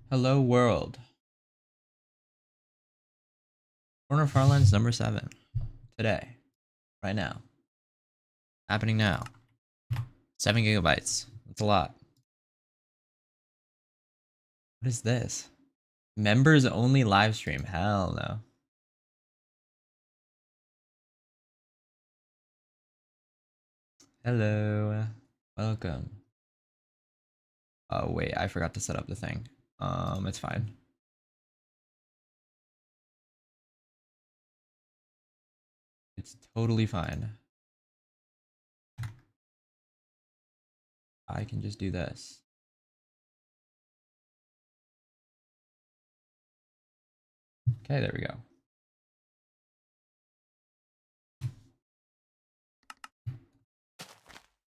Hello world. Corner Farlands number 7. Today. Right now. Happening now. 7 gigabytes. That's a lot. What is this? Members only live stream. Hell no. Hello. Welcome. Oh wait, I forgot to set up the thing. It's fine. It's totally fine. I can just do this. Okay, there we go.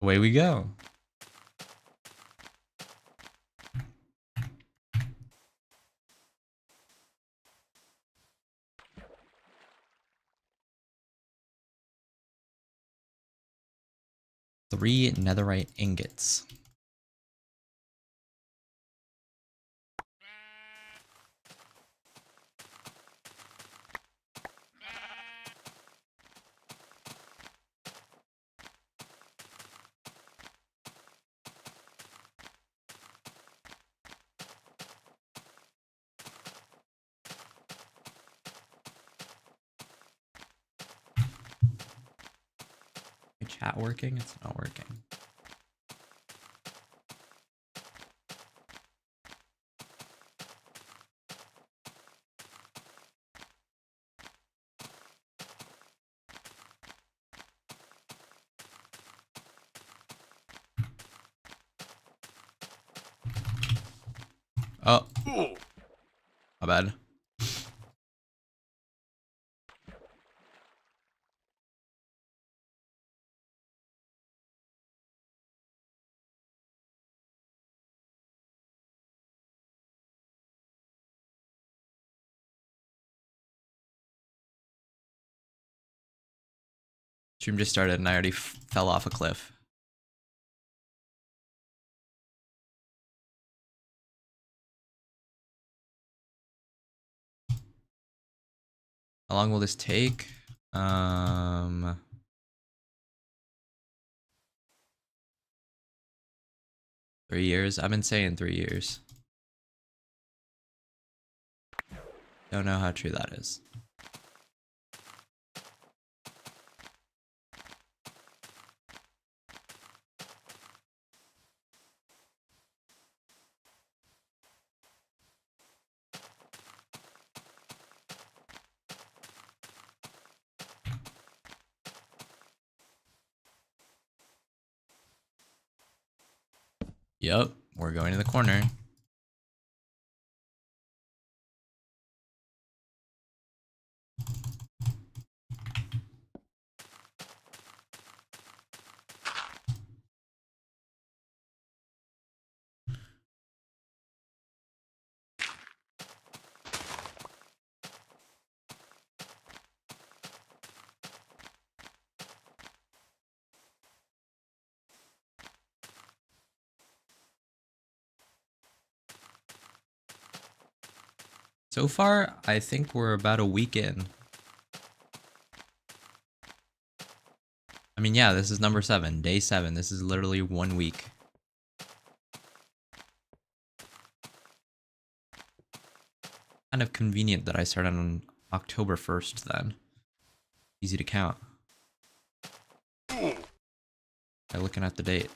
Away we go. Three netherite ingots. Is chat working? It's not working. Oh. My bad. Stream just started and I already fell off a cliff. How long will this take? 3 years? I've been saying 3 years. Don't know how true that is. Yep, we're going to the corner. So far, I think we're about a week in. I mean, yeah, this is number 7, day 7. This is literally 1 week. Kind of convenient that I started on October 1st then. Easy to count. By looking at the date.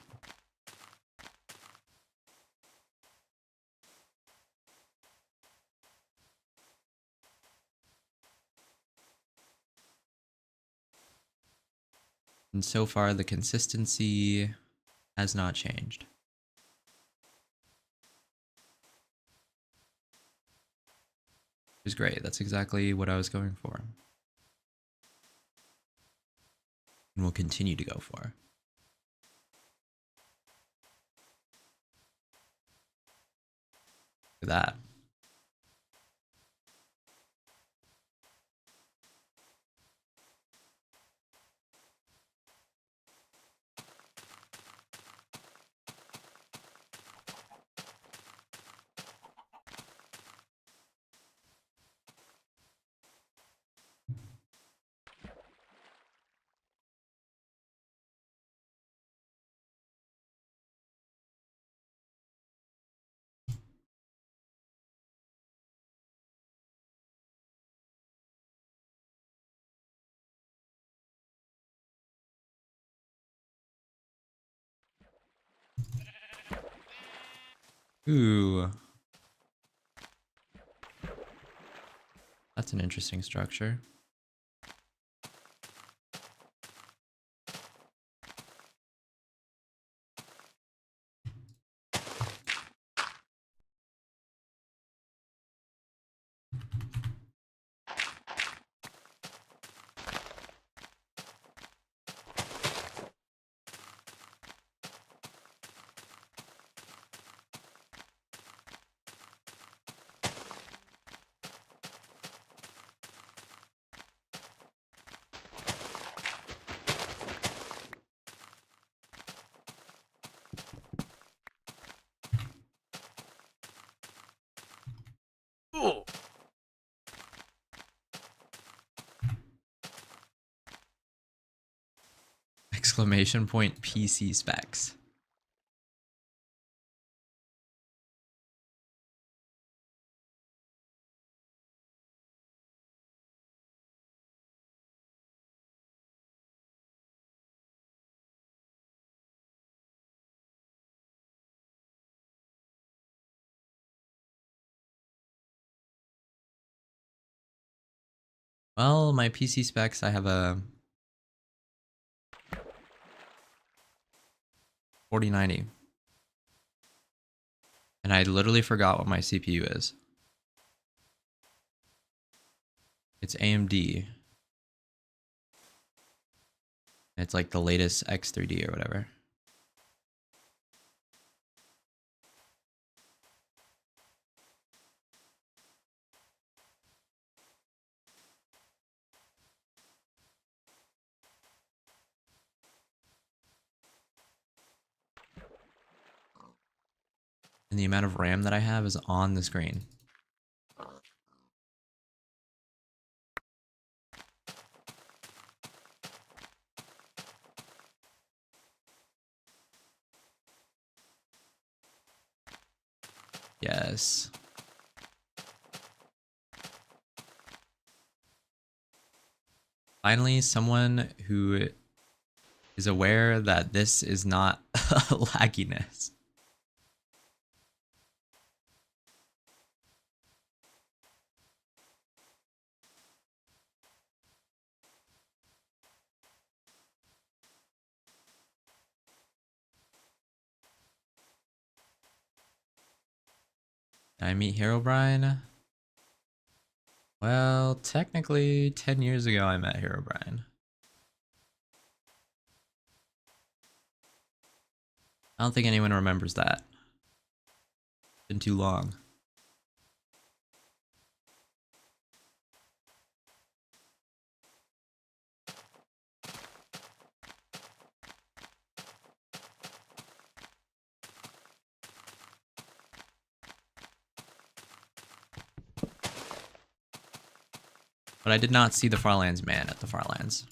And so far, the consistency has not changed. Which is great. That's exactly what I was going for. And will continue to go for. Look at that. Ooh. That's an interesting structure. Oh. Exclamation point PC specs. Well, my PC specs, I have a 4090. And I literally forgot what my CPU is. It's AMD. It's like the latest X3D or whatever. And the amount of RAM that I have is on the screen. Yes. Finally, someone who is aware that this is not lagginess. Did I meet Herobrine? Well, technically, 10 years ago I met Herobrine. I don't think anyone remembers that. It's been too long. But I did not see the Farlands man at the Farlands.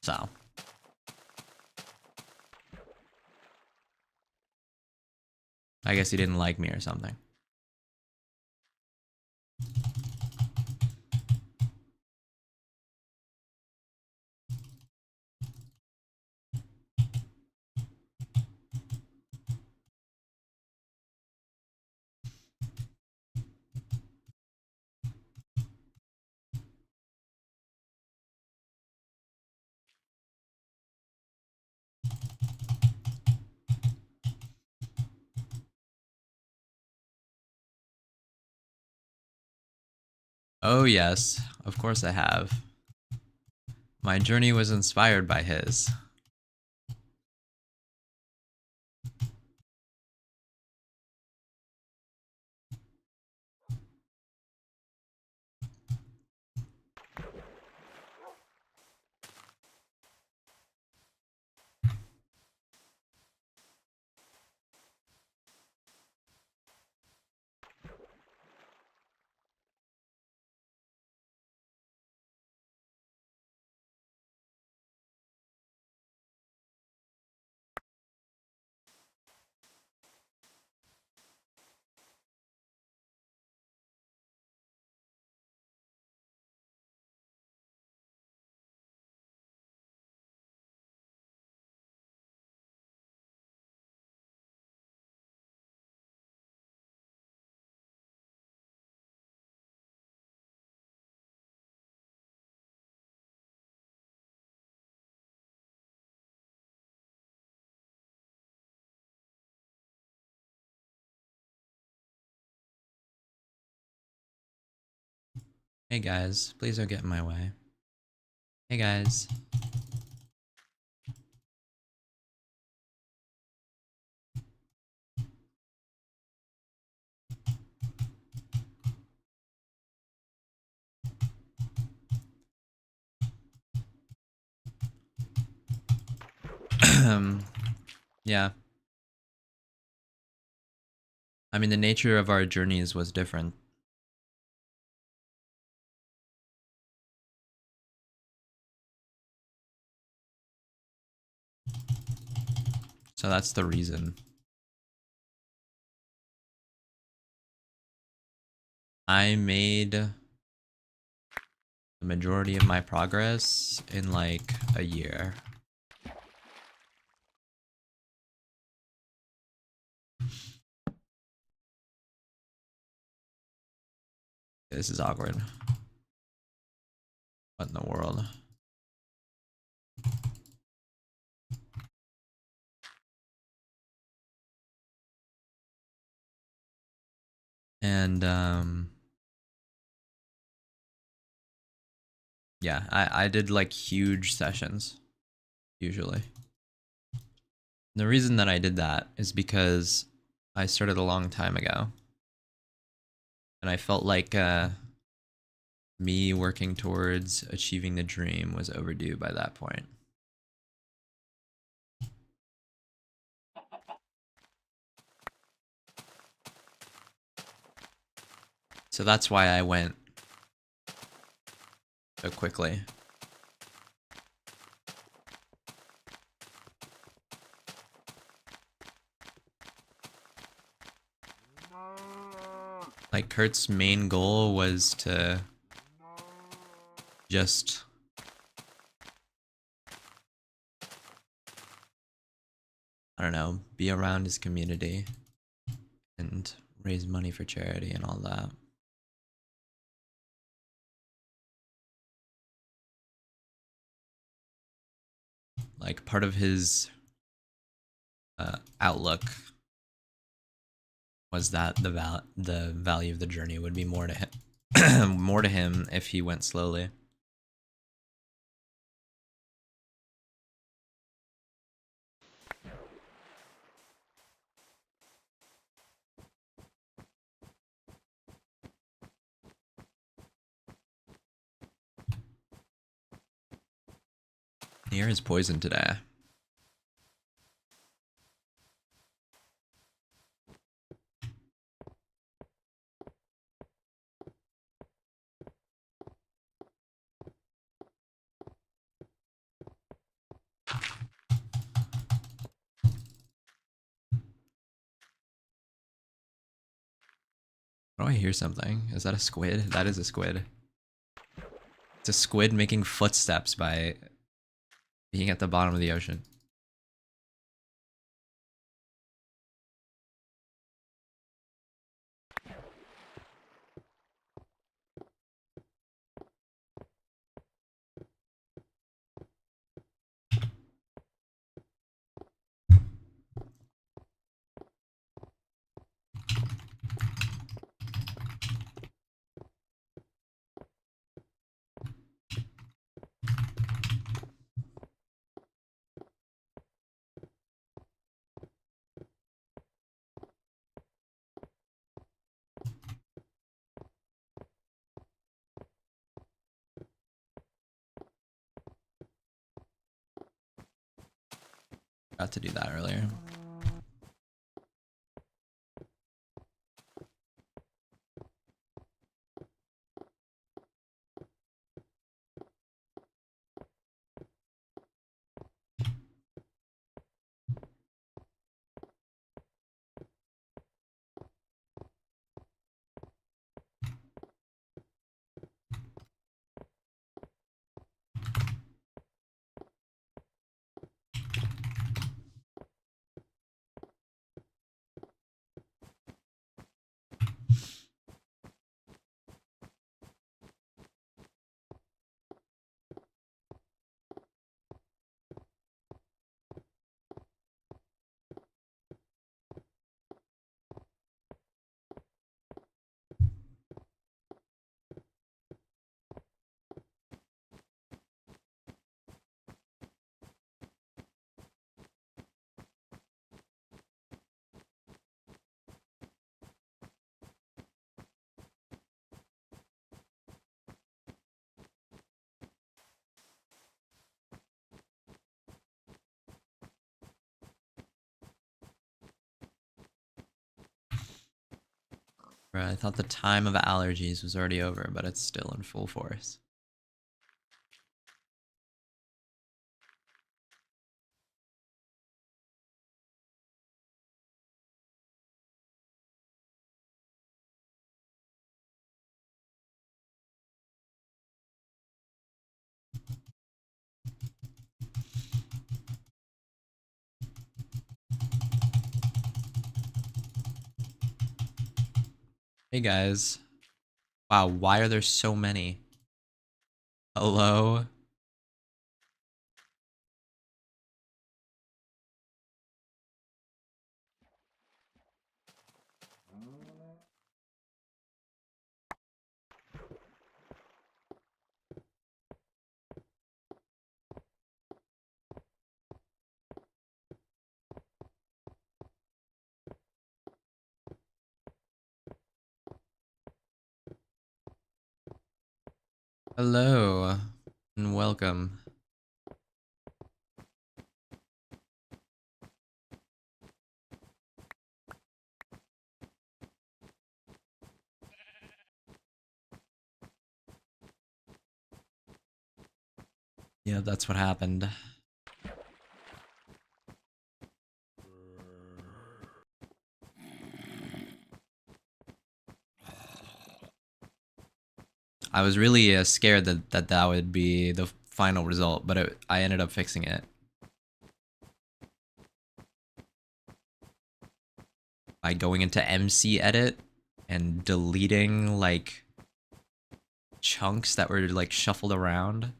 So. I guess he didn't like me or something. Oh yes, of course I have. My journey was inspired by his. Hey guys, please don't get in my way. Hey guys. Yeah. I mean, the nature of our journeys was different. So that's the reason. I made the majority of my progress in like a year. This is awkward. What in the world? And yeah, I did like huge sessions usually. The reason that I did that is because I started a long time ago. And I felt like me working towards achieving the dream was overdue by that point. So that's why I went so quickly. Like Kurt's main goal was to just I don't know, be around his community and raise money for charity and all that. Like part of his outlook was that the value of the journey would be more to him, more to him if he went slowly. The air is poisoned today. Oh, I hear something. Is that a squid? That is a squid. It's a squid making footsteps by being at the bottom of the ocean. Got to do that earlier. Right, I thought the time of allergies was already over, but it's still in full force. Hey guys. Wow, why are there so many? Hello? Hello, and welcome. Yeah, that's what happened. I was really scared that would be the final result, but I ended up fixing it by going into MC edit and deleting like chunks that were like shuffled around.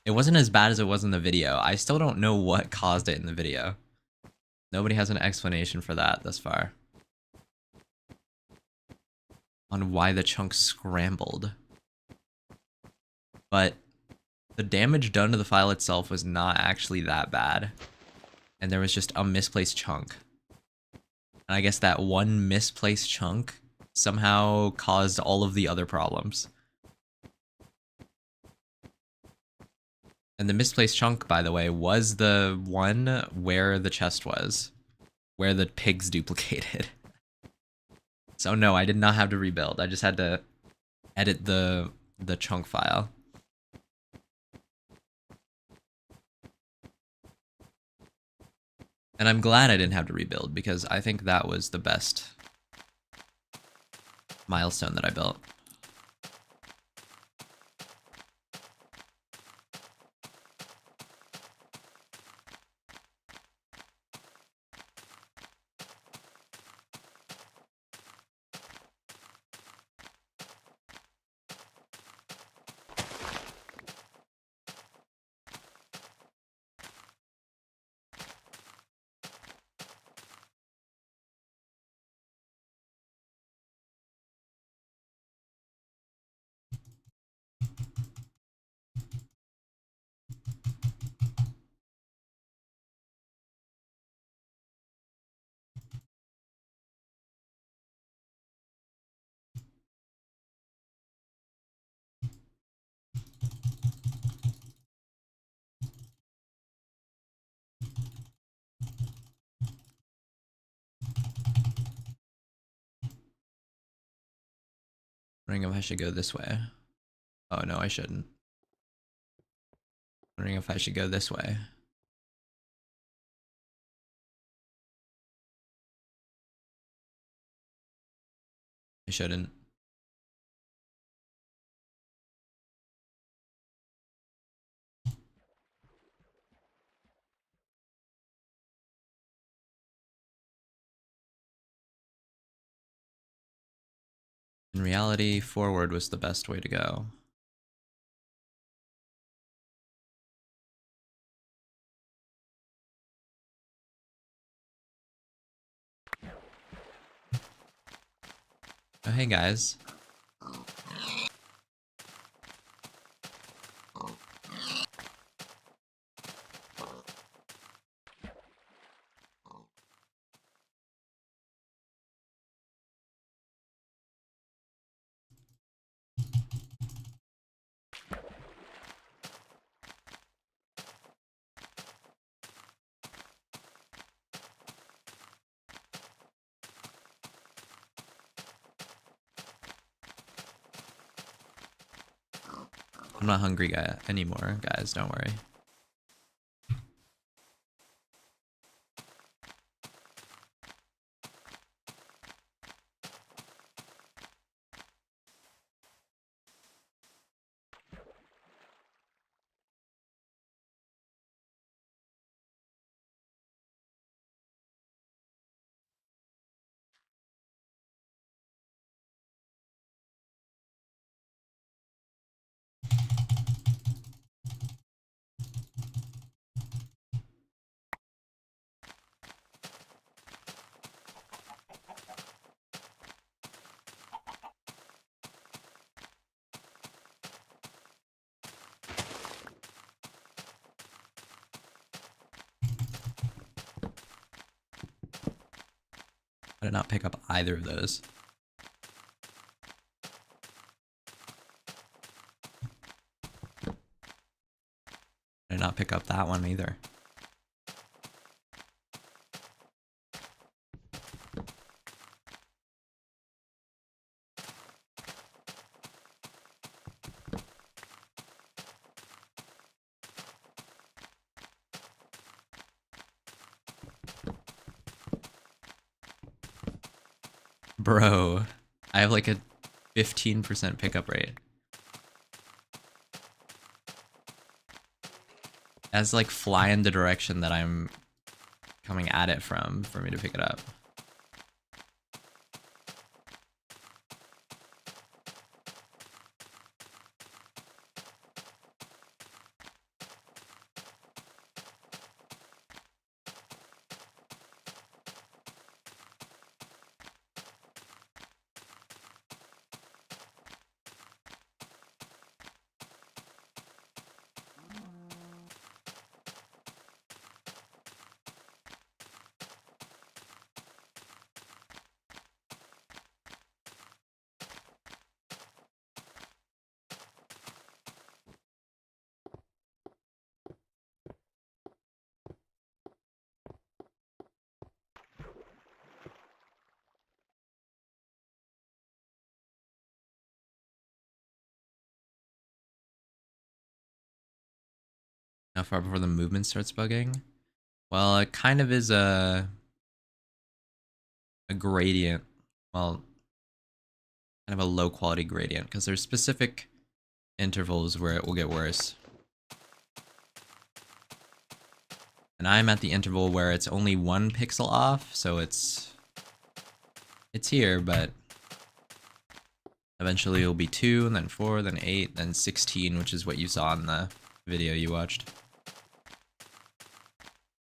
It wasn't as bad as it was in the video. I still don't know what caused it in the video. Nobody has an explanation for that thus far. On why the chunks scrambled. But the damage done to the file itself was not actually that bad. And there was just a misplaced chunk. And I guess that one misplaced chunk somehow caused all of the other problems. And the misplaced chunk, by the way, was the one where the chest was. Where the pigs duplicated. So no, I did not have to rebuild. I just had to edit the chunk file. And I'm glad I didn't have to rebuild because I think that was the best milestone that I built. Wondering if I should go this way. Oh no, I shouldn't. Wondering if I should go this way. I shouldn't. In reality, forward was the best way to go. Oh, hey guys. I'm not hungry guy anymore, guys, don't worry. I did not pick up either of those. I did not pick up that one either. Bro, I have like a 15% pickup rate. That's like fly in the direction that I'm coming at it from for me to pick it up. How far before the movement starts bugging? Well, it kind of is a gradient. Well, kind of a low quality gradient because there's specific intervals where it will get worse. And I'm at the interval where it's only 1 pixel off, so it's here, but eventually it'll be 2, and then 4, then 8, then 16, which is what you saw in the video you watched.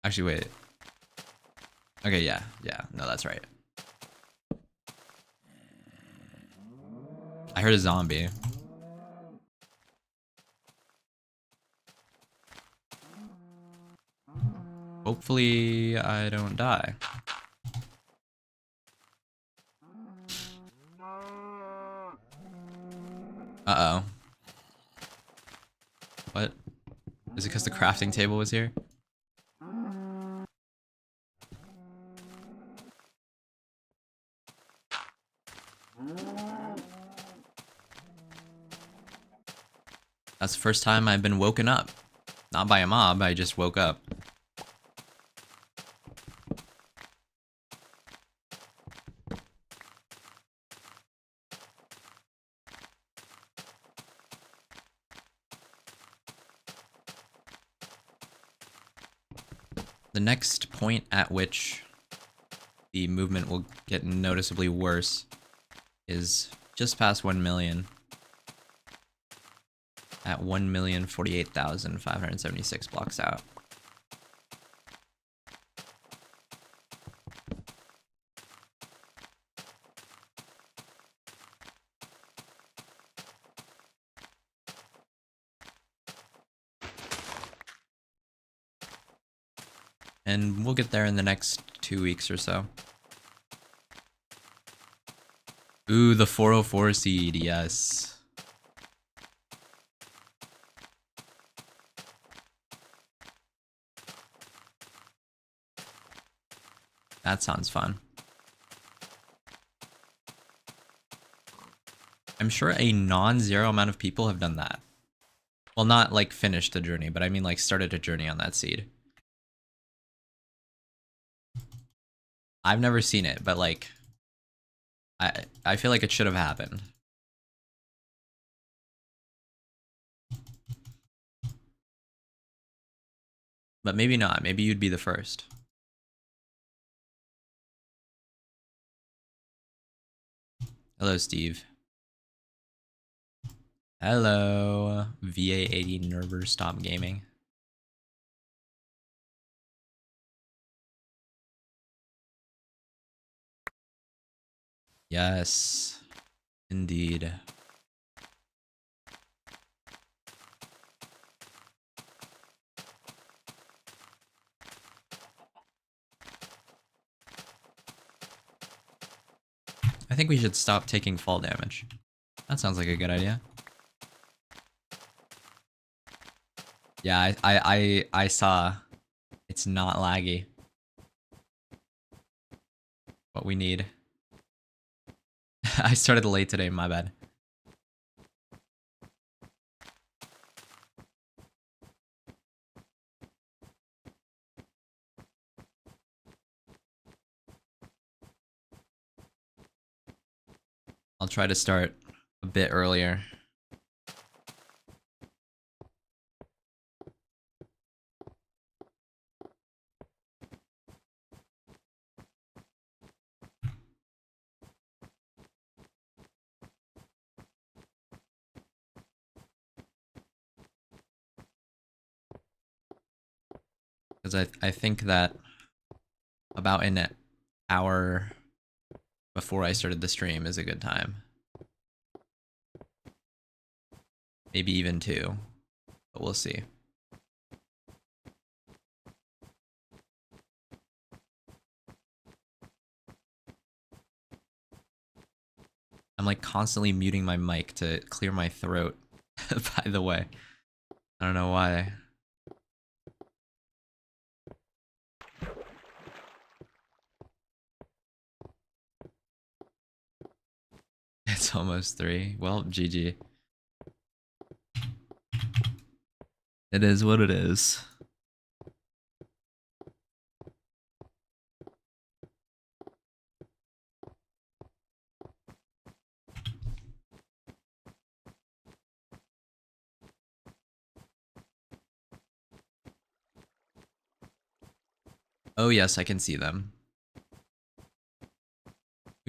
Actually, wait. Okay, yeah, no, that's right. I heard a zombie. Hopefully I don't die. Uh-oh. What? Is it because the crafting table was here? That's the first time I've been woken up. Not by a mob, I just woke up. The next point at which the movement will get noticeably worse is just past 1 million. At 1,048,576 blocks out. And we'll get there in the next 2 weeks or so. Ooh, the 404 seed, yes. That sounds fun. I'm sure a non-zero amount of people have done that. Well, not like finished the journey, but I mean like started a journey on that seed. I've never seen it, but like I feel like it should have happened. But maybe not. Maybe you'd be the first. Hello, Steve. Hello, VA80 Nerver Stop Gaming. Yes, indeed. I think we should stop taking fall damage. That sounds like a good idea. Yeah, I saw. It's not laggy. What we need. I started late today, my bad. I'll try to start a bit earlier. Because I think that about an hour before I started the stream is a good time. Maybe even 2, but we'll see. I'm like constantly muting my mic to clear my throat, by the way. I don't know why. It's almost 3. Well, GG. It is what it is. Oh yes, I can see them.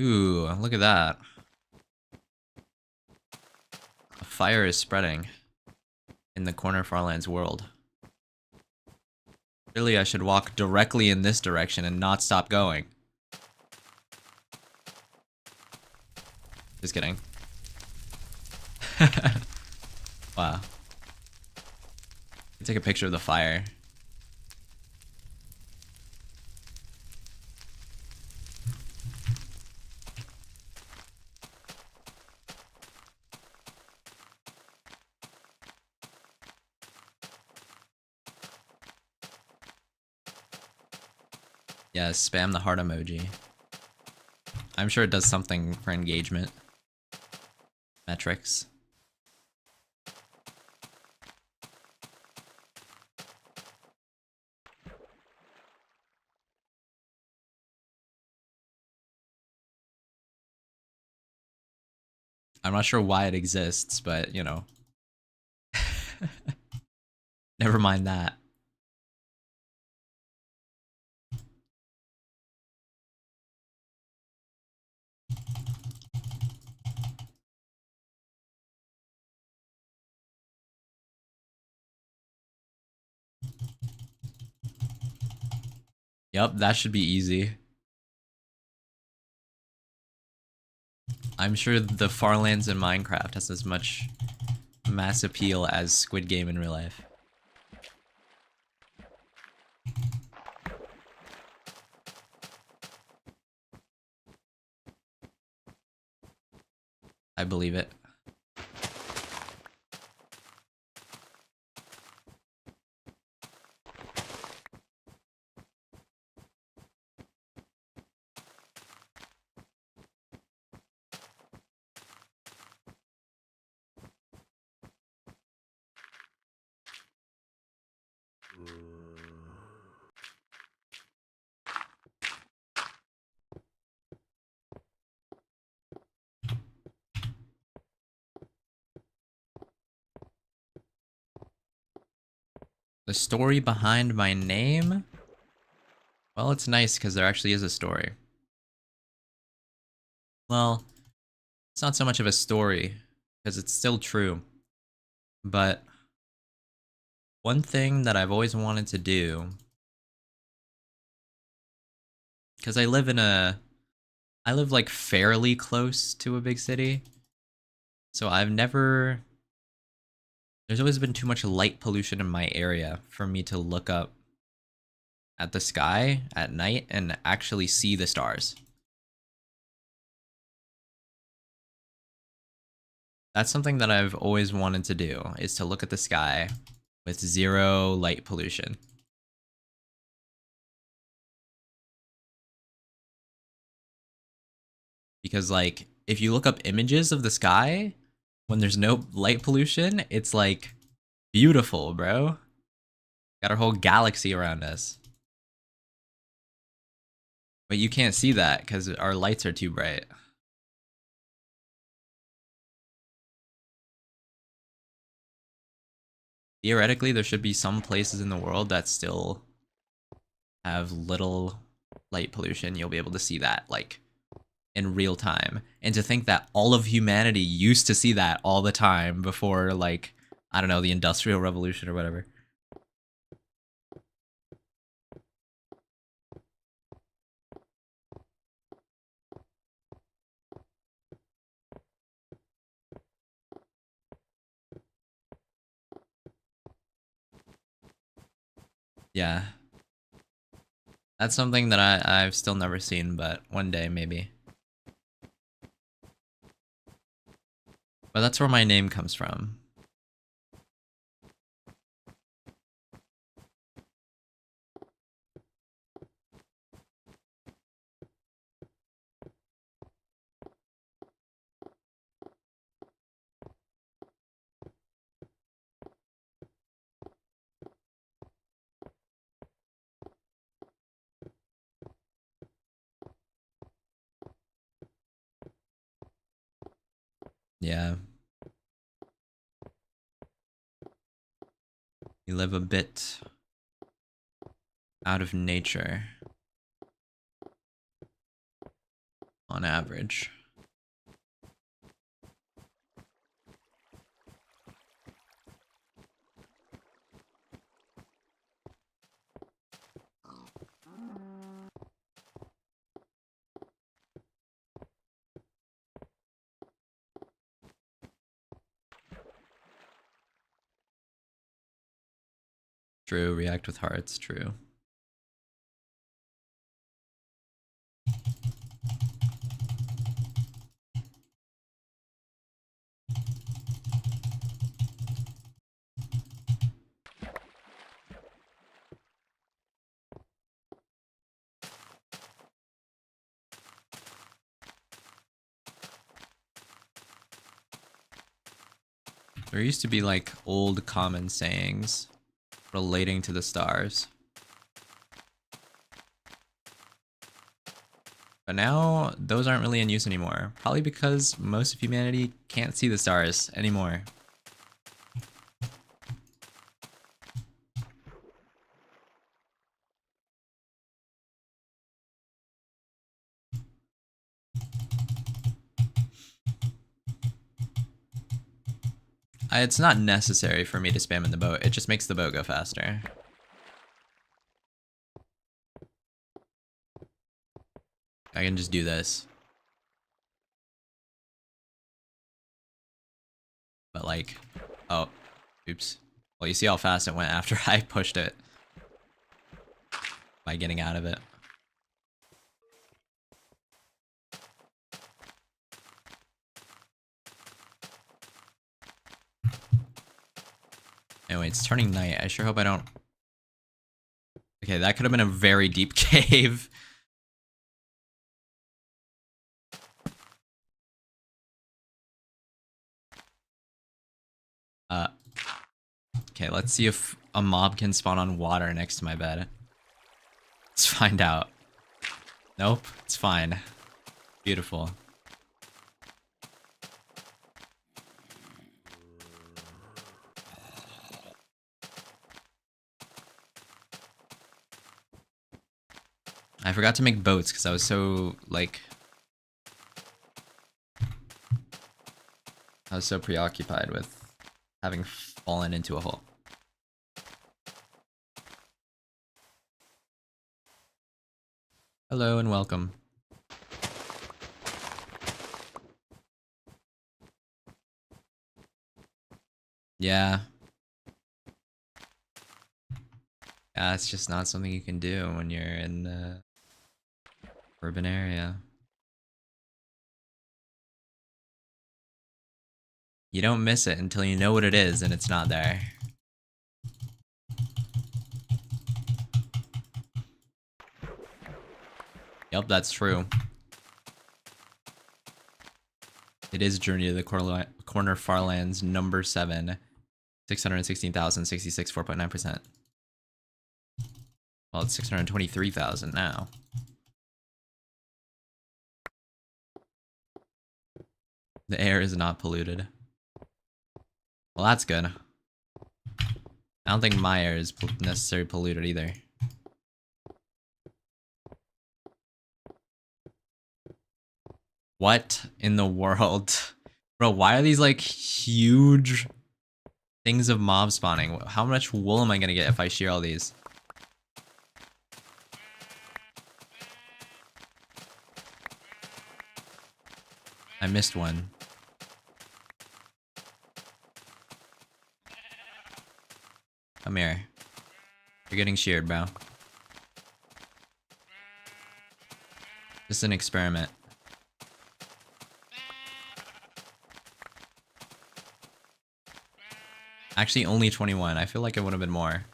Ooh, look at that. A fire is spreading in the corner Farlands world. Really, I should walk directly in this direction and not stop going. Just kidding. Wow. Take a picture of the fire. Yeah, spam the heart emoji. I'm sure it does something for engagement metrics. I'm not sure why it exists, but you know. Never mind that. Yep, that should be easy. I'm sure the Farlands in Minecraft has as much mass appeal as Squid Game in real life. I believe it. The story behind my name? Well, it's nice because there actually is a story. Well, it's not so much of a story because it's still true. But one thing that I've always wanted to do, because I live like fairly close to a big city. So there's always been too much light pollution in my area for me to look up at the sky at night and actually see the stars. That's something that I've always wanted to do, is to look at the sky with zero light pollution. Because like, if you look up images of the sky when there's no light pollution, it's like beautiful, bro. Got our whole galaxy around us. But you can't see that because our lights are too bright. Theoretically, there should be some places in the world that still have little light pollution. You'll be able to see that, like, in real time. And to think that all of humanity used to see that all the time before, like, I don't know, the Industrial Revolution or whatever. Yeah. That's something that I've still never seen, but one day maybe. But that's where my name comes from. Yeah. You live a bit out of nature on average. True, react with hearts, true. There used to be like old common sayings relating to the stars. But now those aren't really in use anymore. Probably because most of humanity can't see the stars anymore. It's not necessary for me to spam in the boat. It just makes the boat go faster. I can just do this. But like, oh, oops. Well, you see how fast it went after I pushed it by getting out of it. Anyway, it's turning night. I sure hope I don't... Okay, that could have been a very deep cave. Okay, let's see if a mob can spawn on water next to my bed. Let's find out. Nope, it's fine. Beautiful. I forgot to make boats because I was so, like... I was so preoccupied with having fallen into a hole. Hello and welcome. Yeah. Yeah, it's just not something you can do when you're in the urban area. You don't miss it until you know what it is and it's not there. Yep, that's true. It is Journey to the Corner Farlands number 7. 616,066, 4.9%. Well, it's 623,000 now. The air is not polluted. Well, that's good. I don't think my air is necessarily polluted either. What in the world? Bro, why are these like huge things of mob spawning? How much wool am I gonna get if I shear all these? I missed one. Come here. You're getting sheared, bro. Just an experiment. Actually, only 21. I feel like it would have been more.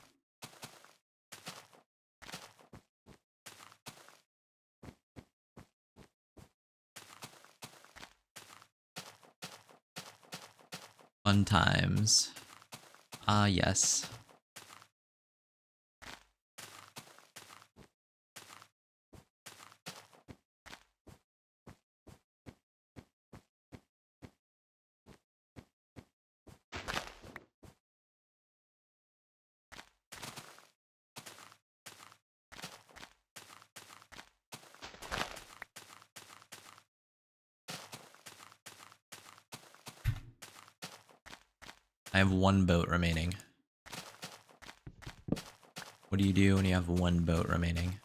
Fun times. Ah, yes. I have one boat remaining. What do you do when you have one boat remaining?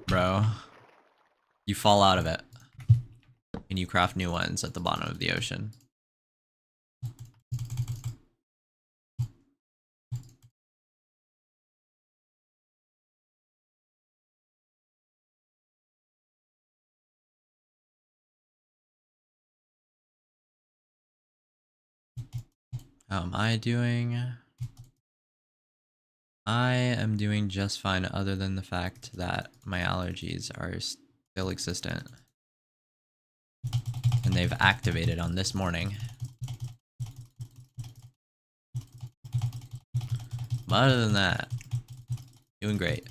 Bro, you fall out of it. And you craft new ones at the bottom of the ocean. How am I doing? I am doing just fine other than the fact that my allergies are still existent. And they've activated on this morning. But other than that, doing great.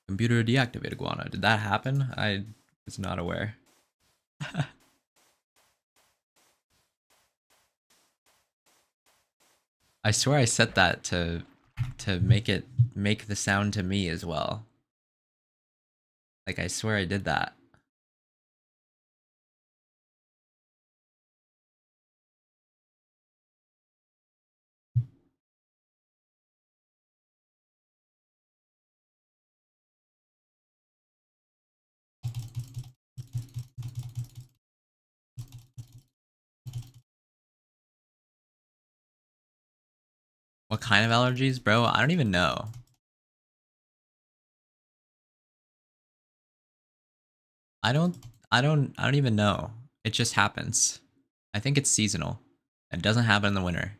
Computer deactivated Guana. Did that happen? I was not aware. I swear I set that to make the sound to me as well. Like I swear I did that. What kind of allergies, bro? I don't even know. I don't even know. It just happens. I think it's seasonal. It doesn't happen in the winter.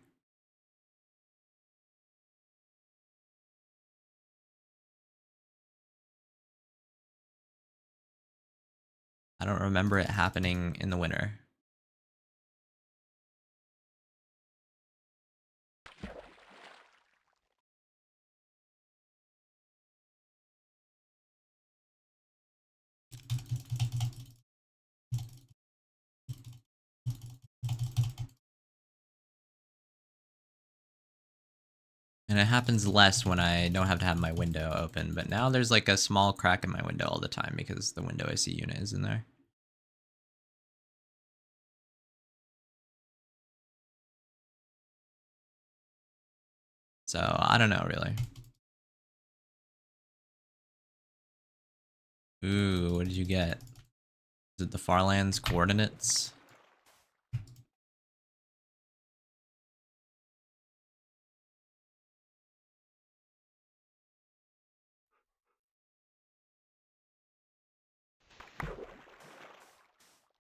I don't remember it happening in the winter. And it happens less when I don't have to have my window open, but now there's like a small crack in my window all the time because the window AC unit is in there. So I don't know really. Ooh, what did you get? Is it the Farlands coordinates?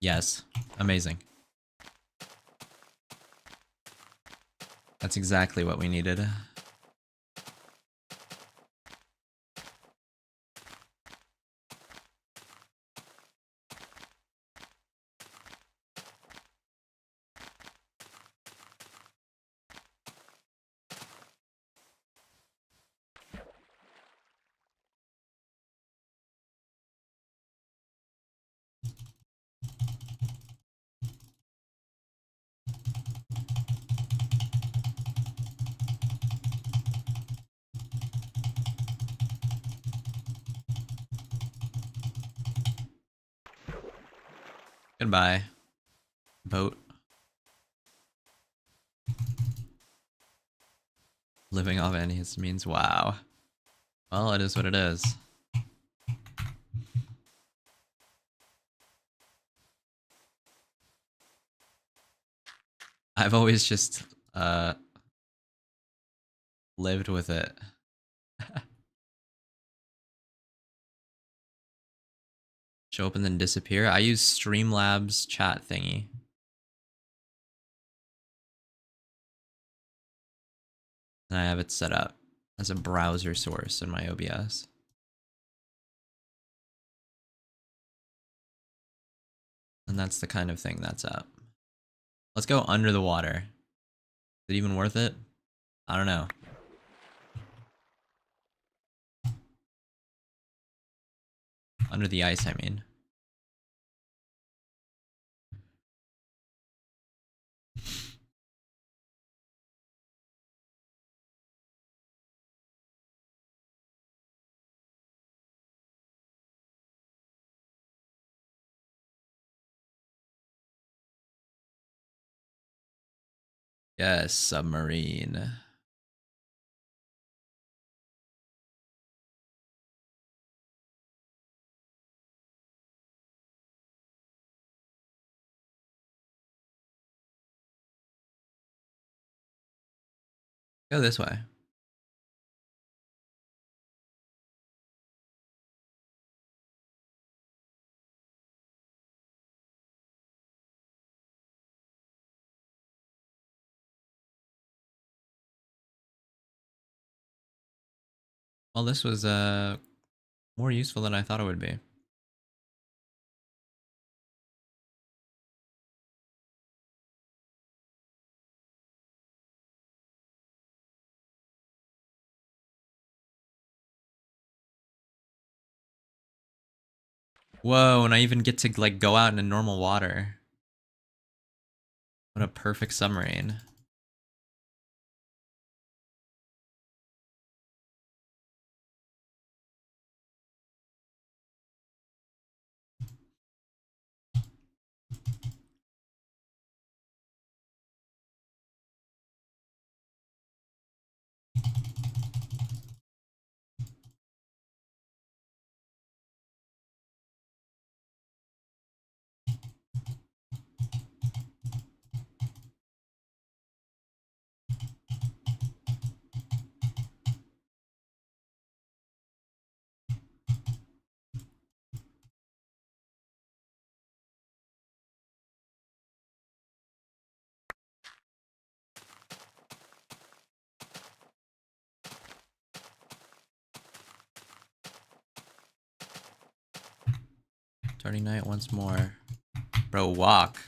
Yes. Amazing. That's exactly what we needed. Goodbye, boat. Living off antihistamines. Wow. Well, it is what it is. I've always just lived with it. Show up and then disappear. I use Streamlabs chat thingy. And I have it set up as a browser source in my OBS. And that's the kind of thing that's up. Let's go under the water. Is it even worth it? I don't know. Under the ice, I mean. Yes, submarine. Go this way. Well, this was more useful than I thought it would be. Whoa, and I even get to like go out in normal water. What a perfect submarine. Starting night once more. Bro, walk.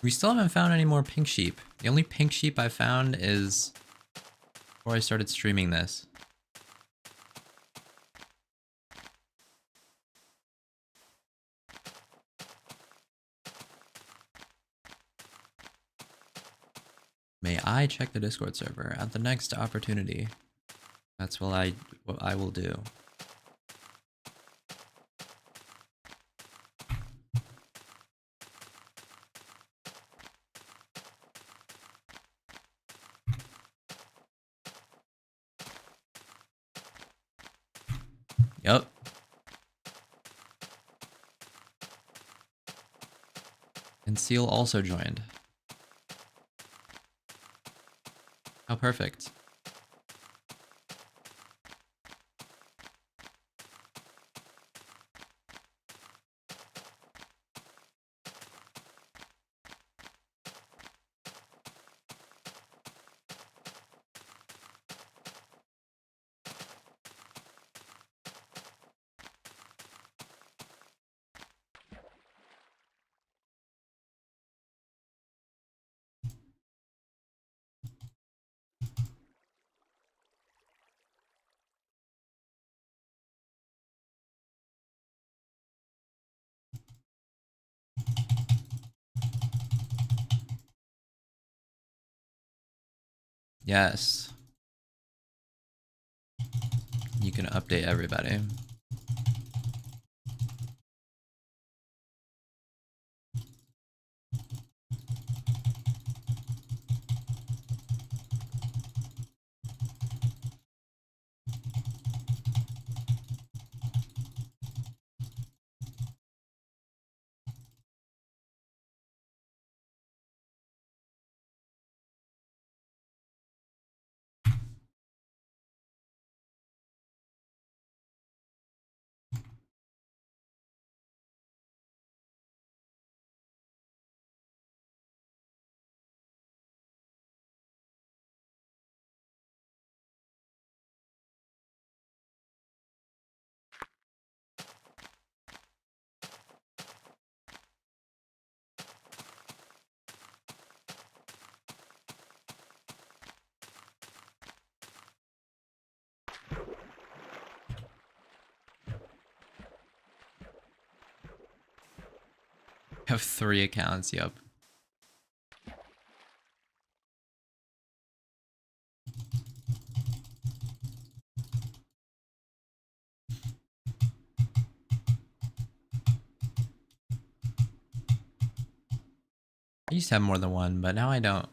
We still haven't found any more pink sheep. The only pink sheep I found is before I started streaming this. May I check the Discord server at the next opportunity? That's what I will do. Yup. And Seal also joined. How perfect. Yes. You can update everybody. I have 3 accounts, yep. I used to have more than one, but now I don't.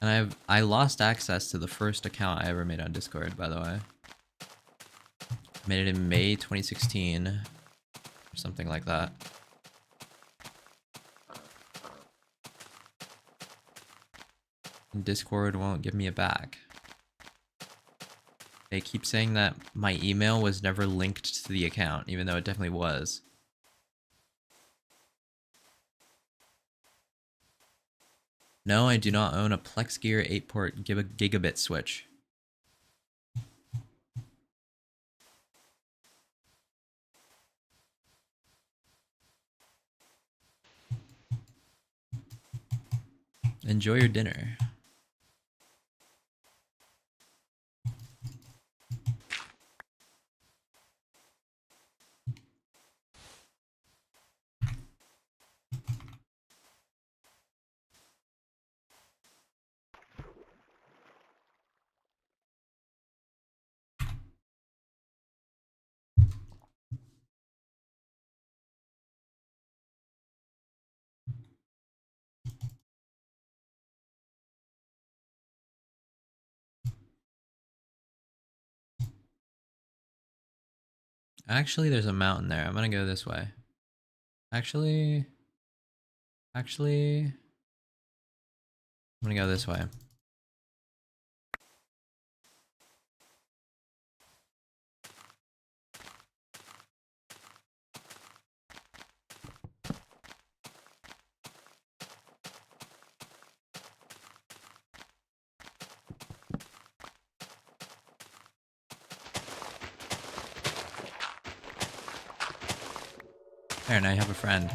And I lost access to the first account I ever made on Discord, by the way. I made it in May 2016 or something like that. And Discord won't give me it back. They keep saying that my email was never linked to the account, even though it definitely was. No, I do not own a Plex Gear 8-port gigabit switch. Enjoy your dinner. Actually, there's a mountain there. I'm gonna go this way. Actually, I'm gonna go this way. There, now you have a friend.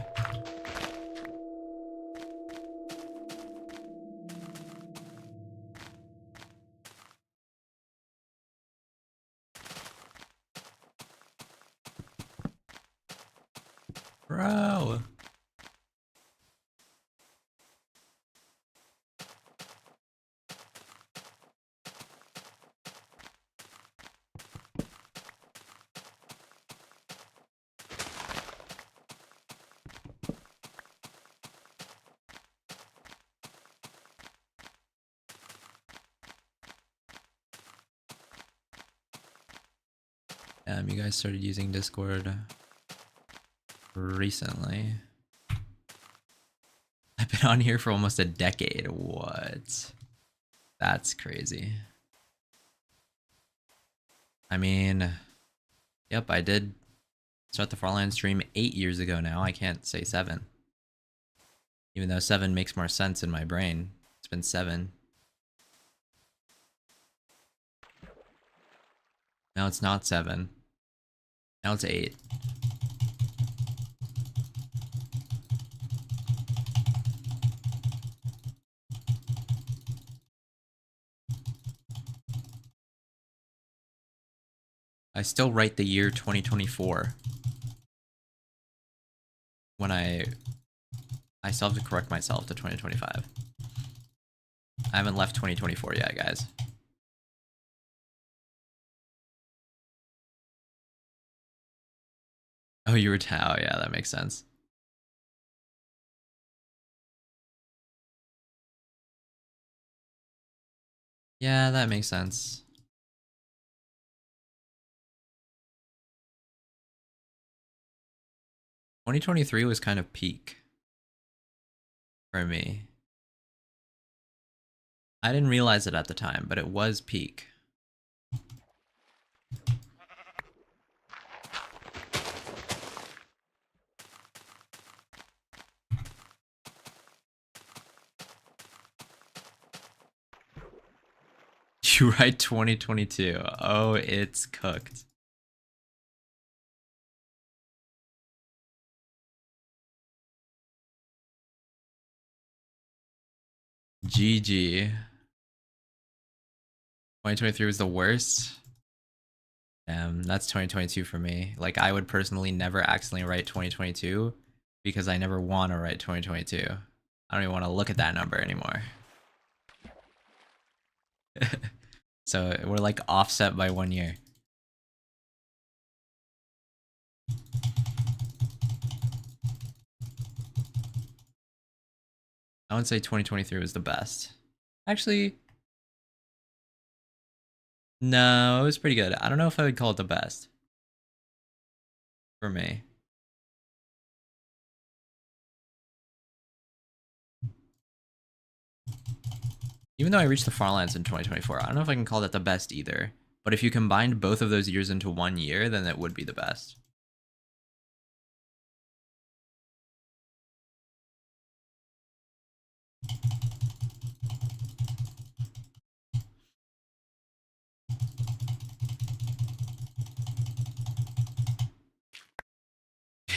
Bro! You guys started using Discord recently. I've been on here for almost a decade. What? That's crazy. I mean, yep, I did start the Farlands stream 8 years ago now. I can't say 7. Even though 7 makes more sense in my brain. It's been 7. Now it's not 7. Now it's 8. I still write the year 2024 when I still have to correct myself to 2025. I haven't left 2024 yet, guys. Oh, you were Tao. Yeah, that makes sense. Yeah, that makes sense. 2023 was kind of peak for me. I didn't realize it at the time, but it was peak. You write 2022. Oh, it's cooked. GG. 2023 was the worst. Damn, that's 2022 for me. Like, I would personally never accidentally write 2022 because I never want to write 2022. I don't even want to look at that number anymore. So we're like offset by 1 year. I would say 2023 was the best. Actually, no, it was pretty good. I don't know if I would call it the best for me. Even though I reached the Farlands in 2024, I don't know if I can call that the best either. But if you combined both of those years into 1 year, then it would be the best.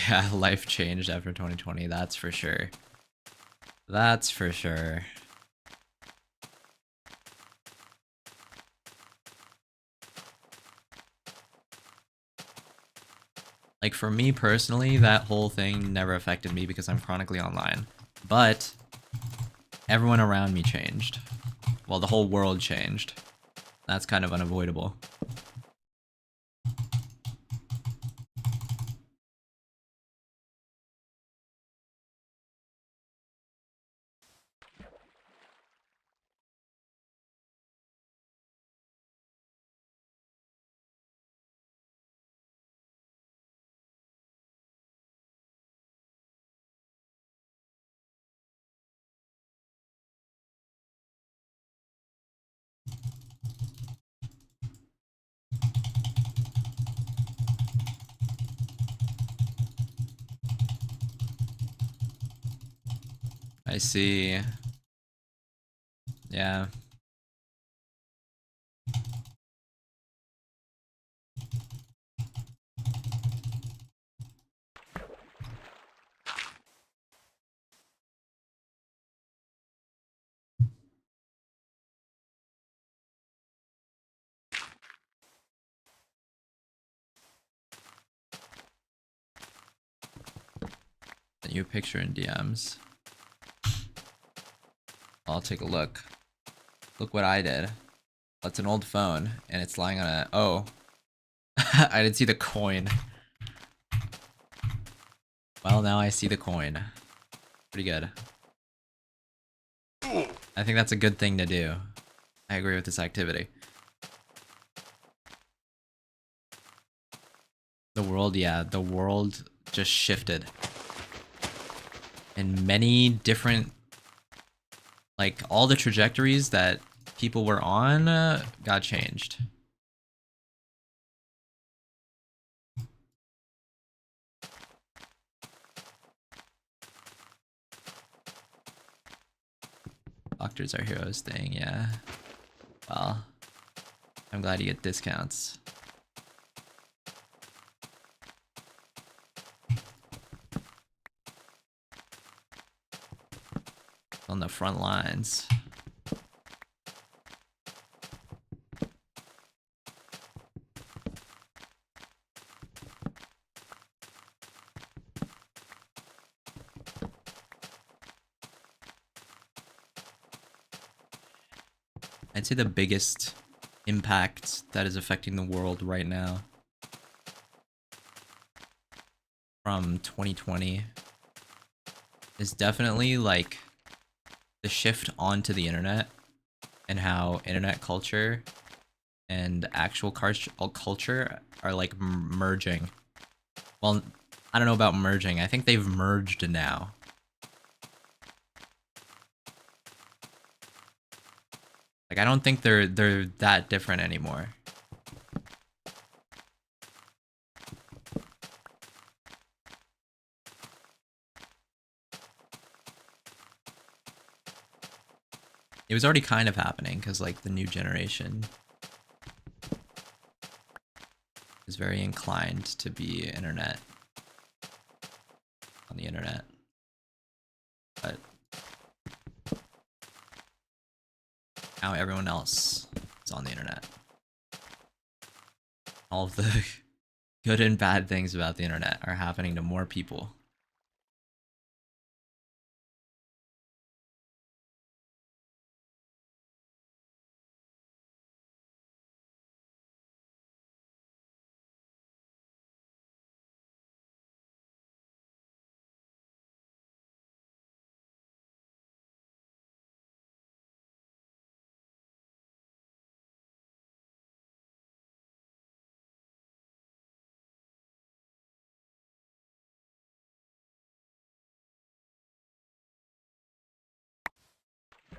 Yeah, life changed after 2020, that's for sure. That's for sure. Like, for me personally, that whole thing never affected me because I'm chronically online. But everyone around me changed. Well, the whole world changed. That's kind of unavoidable. I see. Yeah. Sent you a picture in DMs. I'll take a look. Look what I did. That's an old phone, and it's lying on a... Oh. I didn't see the coin. Well, now I see the coin. Pretty good. I think that's a good thing to do. I agree with this activity. The world, yeah, the world just shifted. And many different... Like, all the trajectories that people were on got changed. Doctors are heroes thing, yeah. Well, I'm glad you get discounts. On the front lines. I'd say the biggest impact that is affecting the world right now from 2020 is definitely like the shift onto the internet and how internet culture and actual culture are like merging. Well, I don't know about merging. I think they've merged now. Like, I don't think they're that different anymore. It was already kind of happening because like the new generation is very inclined to be on the internet. But now everyone else is on the internet. All of the good and bad things about the internet are happening to more people.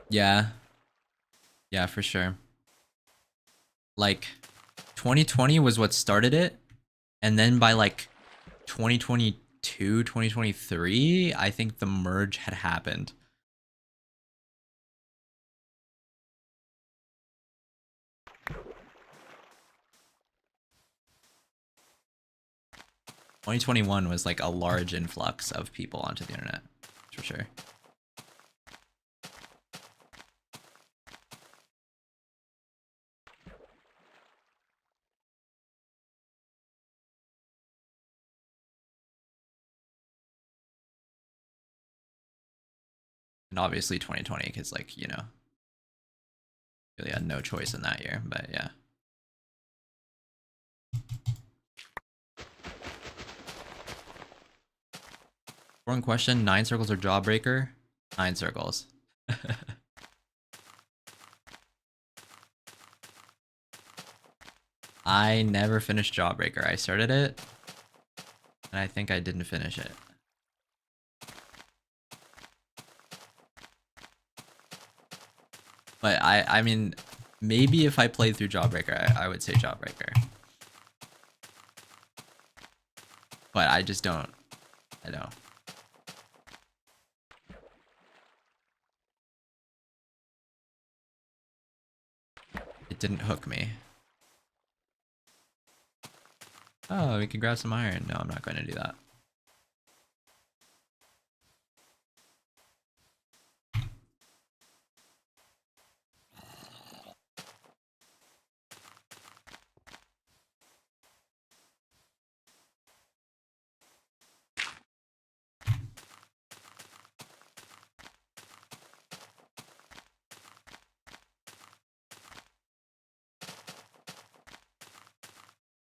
Yeah. Yeah, for sure. Like 2020 was what started it, and then by like 2022, 2023, I think the merge had happened. "2021 was like a large influx of people onto the internet, for sure. And obviously 2020, because like, you know, really had no choice in that year, but yeah. One question, 9 circles or Jawbreaker? 9 circles. I never finished Jawbreaker. I started it, and I think I didn't finish it. But I mean, maybe if I played through Jawbreaker, I would say Jawbreaker. But I just don't. I know. didn't hook me. Oh, we could grab some iron. No, I'm not going to do that.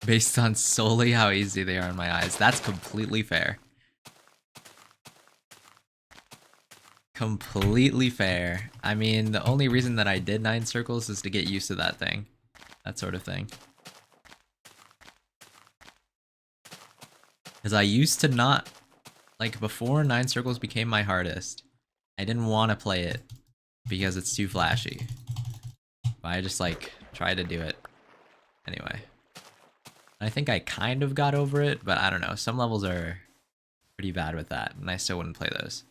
Based on solely how easy they are in my eyes. That's completely fair. Completely fair. I mean, the only reason that I did 9 circles is to get used to that thing. That sort of thing. Because I used to not... Like, before 9 circles became my hardest, I didn't want to play it because it's too flashy. But I just, like, tried to do it anyway. I think I kind of got over it, but I don't know. Some levels are pretty bad with that, and I still wouldn't play those.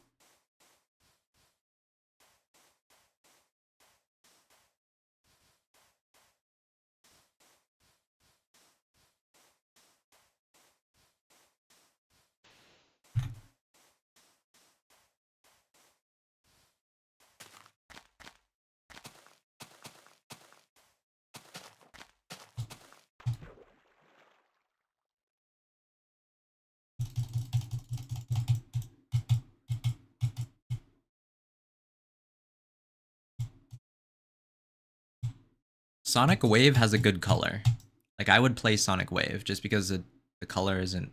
Sonic Wave has a good color. Like, I would play Sonic Wave just because the color isn't...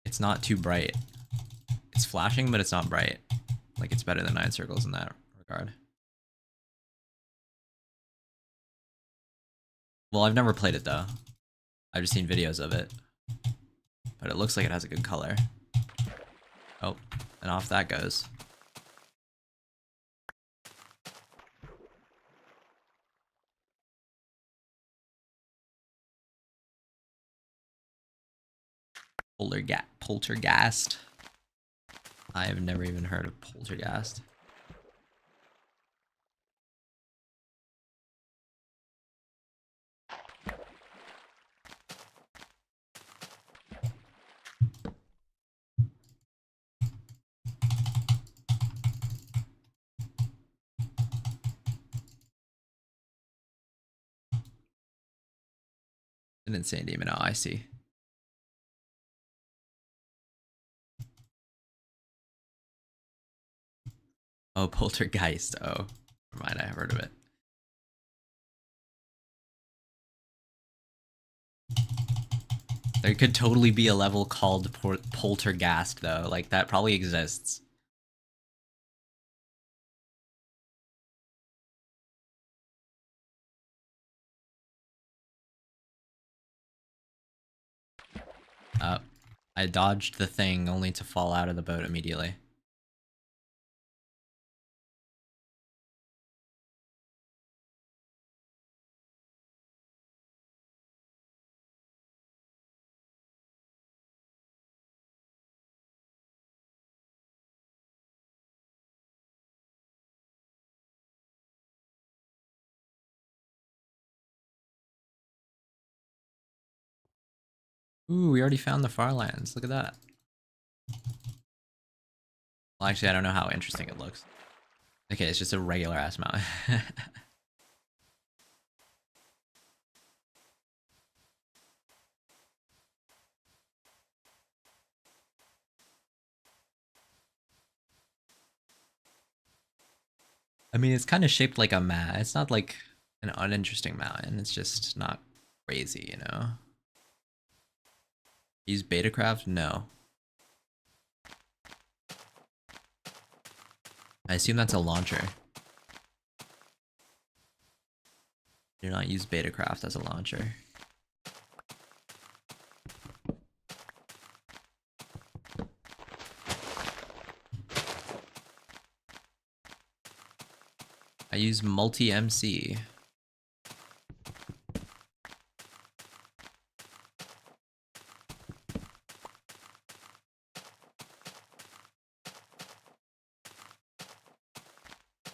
It's not too bright. It's flashing, but it's not bright. Like, it's better than 9 circles in that regard. Well, I've never played it, though. I've just seen videos of it. But it looks like it has a good color. Oh, and off that goes. Poltergeist. I have never even heard of Poltergeist. An insane demon. Oh, I see. Oh, Poltergeist. Oh, never mind. I have heard of it. There could totally be a level called Poltergeist, though. Like, that probably exists. I dodged the thing only to fall out of the boat immediately. Ooh, we already found the Farlands. Look at that. Well, actually, I don't know how interesting it looks. Okay, it's just a regular ass mountain. I mean, it's kind of shaped like a mat. It's not like an uninteresting mountain. It's just not crazy, you know? Use Betacraft? No. I assume that's a launcher. Do not use Betacraft as a launcher. I use multi-MC.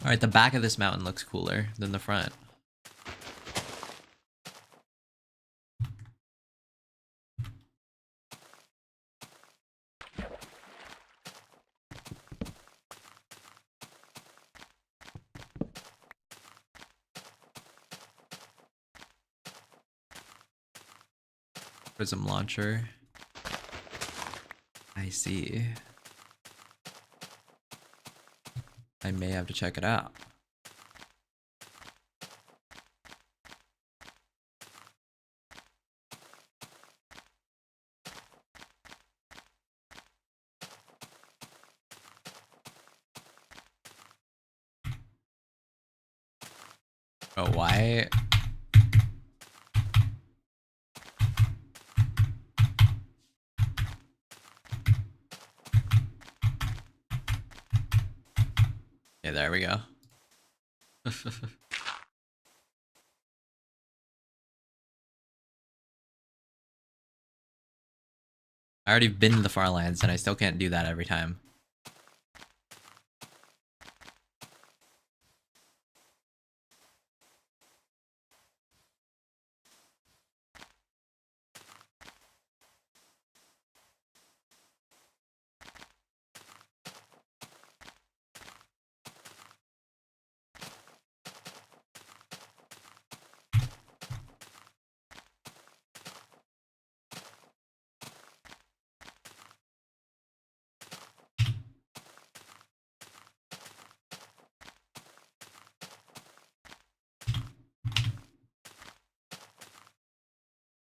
Alright, the back of this mountain looks cooler than the front. Prism launcher. I see. I may have to check it out. Oh, why? Yeah, there we go. I already been to the Farlands and I still can't do that every time.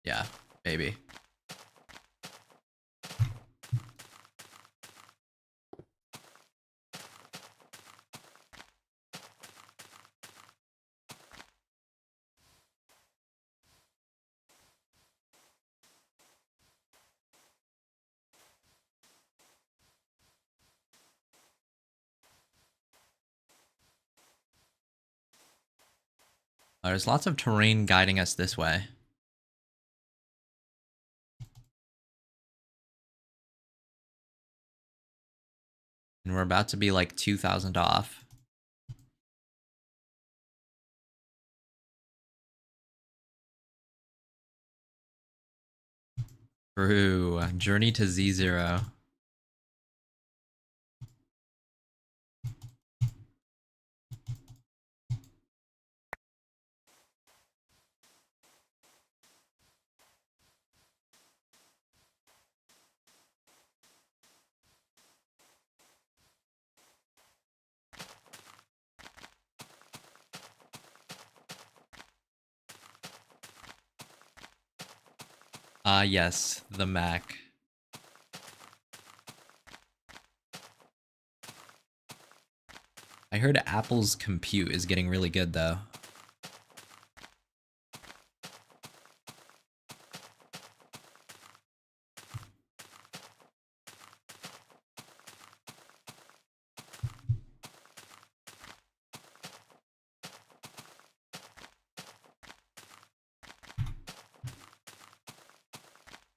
Yeah, maybe. There's lots of terrain guiding us this way. And we're about to be like 2,000 off. True. Journey to Z0. Yes, the Mac. I heard Apple's compute is getting really good though.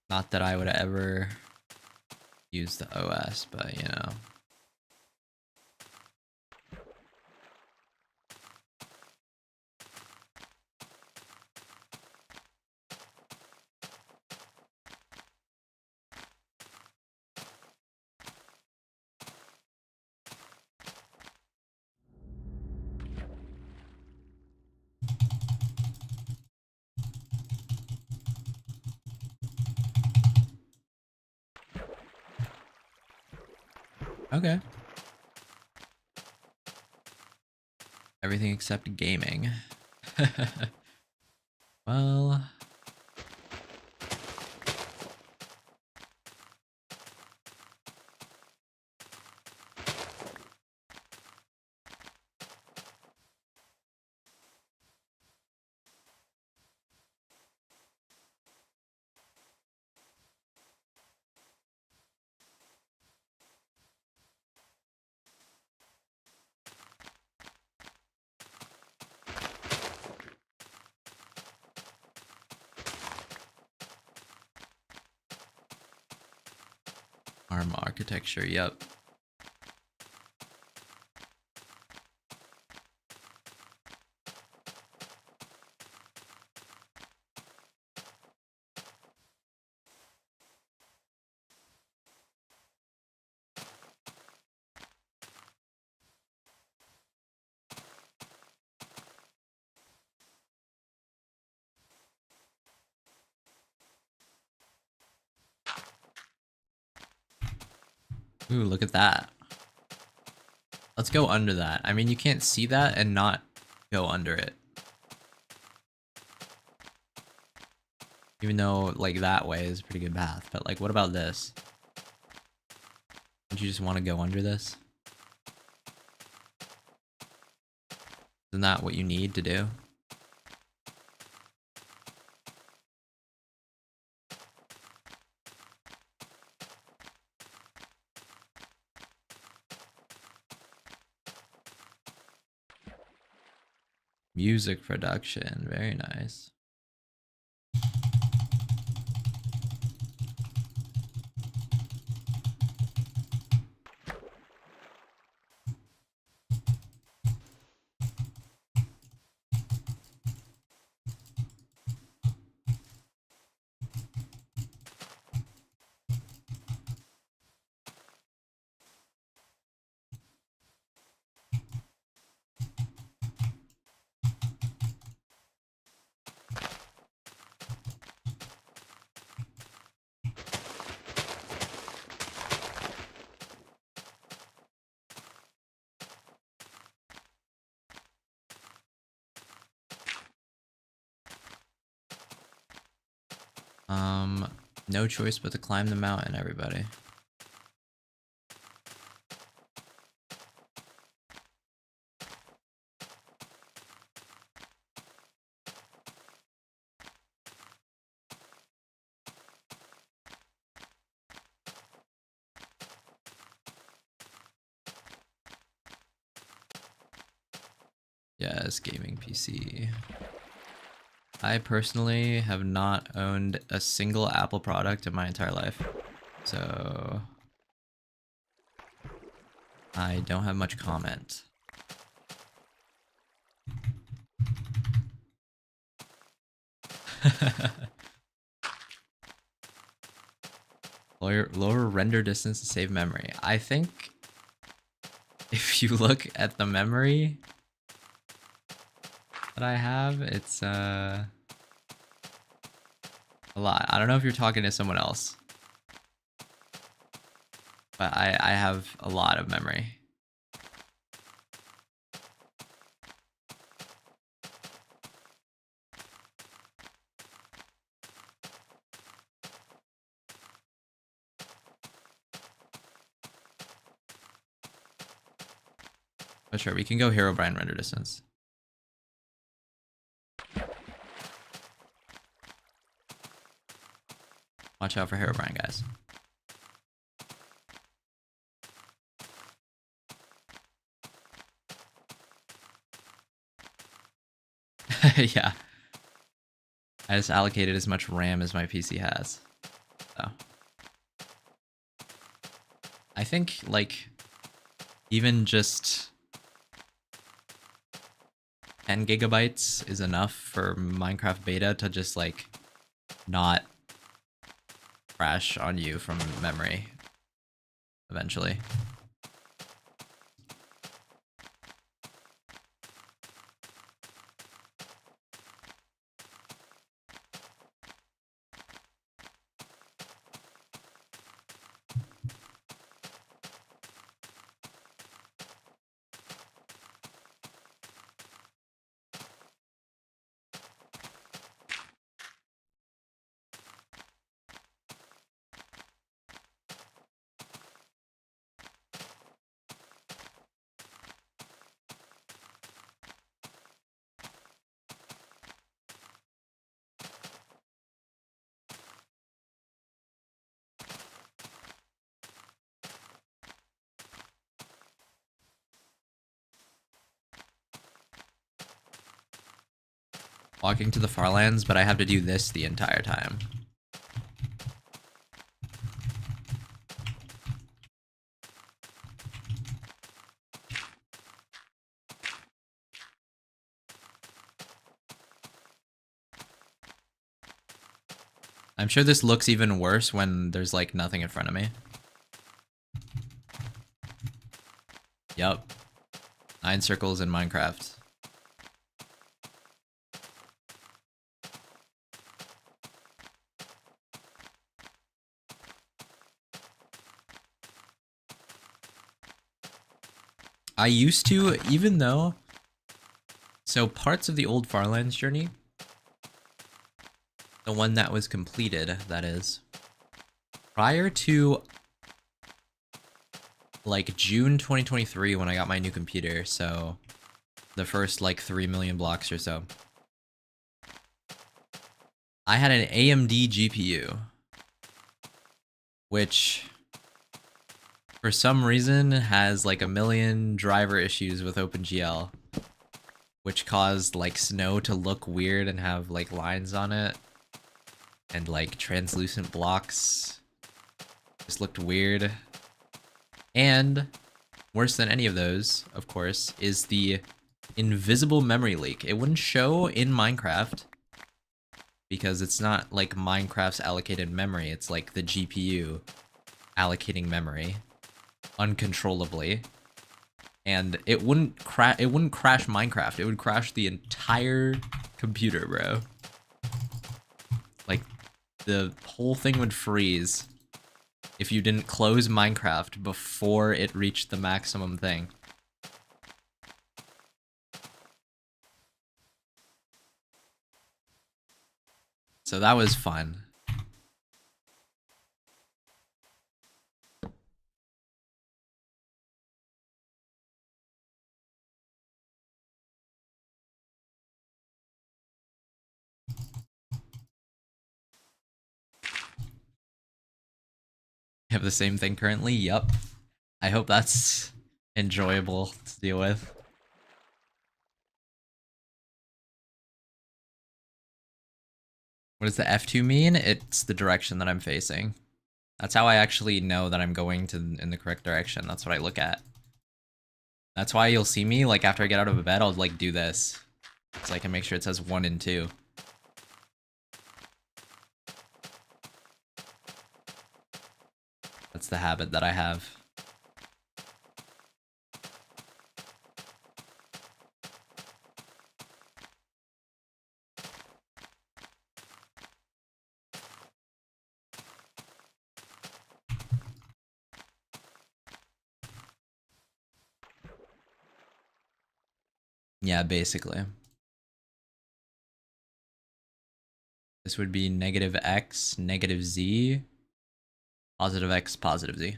Not that I would ever use the OS, but you know. Okay. Everything except gaming. Well, ARM architecture, yep. Ooh, look at that. Let's go under that. I mean, you can't see that and not go under it. Even though, like, that way is a pretty good path. But, like, what about this? Would you just want to go under this? Isn't that what you need to do? Music production, very nice. No choice but to climb the mountain, everybody. Yes, gaming PC. I personally have not owned a single Apple product in my entire life, so I don't have much comment. Lower render distance to save memory. I think if you look at the memory that I have, it's a lot. I don't know if you're talking to someone else, but I have a lot of memory. But sure, we can go Herobrine render distance. Watch out for Herobrine, guys. Yeah. I just allocated as much RAM as my PC has. So I think, like, even just 10 gigabytes is enough for Minecraft beta to just, like, not crash on you from memory eventually. Walking to the Farlands, but I have to do this the entire time. I'm sure this looks even worse when there's, like, nothing in front of me. Yup. 9 circles in Minecraft. I used to, even though... So parts of the old Farlands journey, the one that was completed, that is, prior to like June 2023 when I got my new computer, so the first like 3 million blocks or so, I had an AMD GPU, which for some reason has like a million driver issues with OpenGL, which caused like snow to look weird and have like lines on it, and like translucent blocks just looked weird. And worse than any of those, of course, is the invisible memory leak. It wouldn't show in Minecraft because it's not like Minecraft's allocated memory. It's like the GPU allocating memory uncontrollably. And it wouldn't crash Minecraft. It would crash the entire computer, bro. Like the whole thing would freeze if you didn't close Minecraft before it reached the maximum thing. So that was fun. Have the same thing currently? Yup. I hope that's enjoyable to deal with. What does the F2 mean? It's the direction that I'm facing. That's how I actually know that I'm going in the correct direction. That's what I look at. That's why you'll see me, like, after I get out of bed, I'll, like, do this. So I can make sure it says 1 and 2. That's the habit that I have. Yeah, basically. This would be negative x, negative z, positive x, positive z.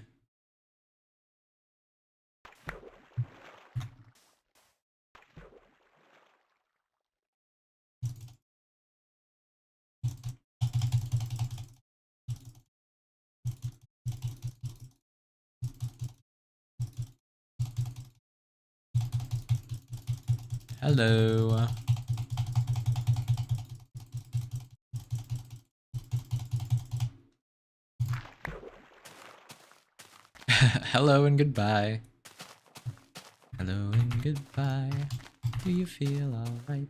Hello. Hello and goodbye. Hello and goodbye. Do you feel alright?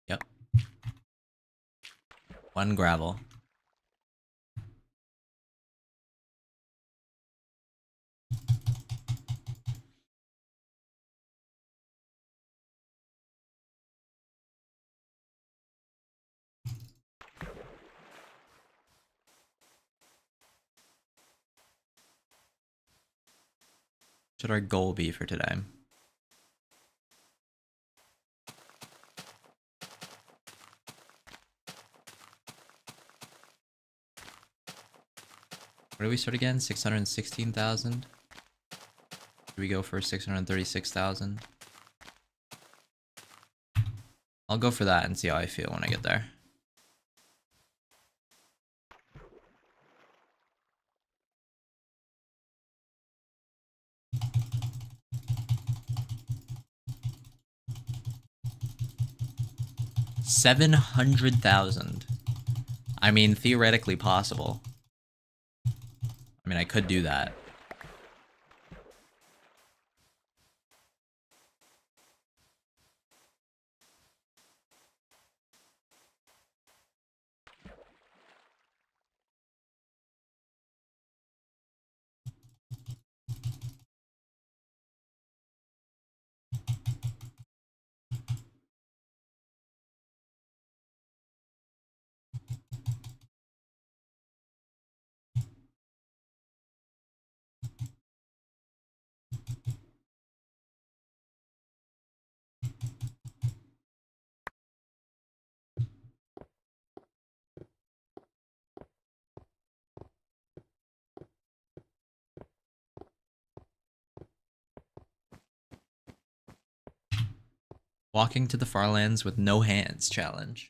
Yep. 1 gravel. Should our goal be for today? Where do we start again? 616,000? Should we go for 636,000? I'll go for that and see how I feel when I get there. 700,000. I mean, theoretically possible. I mean, I could do that. Walking to the Farlands with no hands challenge.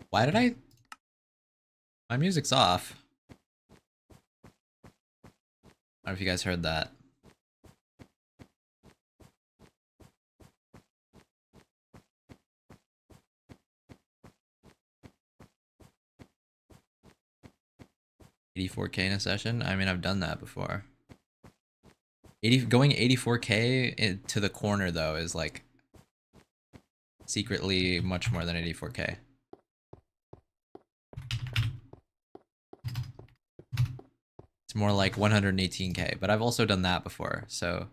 Why did I... My music's off. I don't know if you guys heard that. $84K in a session? I mean, I've done that before. Going 84K to the corner, though, is like secretly much more than 84K. It's more like 118K, but I've also done that before, so...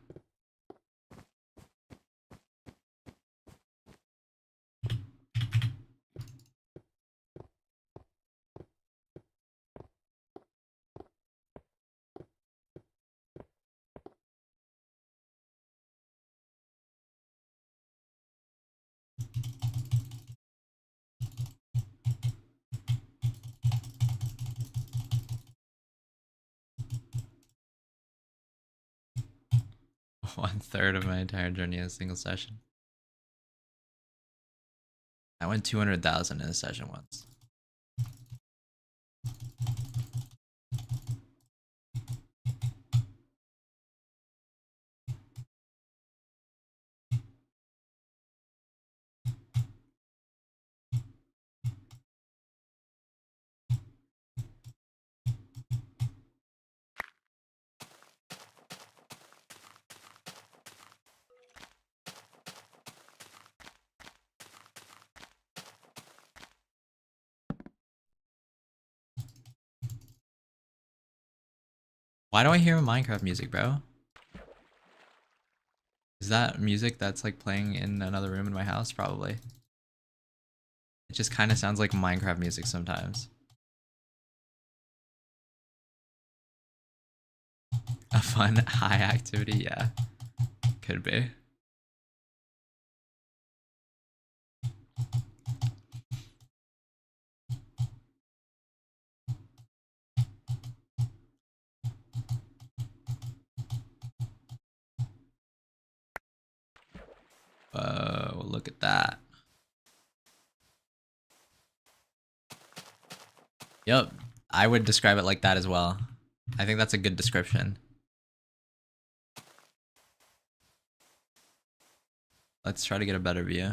One-third of my entire journey in a single session. I went 200,000 in a session once. Why do I hear Minecraft music, bro? Is that music that's like playing in another room in my house? Probably. It just kind of sounds like Minecraft music sometimes. A fun high activity, yeah. Could be. Whoa, look at that. Yep, I would describe it like that as well. I think that's a good description. Let's try to get a better view.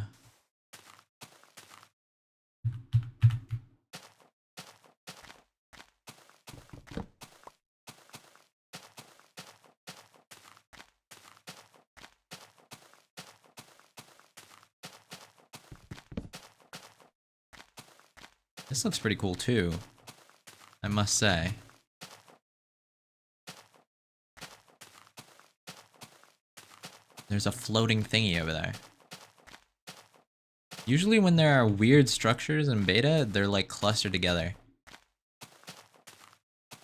This looks pretty cool too, I must say. There's a floating thingy over there. Usually when there are weird structures in beta, they're like clustered together.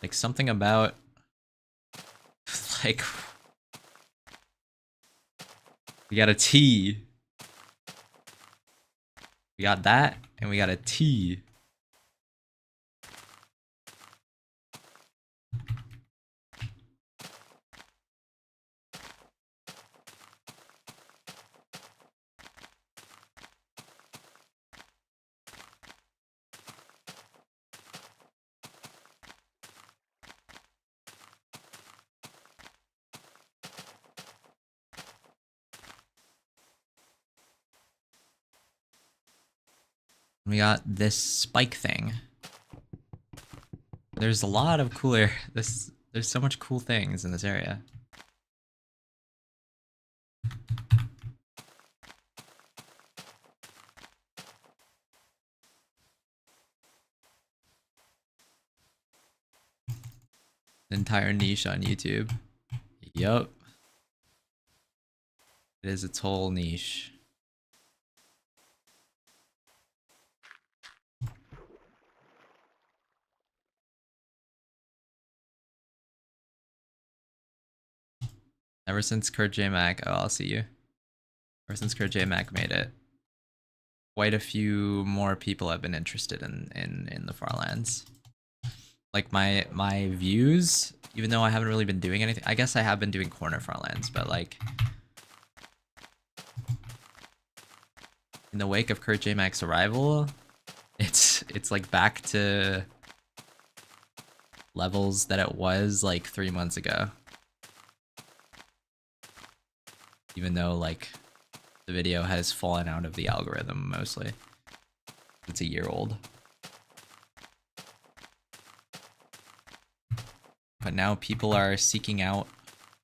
Like something about like we got a T. We got that and we got a T. We got this spike thing. There's a lot of cooler there's so much cool things in this area. Entire niche on YouTube. Yup. It is its whole niche. Ever since kurtjmac, oh, I'll see you. Ever since kurtjmac made it, quite a few more people have been interested in the Farlands. Like my views, even though I haven't really been doing anything, I guess I have been doing corner Farlands, but like in the wake of kurtjmac's arrival, it's like back to levels that it was like 3 months ago. Even though like the video has fallen out of the algorithm mostly. It's a year old. But now people are seeking out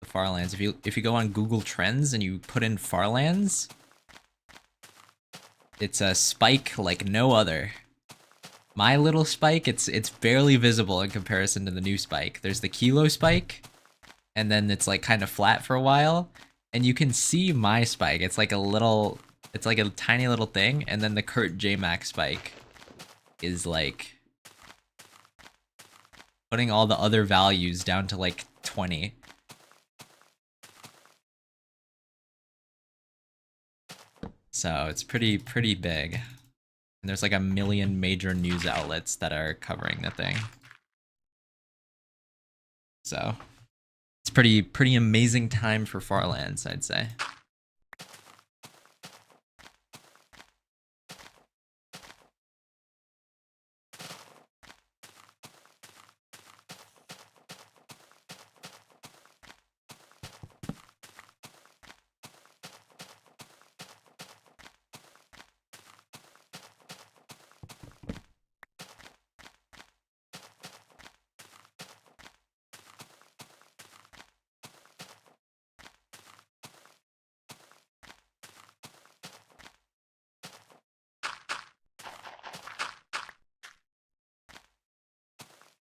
the Farlands. If you go on Google Trends and you put in Farlands, it's a spike like no other. My little spike, it's barely visible in comparison to the new spike. There's the kilo spike, and then it's like kind of flat for a while, and you can see my spike. It's like a tiny little thing, and then the kurtjmac spike is like putting all the other values down to like 20. So it's pretty big. And there's like a million major news outlets that are covering the thing. So it's pretty amazing time for Farlands, I'd say.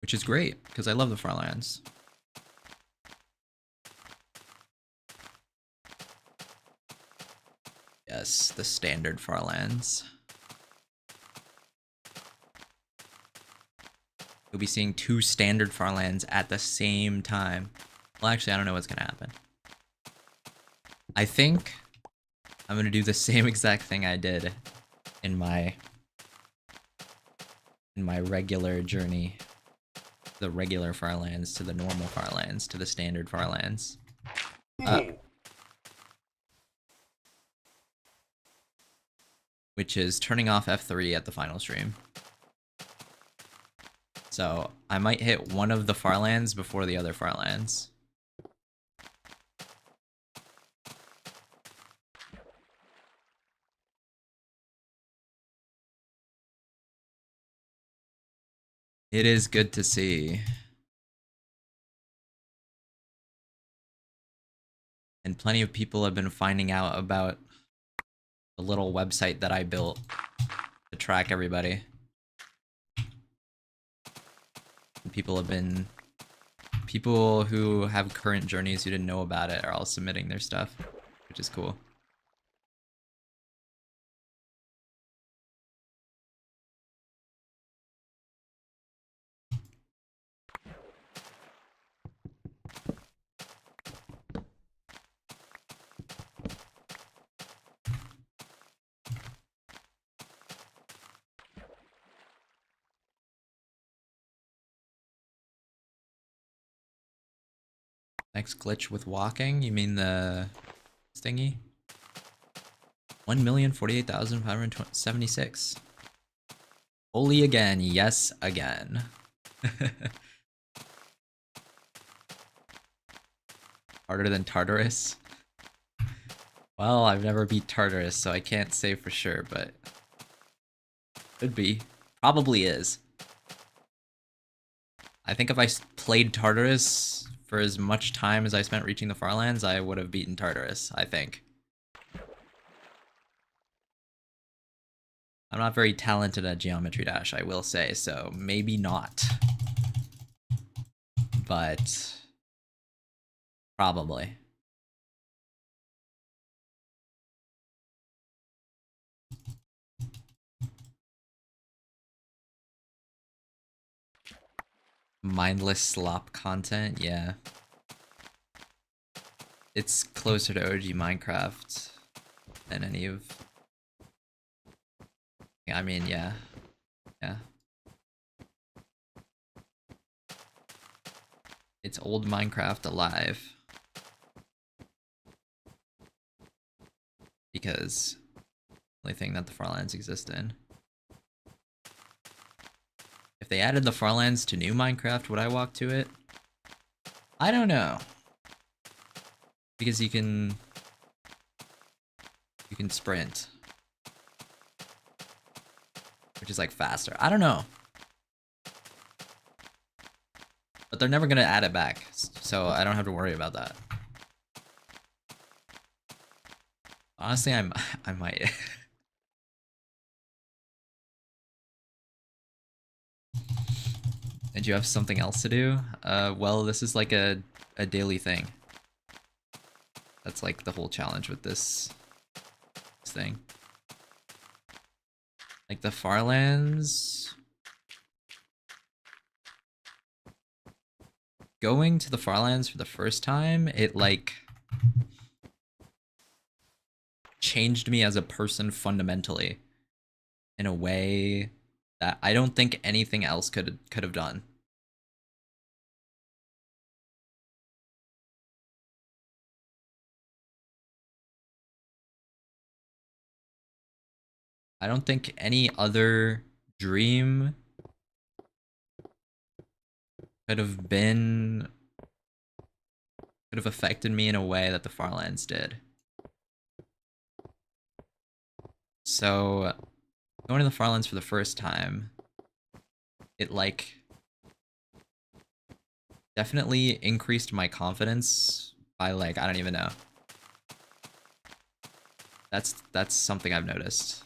Which is great, because I love the Farlands. Yes, the standard Farlands. You'll be seeing 2 standard Farlands at the same time. Well, actually, I don't know what's gonna happen. I think I'm gonna do the same exact thing I did in my regular journey. The regular Farlands to the normal Farlands to the standard Farlands. Which is turning off F3 at the final stream. So I might hit one of the Farlands before the other Farlands. It is good to see. And plenty of people have been finding out about the little website that I built to track everybody. And people who have current journeys who didn't know about it are all submitting their stuff, which is cool. Next glitch with walking? You mean the thingy? 1,048,576. Holy again, yes again. Harder than Tartarus? Well, I've never beat Tartarus, so I can't say for sure, but could be. Probably is. I think if I played Tartarus for as much time as I spent reaching the Farlands, I would have beaten Tartarus, I think. I'm not very talented at Geometry Dash, I will say, so maybe not. But probably. Mindless slop content, yeah. It's closer to OG Minecraft than any of... I mean, yeah. Yeah. It's old Minecraft alive. Because the only thing that the Farlands exist in. If they added the Farlands to new Minecraft, would I walk to it? I don't know. Because you can sprint. Which is like faster. I don't know. But they're never gonna add it back, so I don't have to worry about that. Honestly, I might. And you have something else to do? Well, this is like a daily thing. That's like the whole challenge with this thing. Like the Farlands... Going to the Farlands for the first time, it like... changed me as a person fundamentally. In a way that I don't think anything else could have done. I don't think any other dream could have affected me in a way that the Farlands did. So, going to the Farlands for the first time, it like definitely increased my confidence by like, I don't even know. That's something I've noticed.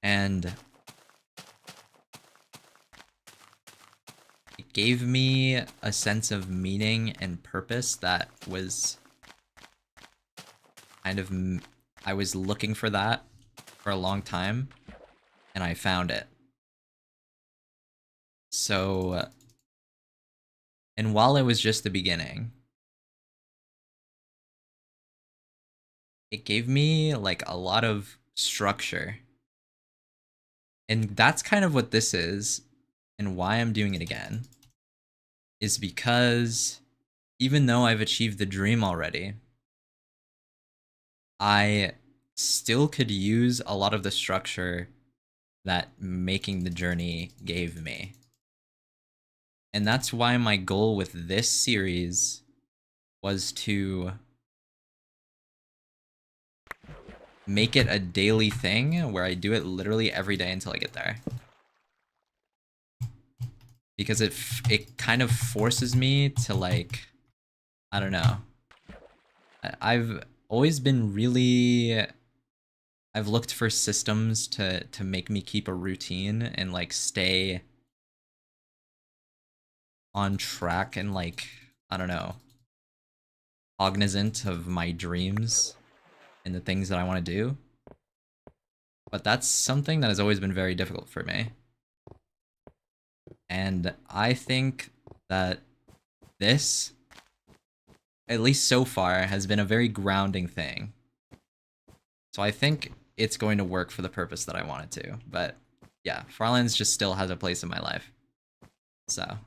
And it gave me a sense of meaning and purpose that was kind of, I was looking for that for a long time, and I found it. So, and while it was just the beginning, it gave me like a lot of structure. And that's kind of what this is, and why I'm doing it again, is because even though I've achieved the dream already, I still could use a lot of the structure that making the journey gave me. And that's why my goal with this series was to make it a daily thing where I do it literally every day until I get there. Because it kind of forces me to like, I don't know. I've always been really, I've looked for systems to make me keep a routine and like stay on track and like, I don't know, cognizant of my dreams and the things that I want to do. But that's something that has always been very difficult for me. And I think that this, at least so far, has been a very grounding thing. So I think it's going to work for the purpose that I want it to. But yeah, Farlands just still has a place in my life. So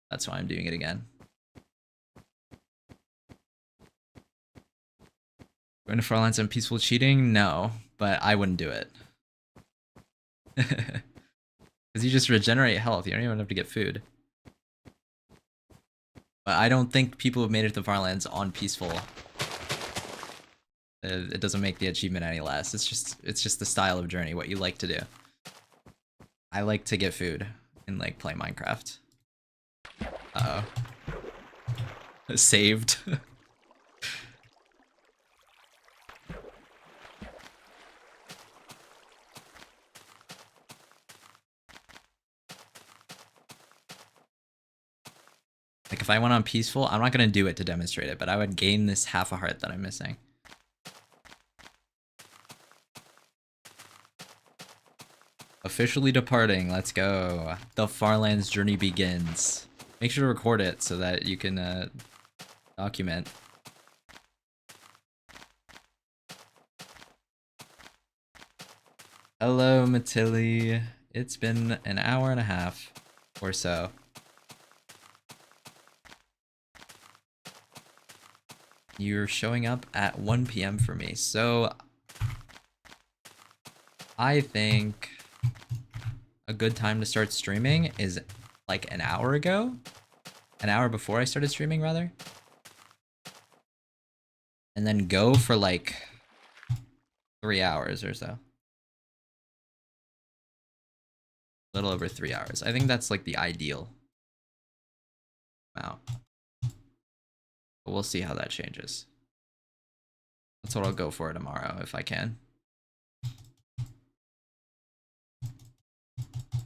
that's why I'm doing it again. Going to Farlands and peaceful cheating? No, but I wouldn't do it. Because you just regenerate health. You don't even have to get food. But I don't think people have made it to Farlands on peaceful. It doesn't make the achievement any less. It's just the style of journey, what you like to do. I like to get food and like play Minecraft. Uh-oh. Saved. Like if I went on peaceful, I'm not gonna do it to demonstrate it, but I would gain this half a heart that I'm missing. Officially departing, let's go. The Farlands journey begins. Make sure to record it so that you can document. Hello, Matilli. It's been an hour and a half or so. You're showing up at 1 p.m. for me, so I think a good time to start streaming is like an hour ago. An hour before I started streaming, rather. And then go for like 3 hours or so. A little over 3 hours. I think that's like the ideal amount. But we'll see how that changes. That's what I'll go for tomorrow if I can.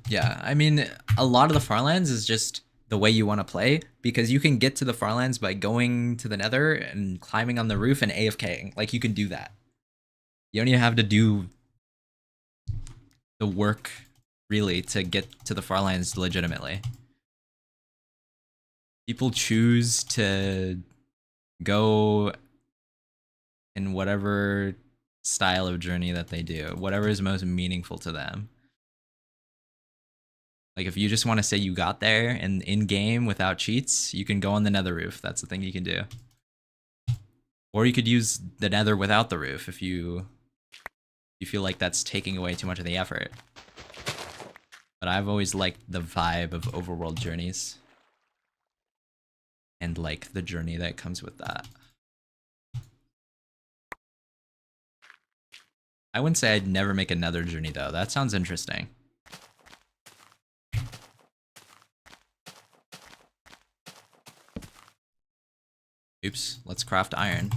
Yeah, I mean, a lot of the Farlands is just the way you want to play, because you can get to the Farlands by going to the Nether and climbing on the roof and AFKing. Like, you can do that. You don't even have to do the work, really, to get to the Farlands legitimately. People choose to go in whatever style of journey that they do, whatever is most meaningful to them. Like, if you just want to say you got there and in-game without cheats, you can go on the Nether roof. That's the thing you can do. Or you could use the Nether without the roof if you feel like that's taking away too much of the effort. But I've always liked the vibe of overworld journeys. And like the journey that comes with that. I wouldn't say I'd never make another journey though. That sounds interesting. Oops, let's craft iron.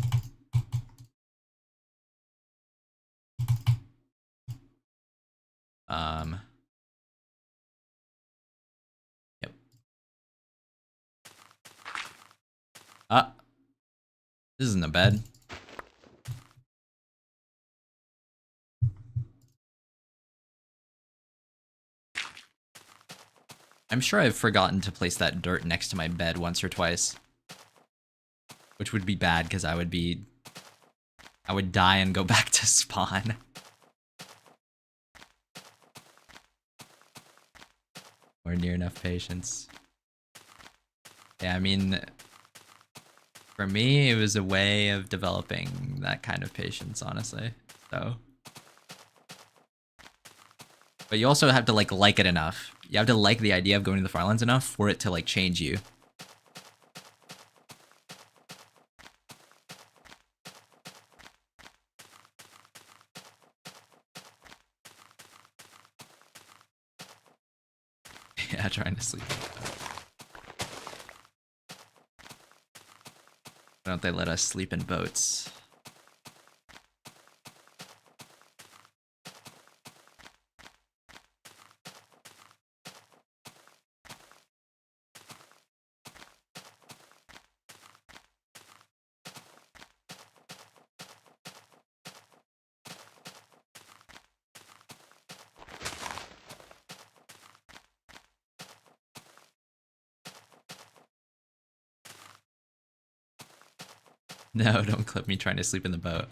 Yep. Ah, this isn't a bed. I'm sure I've forgotten to place that dirt next to my bed once or twice. Which would be bad because I would die and go back to spawn. Or near enough patience. Yeah, I mean, for me, it was a way of developing that kind of patience, honestly. So. But you also have to like it enough. You have to like the idea of going to the Farlands enough for it to like change you. Yeah, trying to sleep. Why don't they let us sleep in boats? No, don't clip me trying to sleep in the boat.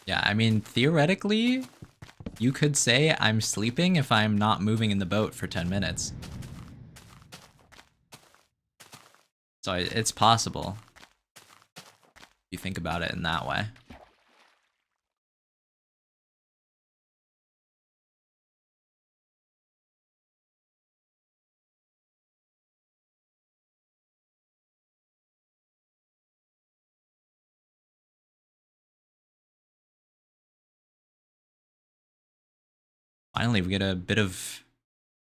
Yeah, I mean, theoretically, you could say I'm sleeping if I'm not moving in the boat for 10 minutes. So it's possible if you think about it in that way. Finally, we get a bit of...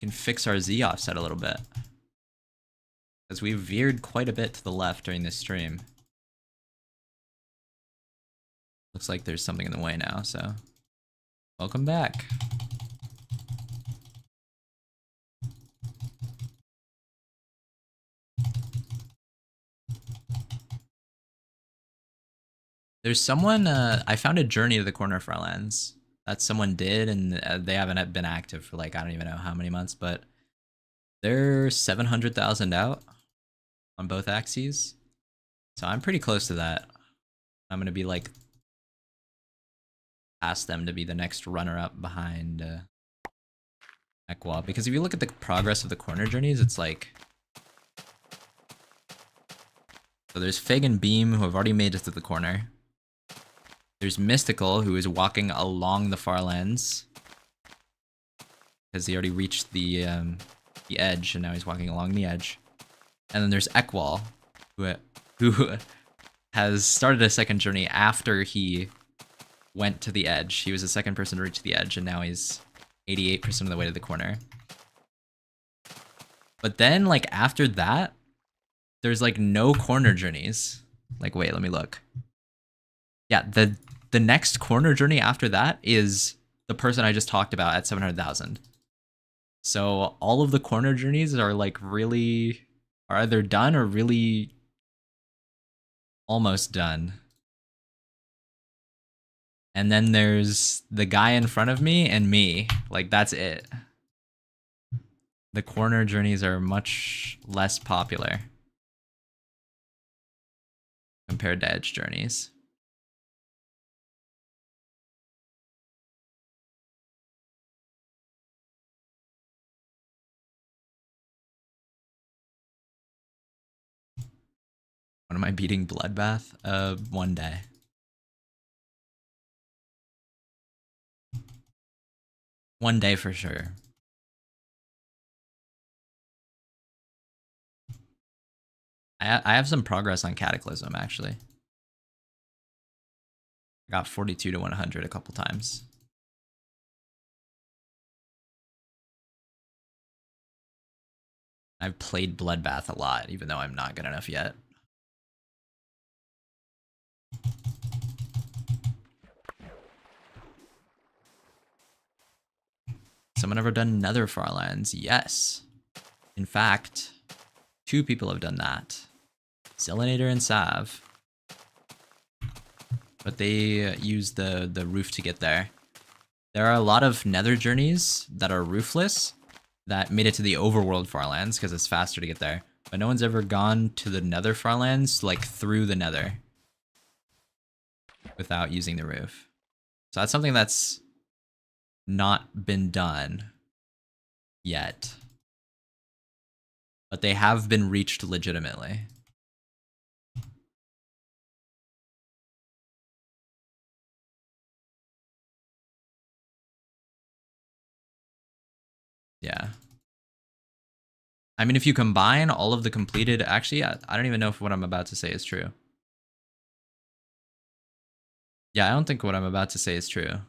We can fix our Z offset a little bit. Because we veered quite a bit to the left during this stream. Looks like there's something in the way now, so... Welcome back. There's someone... I found a journey to the corner of Farlands that someone did, and they haven't been active for like, I don't even know how many months, but... They're 700,000 out on both axes. So I'm pretty close to that. I'm going to be like past them to be the next runner-up behind Equa. Because if you look at the progress of the corner journeys, it's like... So there's Fig and Beam, who have already made it to the corner. There's Mystical, who is walking along the Farlands. Because he already reached the edge, and now he's walking along the edge. And then there's Ekwal, who has started a second journey after he went to the edge. He was the second person to reach the edge, and now he's 88% of the way to the corner. But then, like, after that, there's, like, no corner journeys. Like, wait, let me look. Yeah, the next corner journey after that is the person I just talked about at 700,000. So all of the corner journeys are, like, really... are either done or really almost done. And then there's the guy in front of me and me. Like, that's it. The corner journeys are much less popular compared to edge journeys. When am I beating Bloodbath? One day. One day for sure. I have some progress on Cataclysm, actually. I got 42 to 100 a couple times. I've played Bloodbath a lot, even though I'm not good enough yet. Someone ever done Nether Farlands? Yes. In fact, 2 people have done that. Zelinator and Sav. But they use the roof to get there. There are a lot of Nether journeys that are roofless that made it to the overworld Farlands because it's faster to get there. But no one's ever gone to the Nether Farlands, like, through the Nether without using the roof. So that's something that's not been done yet. But they have been reached legitimately. Yeah. I mean, if you combine all of the completed... Actually, I don't even know if what I'm about to say is true. Yeah, I don't think what I'm about to say is true.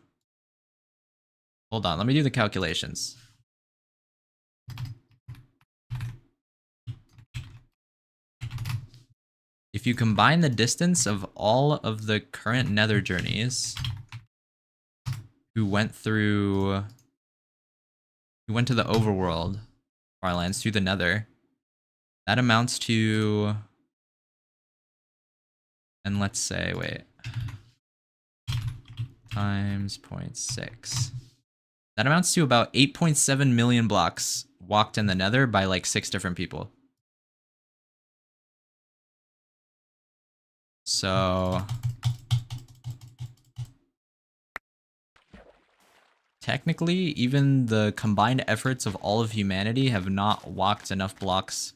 Hold on, let me do the calculations. If you combine the distance of all of the current Nether journeys who went to the overworld Farlands through the Nether, that amounts to... And let's say, wait... times 0.6. That amounts to about 8.7 million blocks walked in the Nether by like 6 different people. So technically, even the combined efforts of all of humanity have not walked enough blocks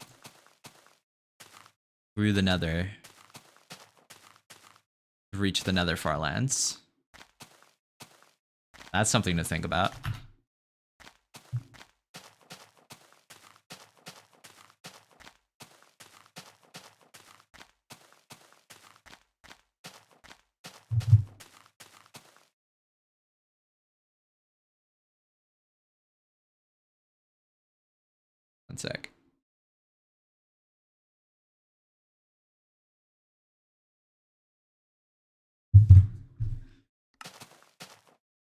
through the nether to reach the nether Farlands. That's something to think about. One sec.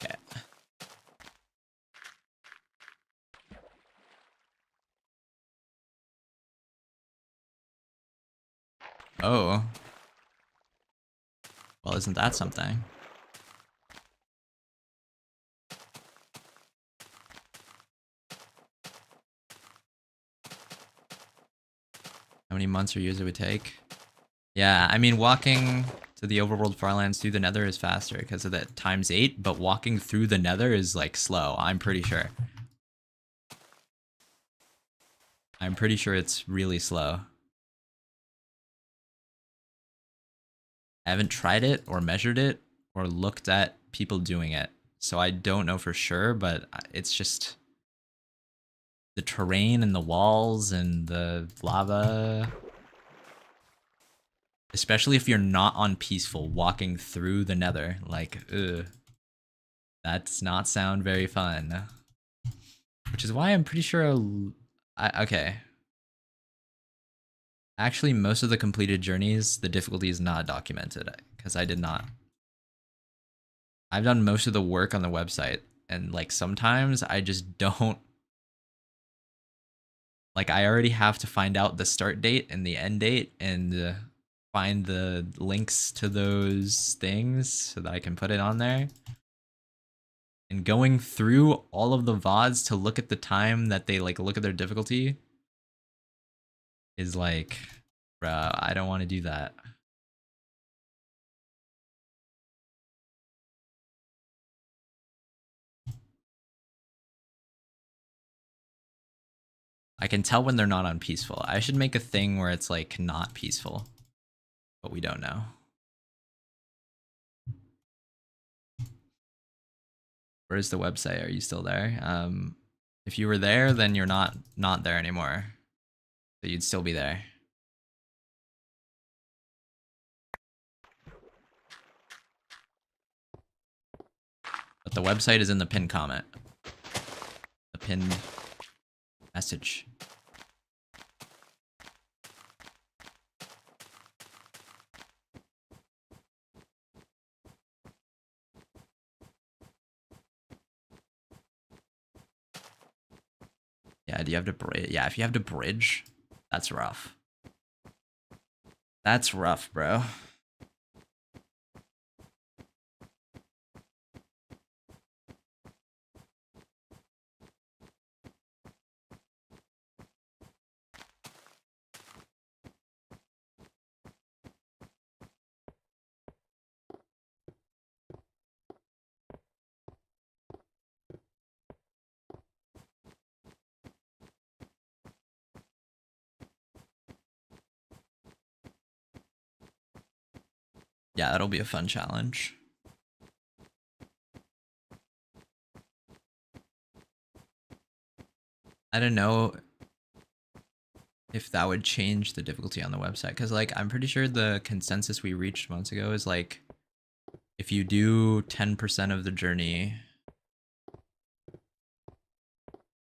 Okay. Oh. Well, isn't that something? How many months or years it would take? Yeah, I mean, walking to the overworld Farlands through the nether is faster because of the ×8, but walking through the nether is, like, slow, I'm pretty sure. I'm pretty sure it's really slow. I haven't tried it or measured it or looked at people doing it, so I don't know for sure, but it's just the terrain and the walls and the lava. Especially if you're not on peaceful, walking through the nether, like, ugh. That does not sound very fun. Which is why I'm pretty sure okay. Actually, most of the completed journeys, the difficulty is not documented, because I did not. I've done most of the work on the website, and, like, sometimes I just don't. Like, I already have to find out the start date and the end date, and find the links to those things so that I can put it on there. And going through all of the VODs to look at the time that they, like, look at their difficulty is like, bruh, I don't want to do that. I can tell when they're not on peaceful. I should make a thing where it's, like, not peaceful, but we don't know. Where's the website? Are you still there? If you were there, then you're not there anymore. So you'd still be there. But the website is in the pinned comment. The pinned message. Yeah, do you have to bridge? Yeah, if you have to bridge, that's rough. That's rough, bro. Yeah, that'll be a fun challenge. I don't know if that would change the difficulty on the website, because, like, I'm pretty sure the consensus we reached months ago is, like, if you do 10% of the journey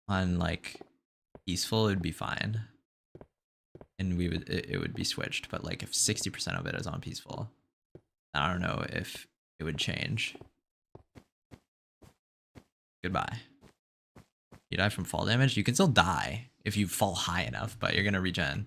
on, like, peaceful, it'd be fine, and it would be switched. But, like, if 60% of it is on peaceful, I don't know if it would change. Goodbye. You die from fall damage? You can still die if you fall high enough, but you're gonna regen.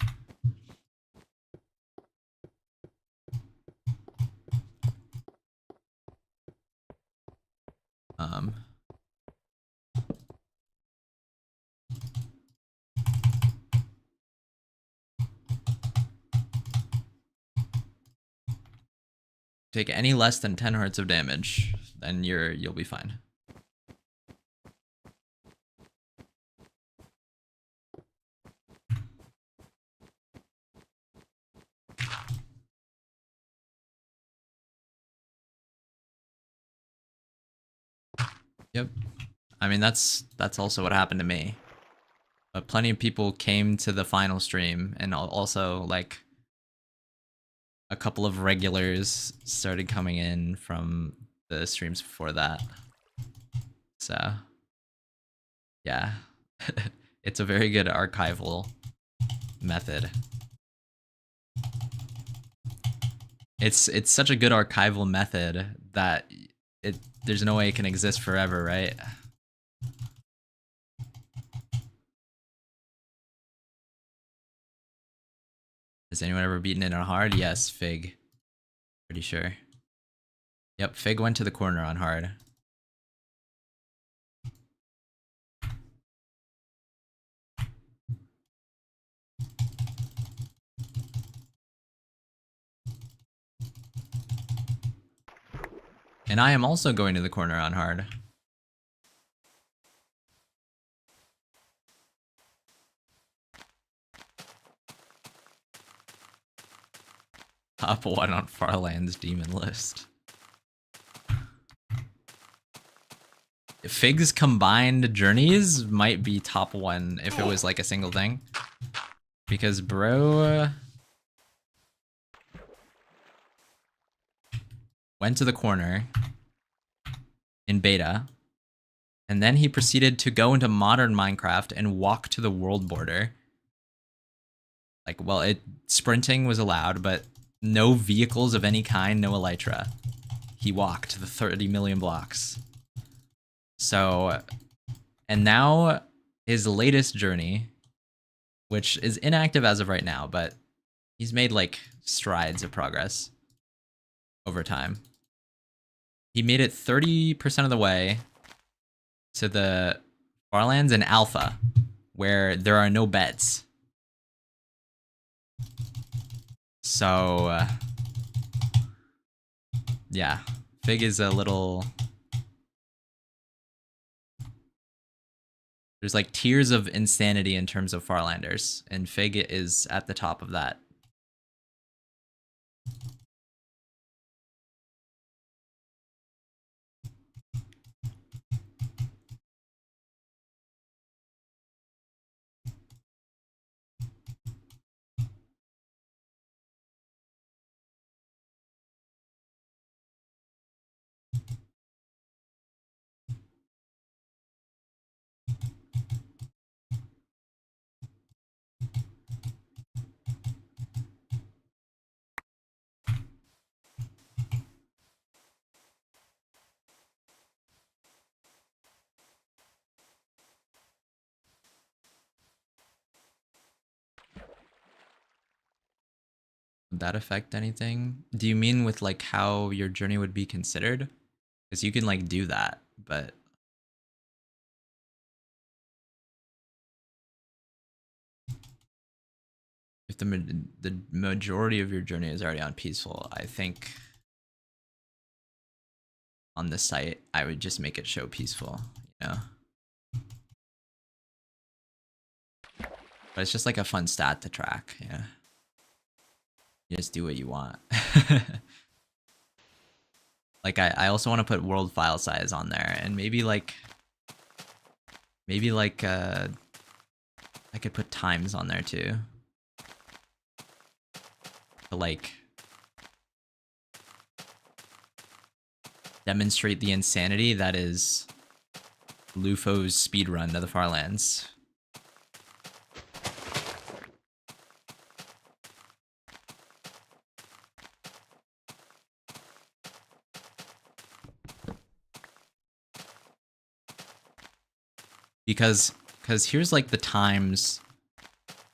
Take any less than 10 hearts of damage, then you'll be fine. Yep. I mean, that's also what happened to me. But plenty of people came to the final stream, and also like a couple of regulars started coming in from the streams before that. So, yeah. It's a very good archival method. It's such a good archival method that there's no way it can exist forever, right? Has anyone ever beaten it on hard? Yes, Fig. Pretty sure. Yep, Fig went to the corner on hard. And I am also going to the corner on hard. Top 1 on Farlands demon list. Fig's combined journeys might be top 1 if it was like a single thing. Because bro went to the corner in beta, and then he proceeded to go into modern Minecraft and walk to the world border. Like, well, sprinting was allowed, but no vehicles of any kind, no elytra. He walked the 30 million blocks. So, and now his latest journey, which is inactive as of right now, but he's made like strides of progress over time. He made it 30% of the way to the Farlands and Alpha, where there are no beds. So, yeah, Fig is a little... There's like tiers of insanity in terms of Farlanders, and Fig is at the top of that. Would that affect anything? Do you mean with like how your journey would be considered? Because you can like do that, but if the majority of your journey is already on peaceful, I think on the site I would just make it show peaceful, you know. But it's just like a fun stat to track, yeah. You just do what you want. Like I also want to put world file size on there, and maybe like I could put times on there too. To like demonstrate the insanity that is Lufo's speedrun to the Farlands. Because here's like the times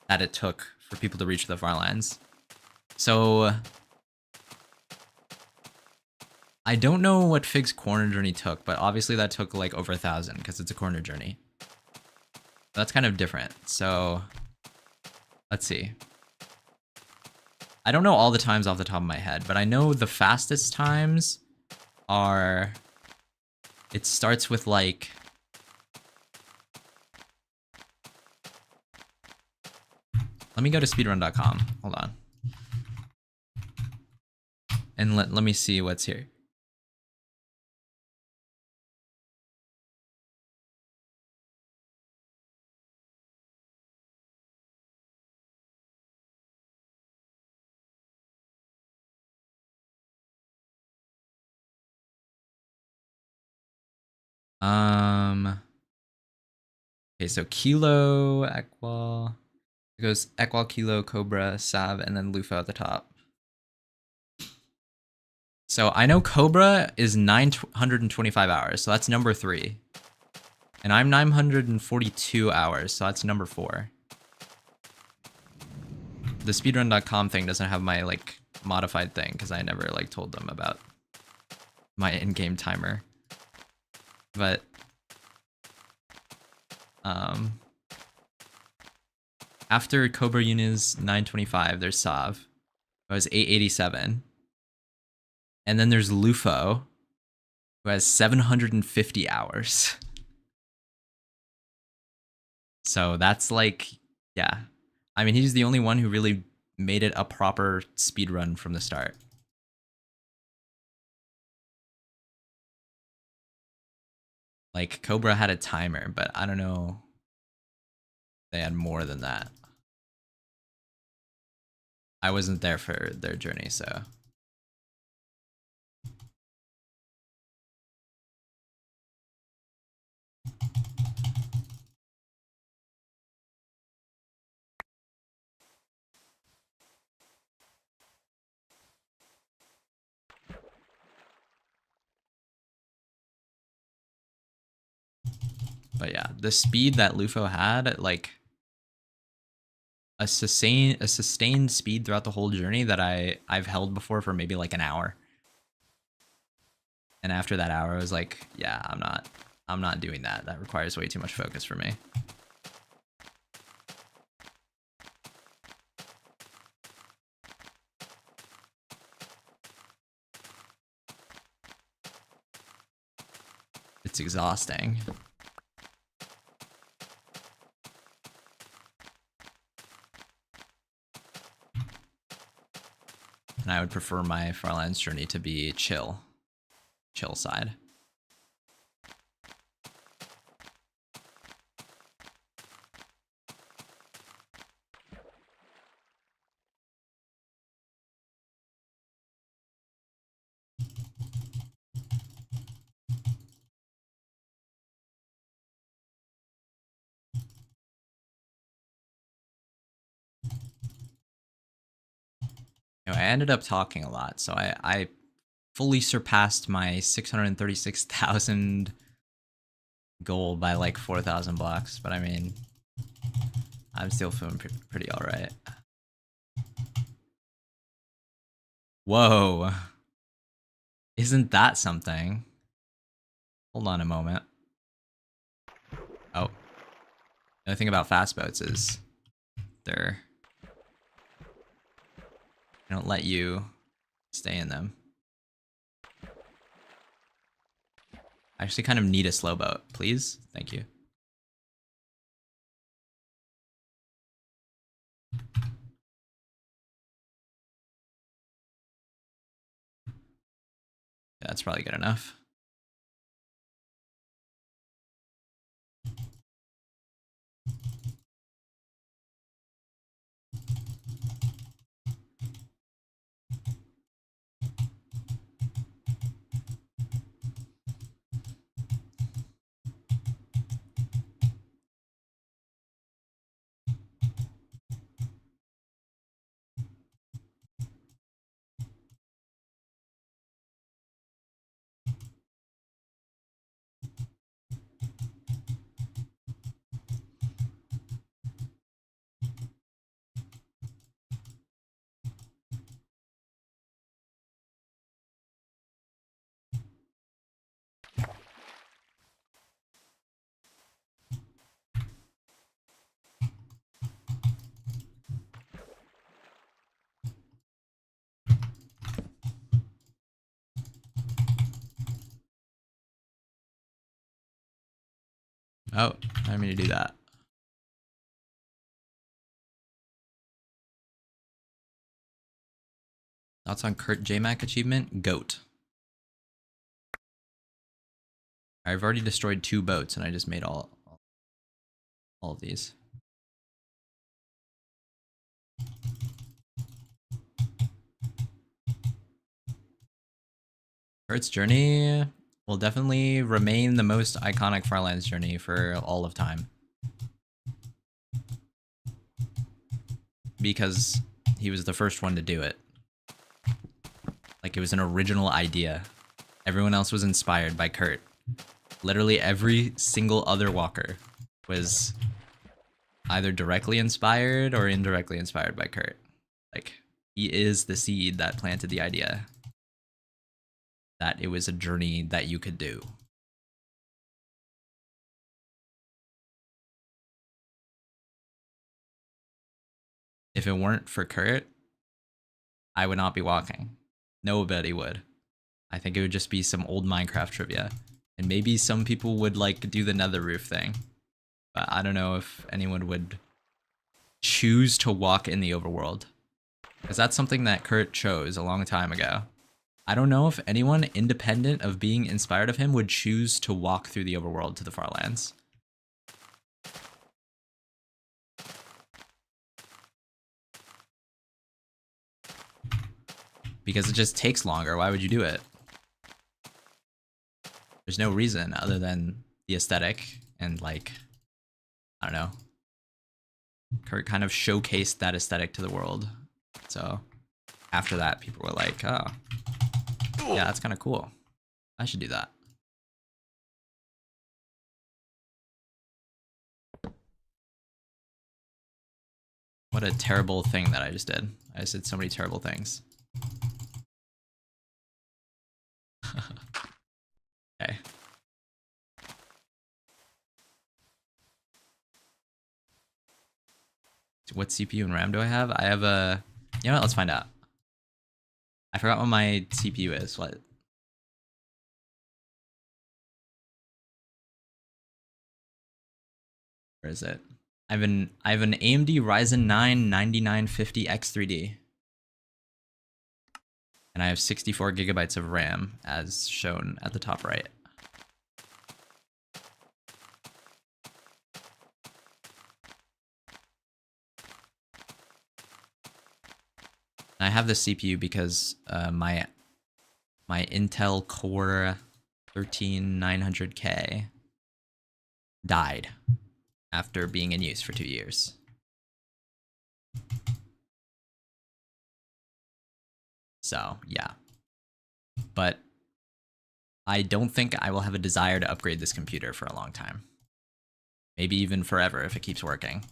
that it took for people to reach the Farlands. So I don't know what Fig's corner journey took, but obviously that took like over 1,000 because it's a corner journey. That's kind of different. So let's see. I don't know all the times off the top of my head, but I know the fastest times are... It starts with like... Let me go to speedrun.com. Hold on. And let me see what's here. Okay, so Kilo, Equal. It goes Equal, Kilo, Cobra, Sav, and then Lufa at the top. So I know Cobra is 925 hours, so that's number 3. And I'm 942 hours, so that's number 4. The speedrun.com thing doesn't have my like modified thing because I never like told them about my in-game timer. But after Cobra Yuna's 925, there's Sav, who has 887. And then there's Lufo, who has 750 hours. So that's like, yeah. I mean, he's the only one who really made it a proper speedrun from the start. Like, Cobra had a timer, but I don't know. They had more than that. I wasn't there for their journey, so. But yeah, the speed that Lufo had, like a sustained speed throughout the whole journey that I've held before for maybe like an hour. And after that hour, I was like, yeah, I'm not doing that. That requires way too much focus for me. It's exhausting. And I would prefer my Farlands journey to be chill side. You know, I ended up talking a lot, so I fully surpassed my 636,000 goal by like 4,000 blocks, but I mean, I'm still feeling pretty all right. Whoa. Isn't that something? Hold on a moment. Oh. The other thing about fast boats is they don't let you stay in them. I actually kind of need a slow boat, please. Thank you. Yeah, that's probably good enough. Oh, I didn't mean to do that. Thoughts on kurtjmac achievement? GOAT. I've already destroyed 2 boats and I just made all of these. Kurt's journey, will definitely remain the most iconic Farlands journey for all of time. Because he was the first one to do it. Like, it was an original idea. Everyone else was inspired by Kurt. Literally every single other walker was either directly inspired or indirectly inspired by Kurt. Like, he is the seed that planted the idea that it was a journey that you could do. If it weren't for Kurt, I would not be walking. Nobody would. I think it would just be some old Minecraft trivia. And maybe some people would like do the nether roof thing. But I don't know if anyone would choose to walk in the overworld. Because that's something that Kurt chose a long time ago. I don't know if anyone independent of being inspired of him would choose to walk through the overworld to the Farlands. Because it just takes longer. Why would you do it? There's no reason other than the aesthetic and, like, I don't know. Kurt kind of showcased that aesthetic to the world. So after that, people were like, oh, yeah, that's kind of cool. I should do that. What a terrible thing that I just did. I just did so many terrible things. Okay. What CPU and RAM do I have? I have a... You know what? Let's find out. I forgot what my CPU is. What? Where is it? I have an AMD Ryzen 9 9950 X3D. And I have 64 gigabytes of RAM, as shown at the top right. I have this CPU because my Intel Core 13900K died after being in use for 2 years. So, yeah. But I don't think I will have a desire to upgrade this computer for a long time. Maybe even forever if it keeps working.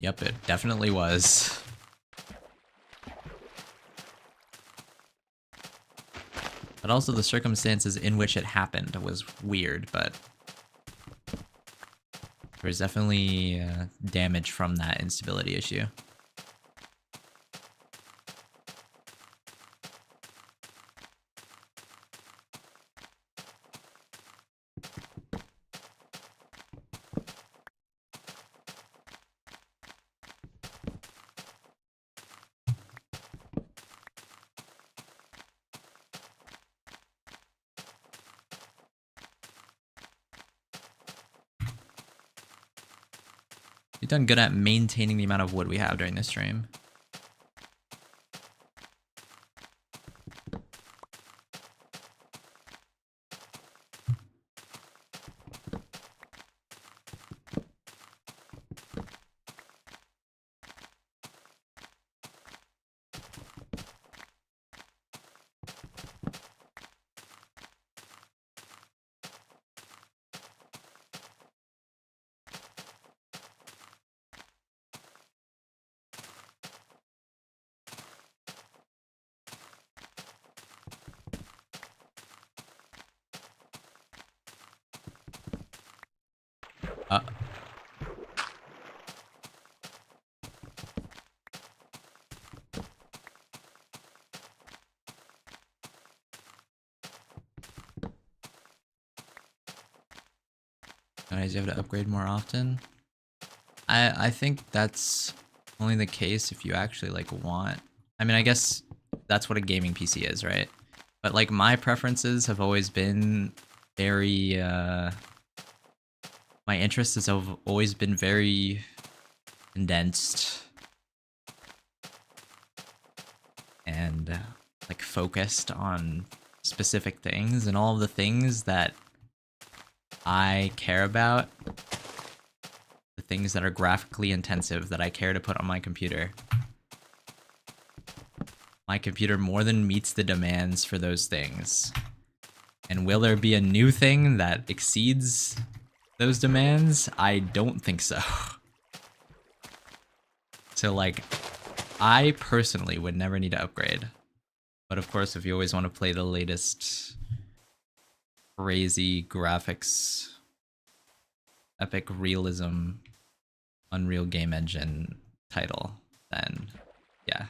Yep, it definitely was. But also the circumstances in which it happened was weird, but there's definitely damage from that instability issue. We've done good at maintaining the amount of wood we have during this stream. Nowadays you have to upgrade more often. I think that's only the case if you actually like want. I mean, I guess that's what a gaming PC is, right? But like my preferences have always been very my interests have always been very condensed and like focused on specific things, and all of the things that I care about, the things that are graphically intensive that I care to put on my computer. My computer more than meets the demands for those things. And will there be a new thing that exceeds those demands? I don't think so. So like, I personally would never need to upgrade. But of course, if you always want to play the latest crazy graphics, epic realism, Unreal Game Engine title, then yeah.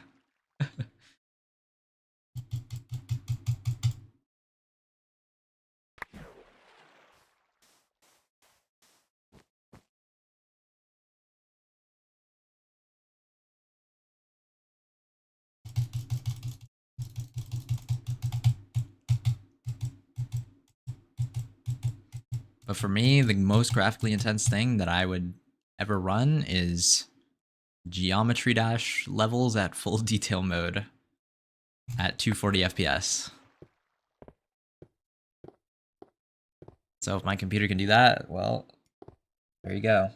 But for me, the most graphically intense thing that I would ever run is Geometry Dash levels at full detail mode at 240 FPS. So if my computer can do that, well, there you go.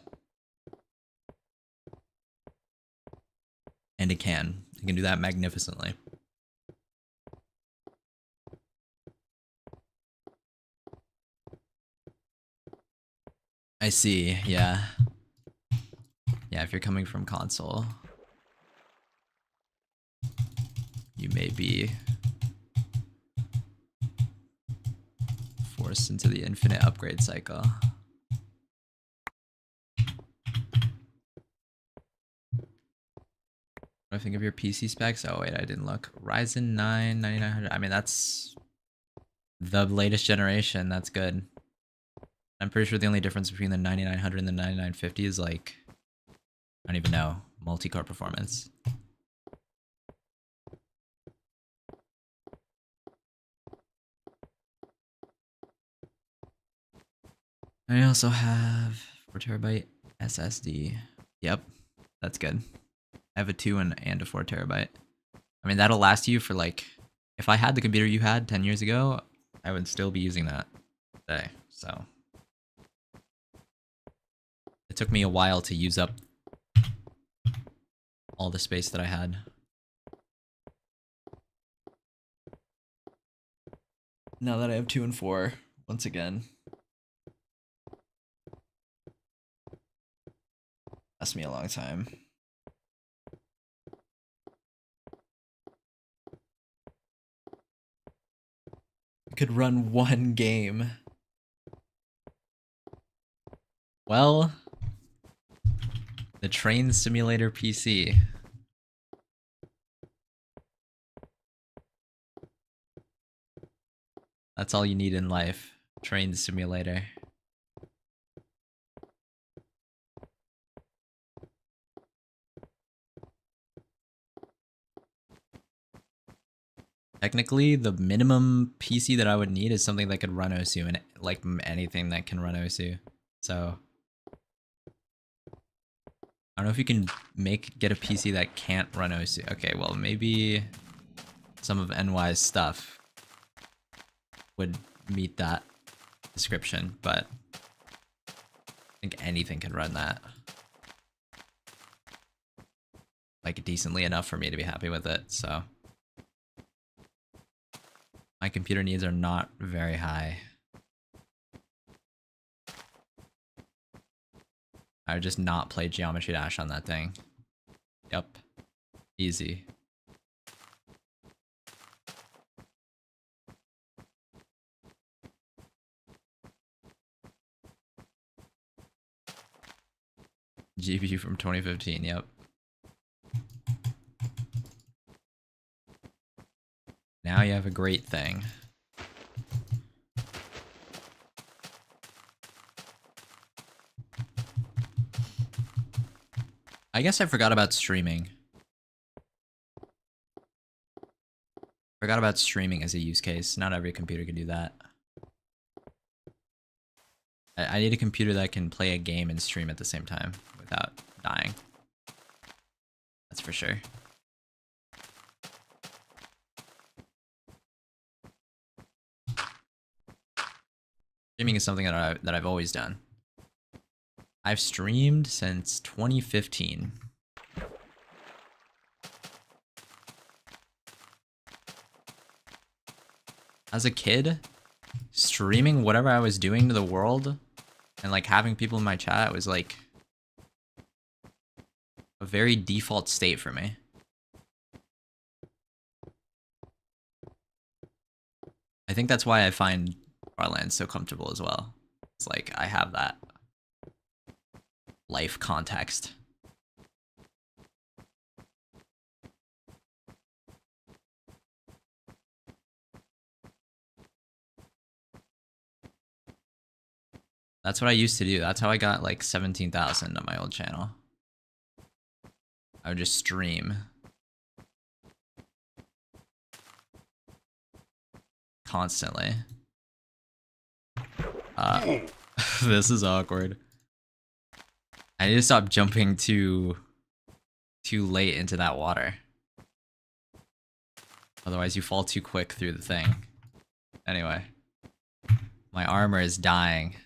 And it can. It can do that magnificently. I see, yeah. Yeah, if you're coming from console, you may be forced into the infinite upgrade cycle. What do I think of your PC specs? Oh wait, I didn't look. Ryzen 9 9900. I mean, that's the latest generation. That's good. I'm pretty sure the only difference between the 9900 and the 9950 is like, I don't even know, multi-core performance. I also have 4TB SSD. Yep, that's good. I have a 2 and a 4TB. I mean, that'll last you for like, if I had the computer you had 10 years ago, I would still be using that today. So it took me a while to use up all the space that I had. Now that I have 2 and 4, once again. Lasts me a long time. Could run one game. Well, the Train Simulator PC. That's all you need in life. Train Simulator. Technically, the minimum PC that I would need is something that could run OSU, and like anything that can run OSU. So I don't know if you can get a PC that can't run OSU. Okay, well maybe some of NY's stuff would meet that description, but I think anything can run that. Like decently enough for me to be happy with it, so. My computer needs are not very high. I would just not play Geometry Dash on that thing. Yep. Easy. GPU from 2015, yep. Now you have a great thing. I guess I forgot about streaming. Forgot about streaming as a use case. Not every computer can do that. I need a computer that can play a game and stream at the same time without dying. That's for sure. Streaming is something that I've always done. I've streamed since 2015. As a kid, streaming whatever I was doing to the world and like having people in my chat was like a very default state for me. I think that's why I find Farlands so comfortable as well. It's like I have that life context. That's what I used to do. That's how I got like 17,000 on my old channel. I would just stream. Constantly. This is awkward. I need to stop jumping too late into that water. Otherwise you fall too quick through the thing. Anyway. My armor is dying.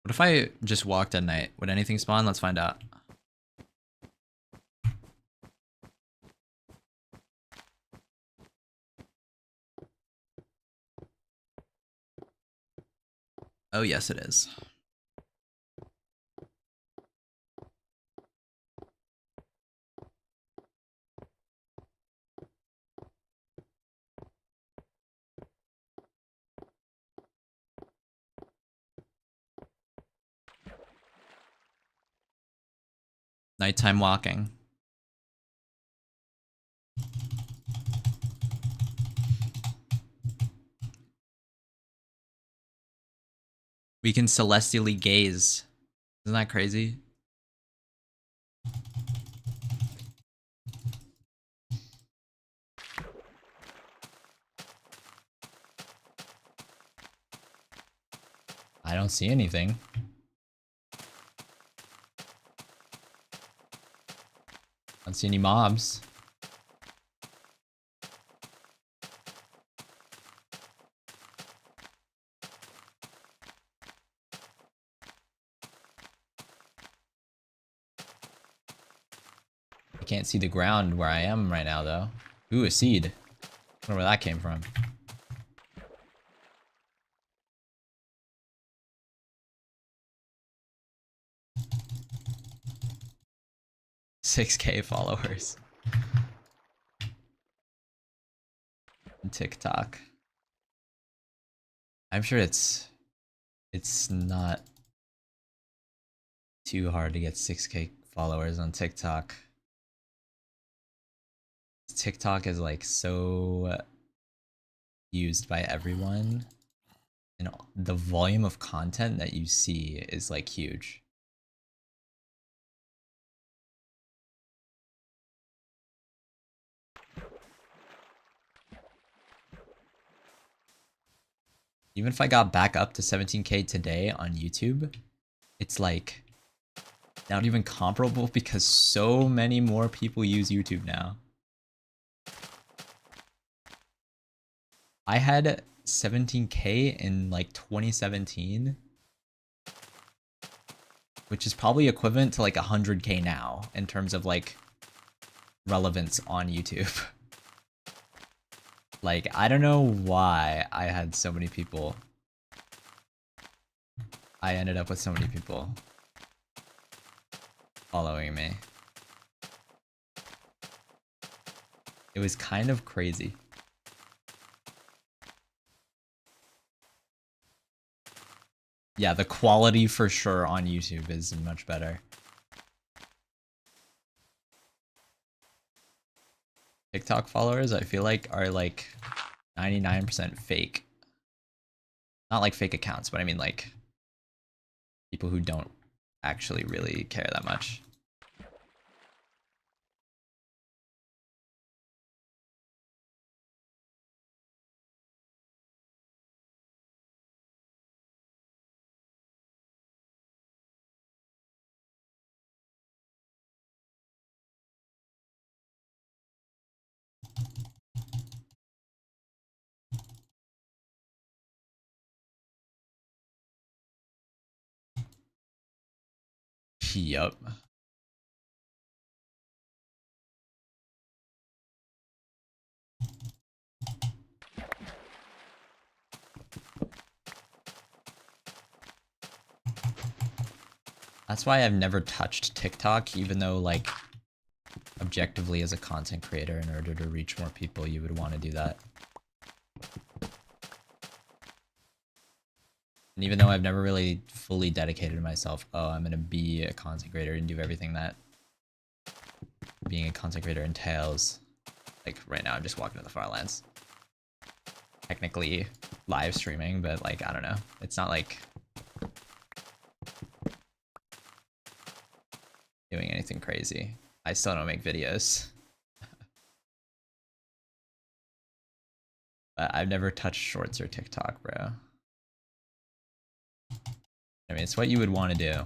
What if I just walked at night? Would anything spawn? Let's find out. Oh yes it is. Nighttime walking. We can celestially gaze. Isn't that crazy? I don't see anything. I don't see any mobs. I can't see the ground where I am right now though. Ooh, a seed. I wonder where that came from. $6K followers. TikTok. I'm sure it's not too hard to get 6K followers on TikTok. TikTok is like so used by everyone, and the volume of content that you see is like huge. Even if I got back up to 17K today on YouTube, it's like not even comparable because so many more people use YouTube now. I had 17K in like 2017, which is probably equivalent to like 100K now in terms of like relevance on YouTube. Like, I don't know why I had so many people. I ended up with so many people following me. It was kind of crazy. Yeah, the quality for sure on YouTube is much better. TikTok followers, I feel like, are like 99% fake. Not like fake accounts, but I mean like people who don't actually really care that much. Yup. That's why I've never touched TikTok, even though, like, objectively as a content creator, in order to reach more people, you would want to do that. And even though I've never really fully dedicated myself, oh, I'm gonna be a content creator and do everything that being a content creator entails. Like, right now I'm just walking to the Farlands. Technically live streaming, but like, I don't know. It's not like doing anything crazy. I still don't make videos. But I've never touched shorts or TikTok, bro. I mean, it's what you would want to do.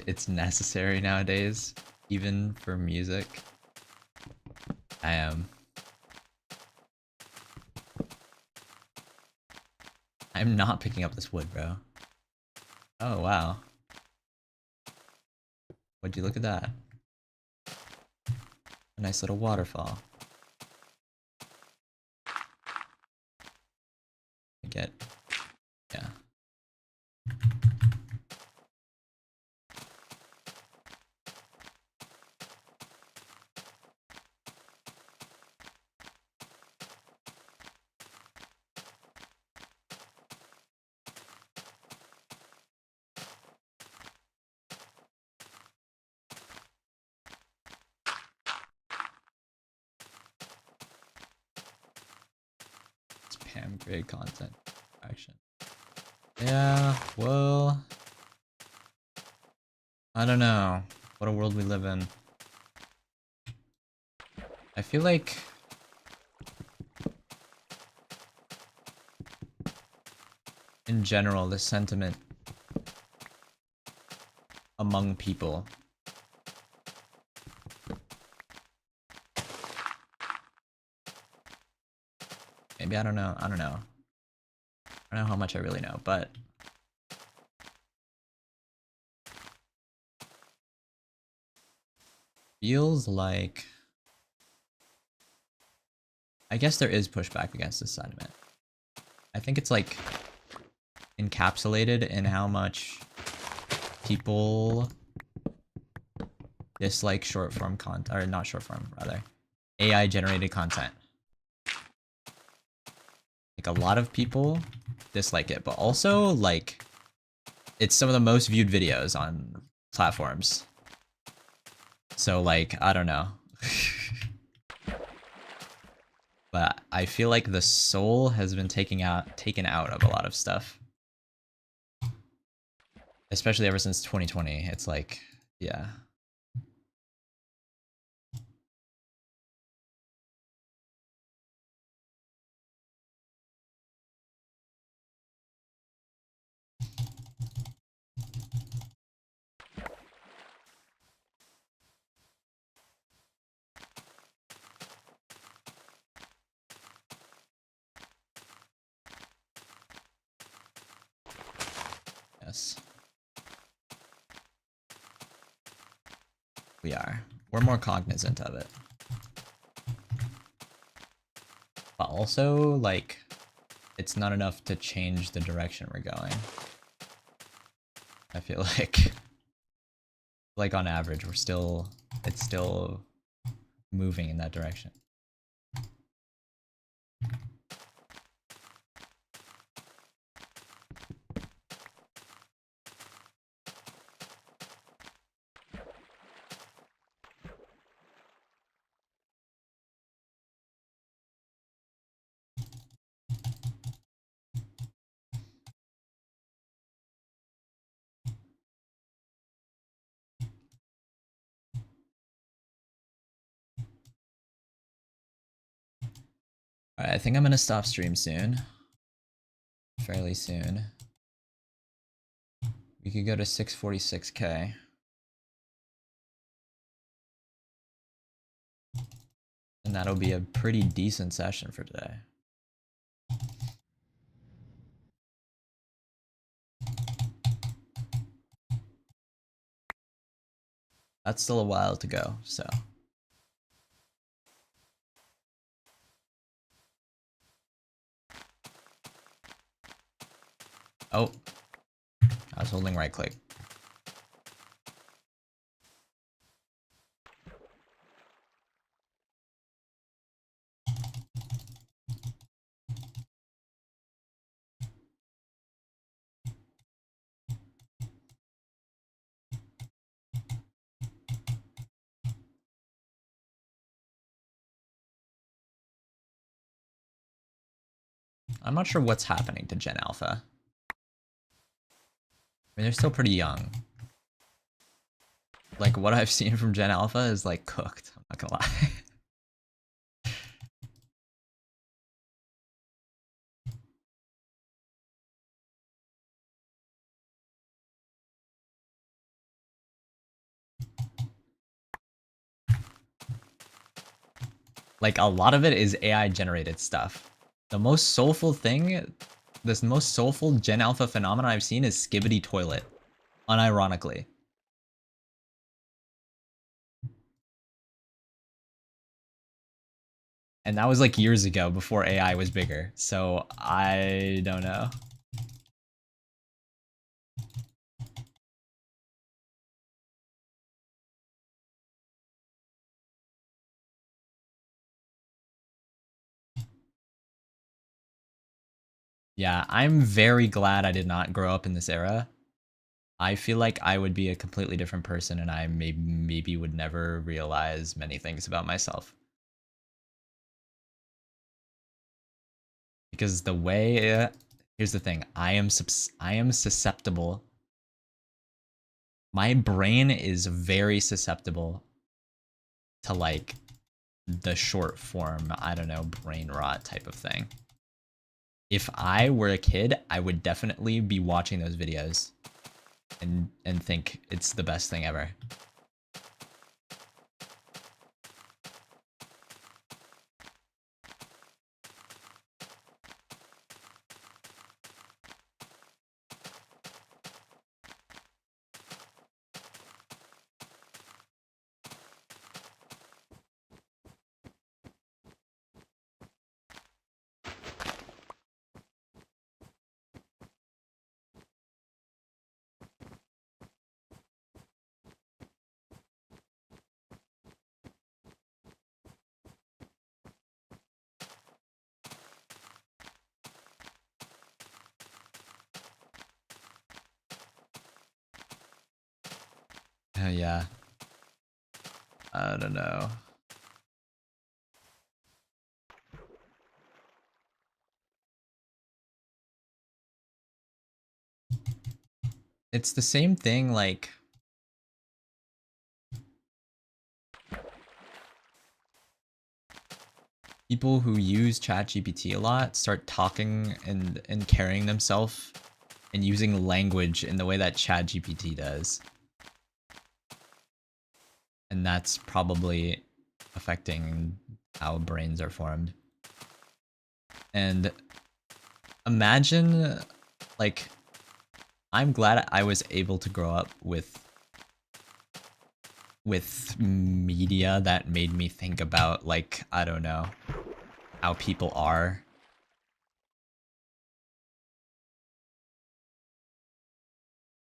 It's necessary nowadays, even for music. I am. I'm not picking up this wood, bro. Oh, wow. Would you look at that? A nice little waterfall. I get, yeah. Spam grade content action. Yeah, well, I don't know. What a world we live in. I feel like in general, the sentiment among people maybe I don't know. I don't know how much I really know, but feels like I guess there is pushback against this sentiment. I think it's like encapsulated in how much people dislike short form content, or not short form, rather AI generated content. Like, a lot of people dislike it, but also like it's some of the most viewed videos on platforms. So like, I don't know. But I feel like the soul has been taken out of a lot of stuff. Especially ever since 2020. It's like, yeah. Yes. We are. We're more cognizant of it. But also, like, it's not enough to change the direction we're going. I feel like on average, it's still moving in that direction. Alright, I think I'm gonna stop stream soon. Fairly soon. We could go to 646k. And that'll be a pretty decent session for today. That's still a while to go, so. Oh, I was holding right click. I'm not sure what's happening to Gen Alpha. I mean, they're still pretty young. Like, what I've seen from Gen Alpha is, like, cooked. I'm not gonna lie. Like, a lot of it is AI generated stuff. The most soulful thing, this most soulful Gen Alpha phenomenon I've seen is Skibbity Toilet. Unironically. And that was like years ago before AI was bigger. So I don't know. Yeah, I'm very glad I did not grow up in this era. I feel like I would be a completely different person and I maybe would never realize many things about myself. Because the way here's the thing, I am susceptible. My brain is very susceptible to like the short form, I don't know, brain rot type of thing. If I were a kid, I would definitely be watching those videos and think it's the best thing ever. Yeah. I don't know. It's the same thing, like people who use ChatGPT a lot start talking and carrying themselves and using language in the way that ChatGPT does. And that's probably affecting how brains are formed. And imagine, like, I'm glad I was able to grow up with media that made me think about, like, I don't know, how people are.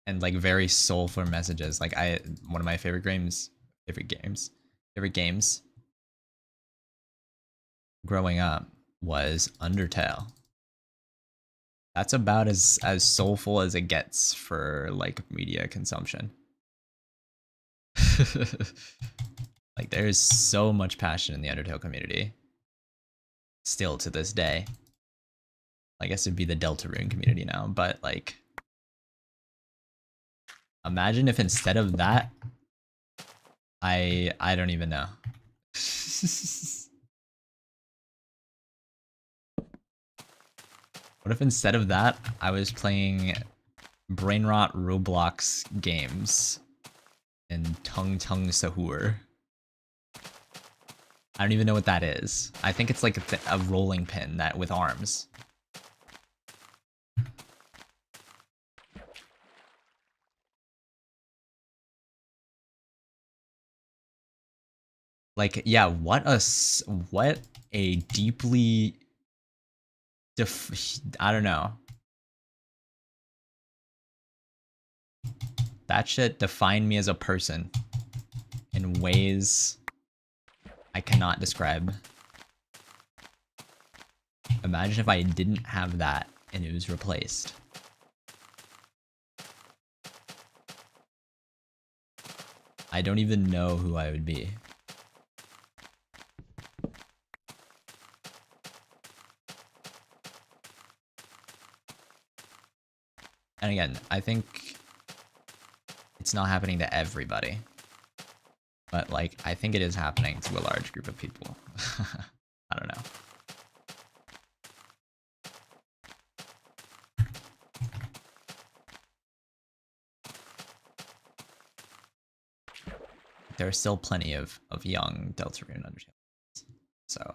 And like very soulful messages. Like one of my favorite games growing up was Undertale. That's about as soulful as it gets for like media consumption. Like there's so much passion in the Undertale community. Still to this day. I guess it'd be the Deltarune community now, but like imagine if instead of that I don't even know. What if instead of that I was playing brainrot Roblox games and Tung Tung Sahur? I don't even know what that is. I think it's like a rolling pin that with arms. Like, yeah, what a deeply I don't know. That shit defined me as a person in ways I cannot describe. Imagine if I didn't have that and it was replaced. I don't even know who I would be. And again, I think it's not happening to everybody. But like, I think it is happening to a large group of people. I don't know. There are still plenty of young Deltarune Undertale. So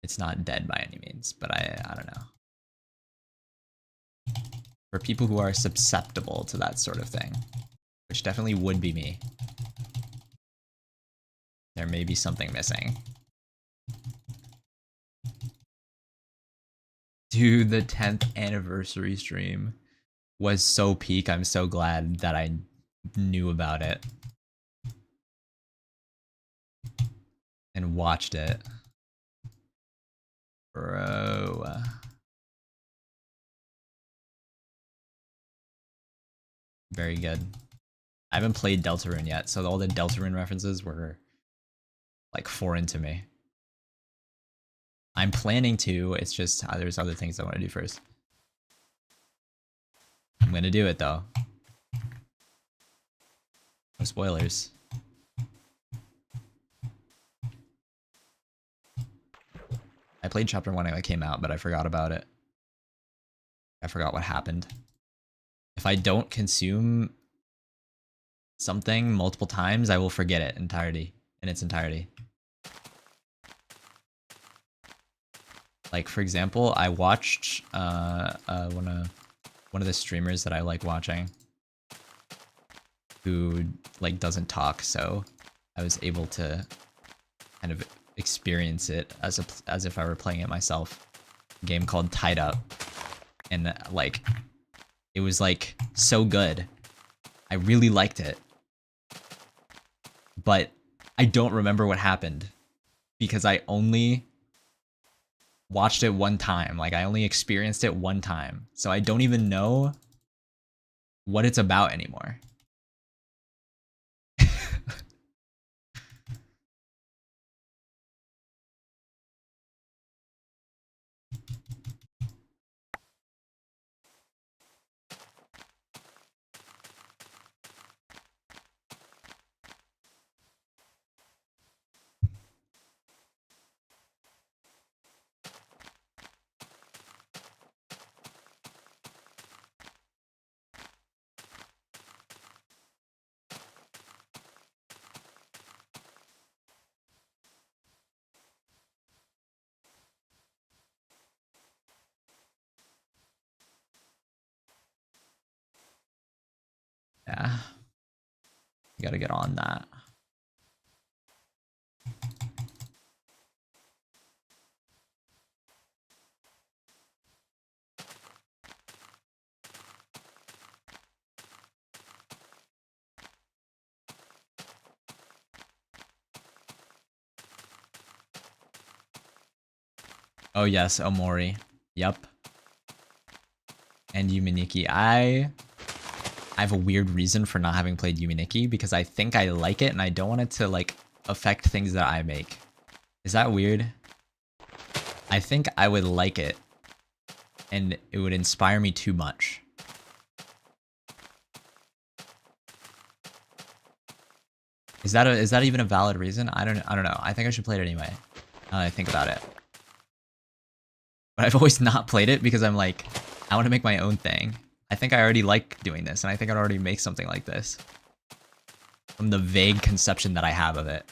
it's not dead by any means, but I don't know. For people who are susceptible to that sort of thing, which definitely would be me, there may be something missing. Dude, the 10th anniversary stream was so peak. I'm so glad that I knew about it and watched it. Bro. Very good. I haven't played Deltarune yet, so all the Deltarune references were like foreign to me. I'm planning to, it's just there's other things I want to do first. I'm gonna do it though. No spoilers. I played chapter 1 when it came out, but I forgot about it. I forgot what happened. If I don't consume something multiple times, I will forget it in its entirety. Like for example, I watched one of the streamers that I like watching who like doesn't talk, so I was able to kind of experience it as if I were playing it myself. A game called Tied Up, and like it was like so good. I really liked it, but I don't remember what happened because I only watched it one time. Like I only experienced it one time, so I don't even know what it's about anymore. Yeah. You gotta get on that. Oh yes, Omori. Yup. And Yuminiki. I have a weird reason for not having played Yuminiki because I think I like it and I don't want it to like affect things that I make. Is that weird? I think I would like it and it would inspire me too much. Is that even a valid reason? I don't know. I think I should play it anyway. Now that I think about it. But I've always not played it because I'm like, I want to make my own thing. I think I already like doing this, and I think I'd already make something like this. From the vague conception that I have of it.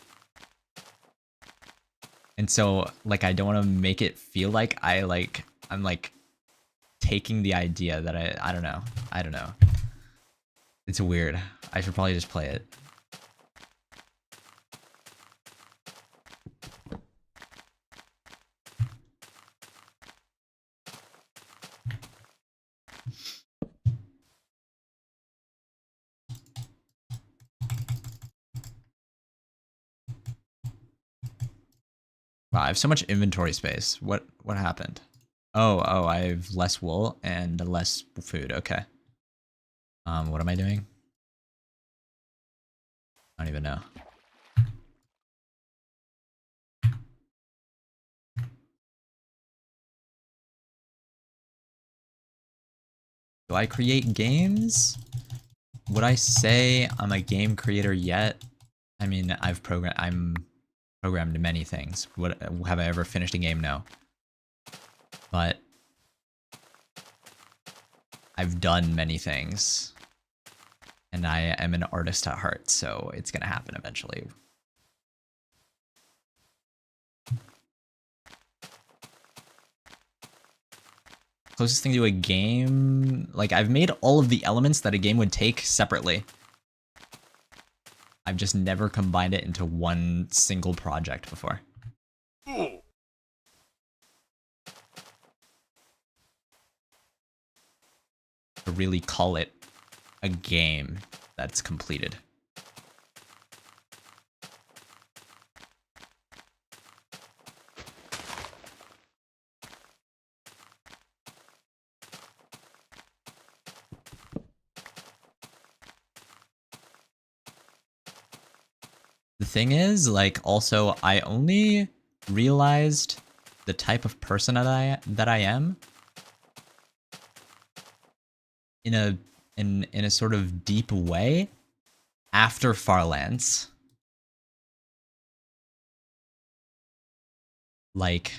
And so, like, I don't want to make it feel like I'm like, taking the idea that I don't know. I don't know. It's weird. I should probably just play it. Wow, I have so much inventory space. What happened? Oh, I have less wool and less food. Okay. What am I doing? I don't even know. Do I create games? Would I say I'm a game creator yet? I mean, I'm programmed many things. Have I ever finished a game? No. But I've done many things. And I am an artist at heart, so it's gonna happen eventually. Closest thing to a game, like I've made all of the elements that a game would take separately. I've just never combined it into one single project before. To really call it a game that's completed. The thing is, like, also, I only realized the type of person that I am in a sort of deep way after Farlands. Like,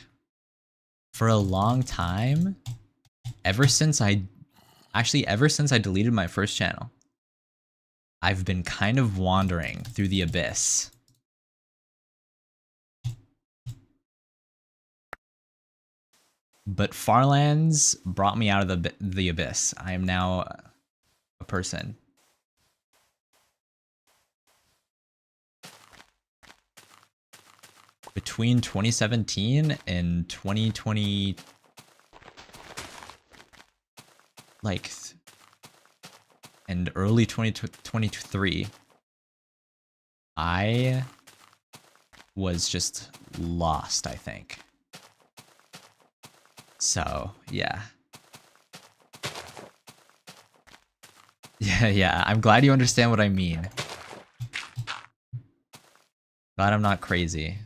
for a long time, ever since I deleted my first channel, I've been kind of wandering through the abyss. But Farlands brought me out of the abyss. I am now a person. Between 2017 and 2020, like, and early 2023, I was just lost, I think. So, yeah. Yeah, I'm glad you understand what I mean. Glad I'm not crazy.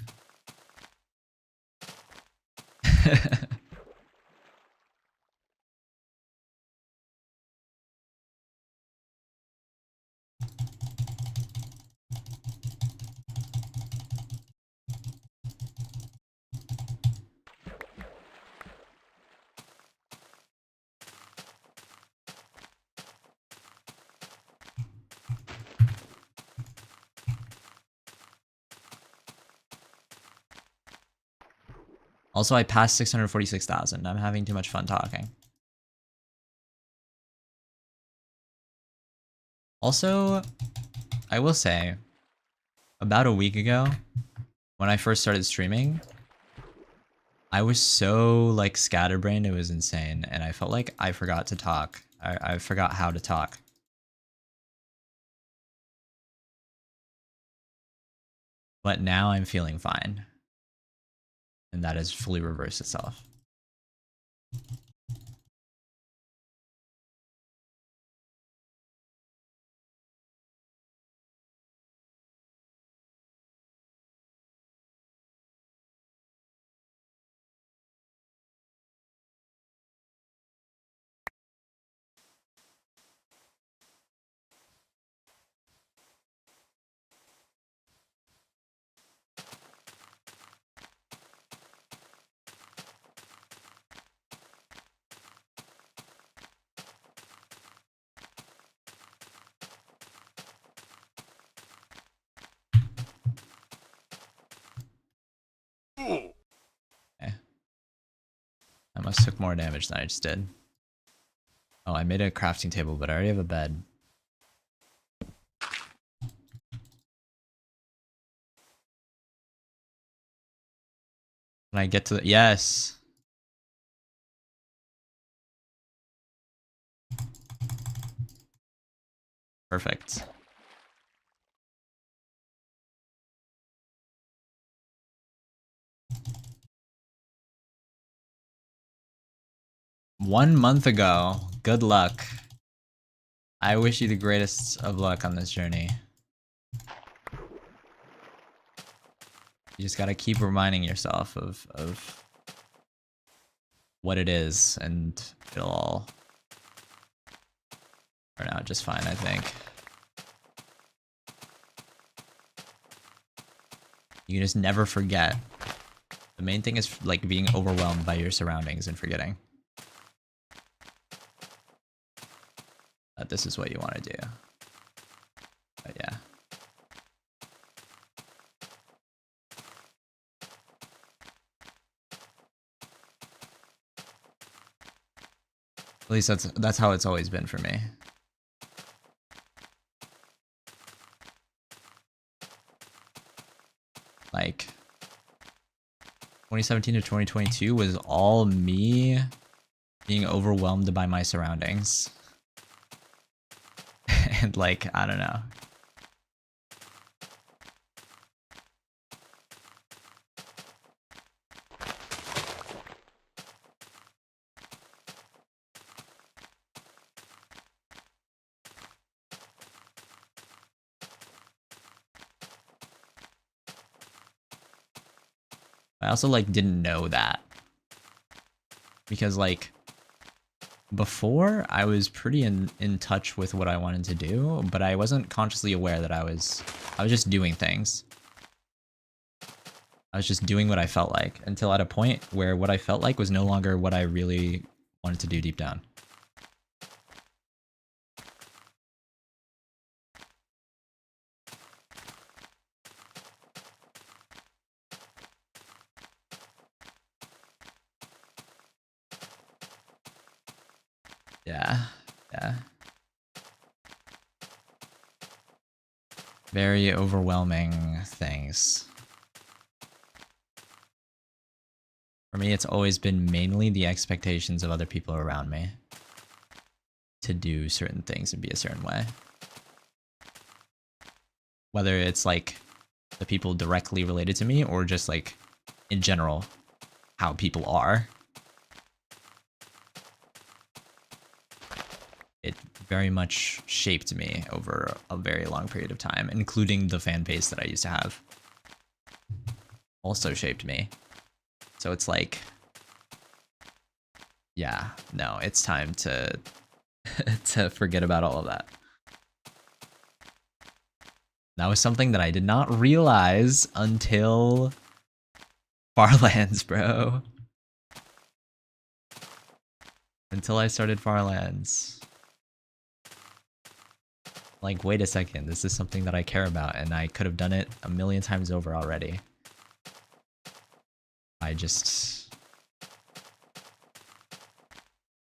Also, I passed 646,000. I'm having too much fun talking. Also, I will say, about a week ago, when I first started streaming, I was so like scatterbrained, it was insane, and I felt like I forgot to talk. I forgot how to talk. But now I'm feeling fine. And that has fully reversed itself. Okay. I must took more damage than I just did. Oh, I made a crafting table, but I already have a bed. When I get to the... Yes! Perfect. One month ago. Good luck. I wish you the greatest of luck on this journey. You just gotta keep reminding yourself of what it is, and it'll all turn out just fine, I think. You just never forget. The main thing is like being overwhelmed by your surroundings and forgetting that this is what you want to do. But yeah. At least that's how it's always been for me. Like 2017 to 2022 was all me being overwhelmed by my surroundings. And like, I don't know. I also like didn't know that. Because like before I was pretty in touch with what I wanted to do, but I wasn't consciously aware that I was just doing things. I was just doing what I felt like until at a point where what I felt like was no longer what I really wanted to do deep down. Yeah, yeah. Very overwhelming things. For me, it's always been mainly the expectations of other people around me to do certain things and be a certain way. Whether it's like the people directly related to me or just like in general, how people are. It very much shaped me over a very long period of time, including the fan base that I used to have. Also shaped me. So it's like, yeah, no, it's time to to forget about all of that. That was something that I did not realize until Farlands, bro. Until I started Farlands. Like, wait a second, this is something that I care about, and I could have done it a million times over already. I just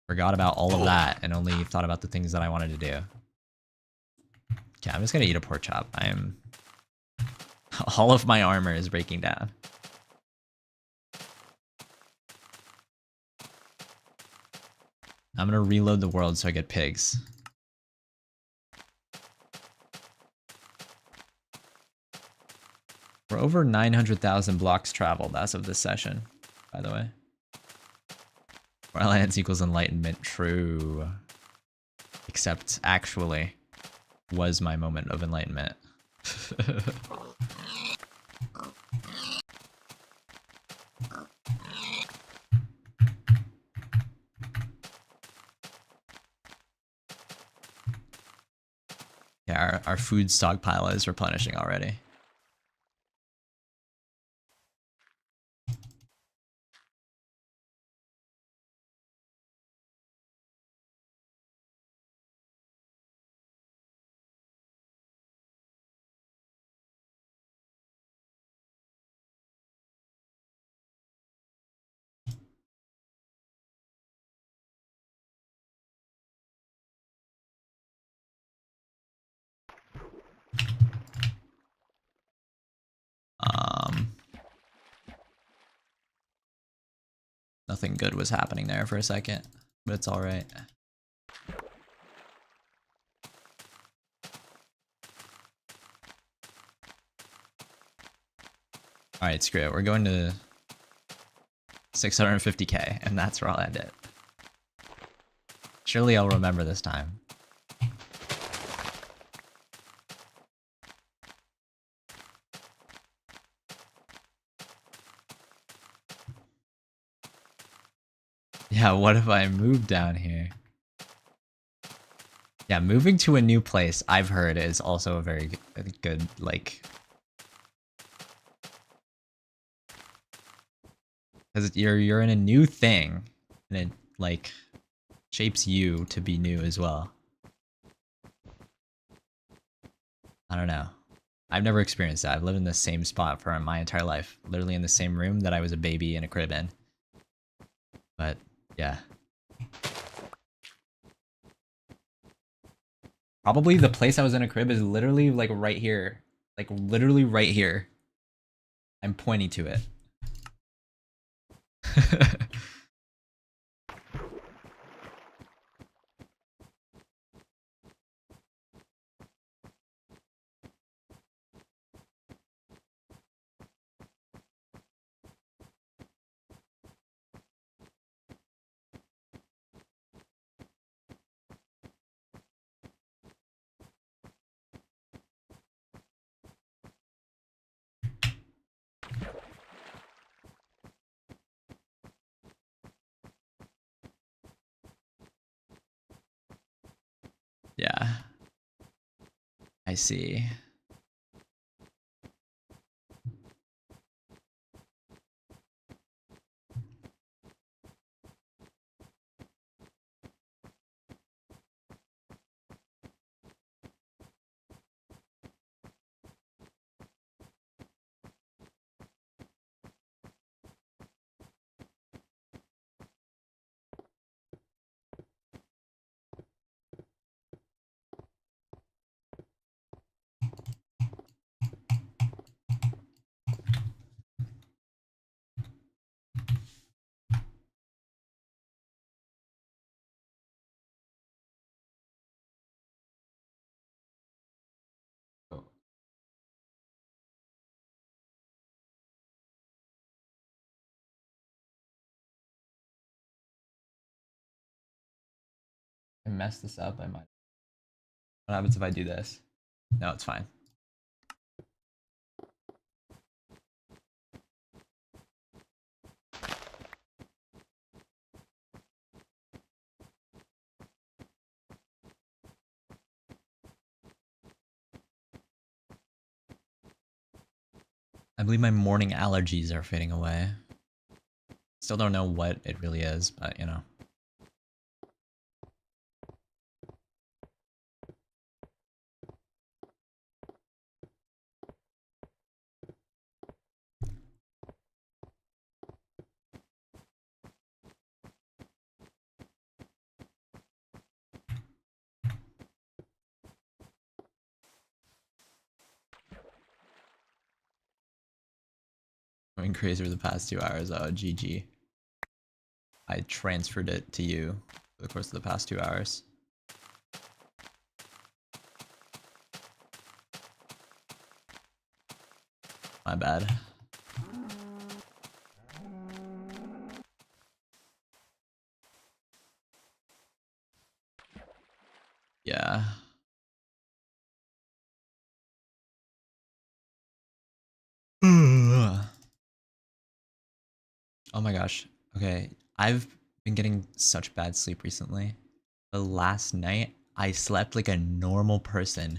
forgot about all of that and only thought about the things that I wanted to do. Yeah, I'm just gonna eat a pork chop. I am... All of my armor is breaking down. I'm gonna reload the world so I get pigs. We're over 900,000 blocks traveled as of this session, by the way. Farlands equals enlightenment, true. Except, actually, was my moment of enlightenment. Yeah, our food stockpile is replenishing already. Nothing good was happening there for a second, but it's alright. Alright, screw it. We're going to 650k, and that's where I'll end it. Surely I'll remember this time. Yeah, what if I move down here? Yeah, moving to a new place, I've heard, is also a very good, like... Because you're in a new thing, and it, like, shapes you to be new as well. I don't know. I've never experienced that. I've lived in the same spot for my entire life. Literally in the same room that I was a baby in a crib in. But, yeah. Probably the place I was in a crib is literally, like, right here. Like, literally right here. I'm pointing to it. Yeah. I see. I messed this up, I might. What happens if I do this? No, it's fine. I believe my morning allergies are fading away. Still don't know what it really is, but you know. Going crazy for the past 2 hours. Oh, GG. I transferred it to you for the course of the past 2 hours. My bad. Yeah. Oh my gosh. Okay. I've been getting such bad sleep recently. The last night, I slept like a normal person.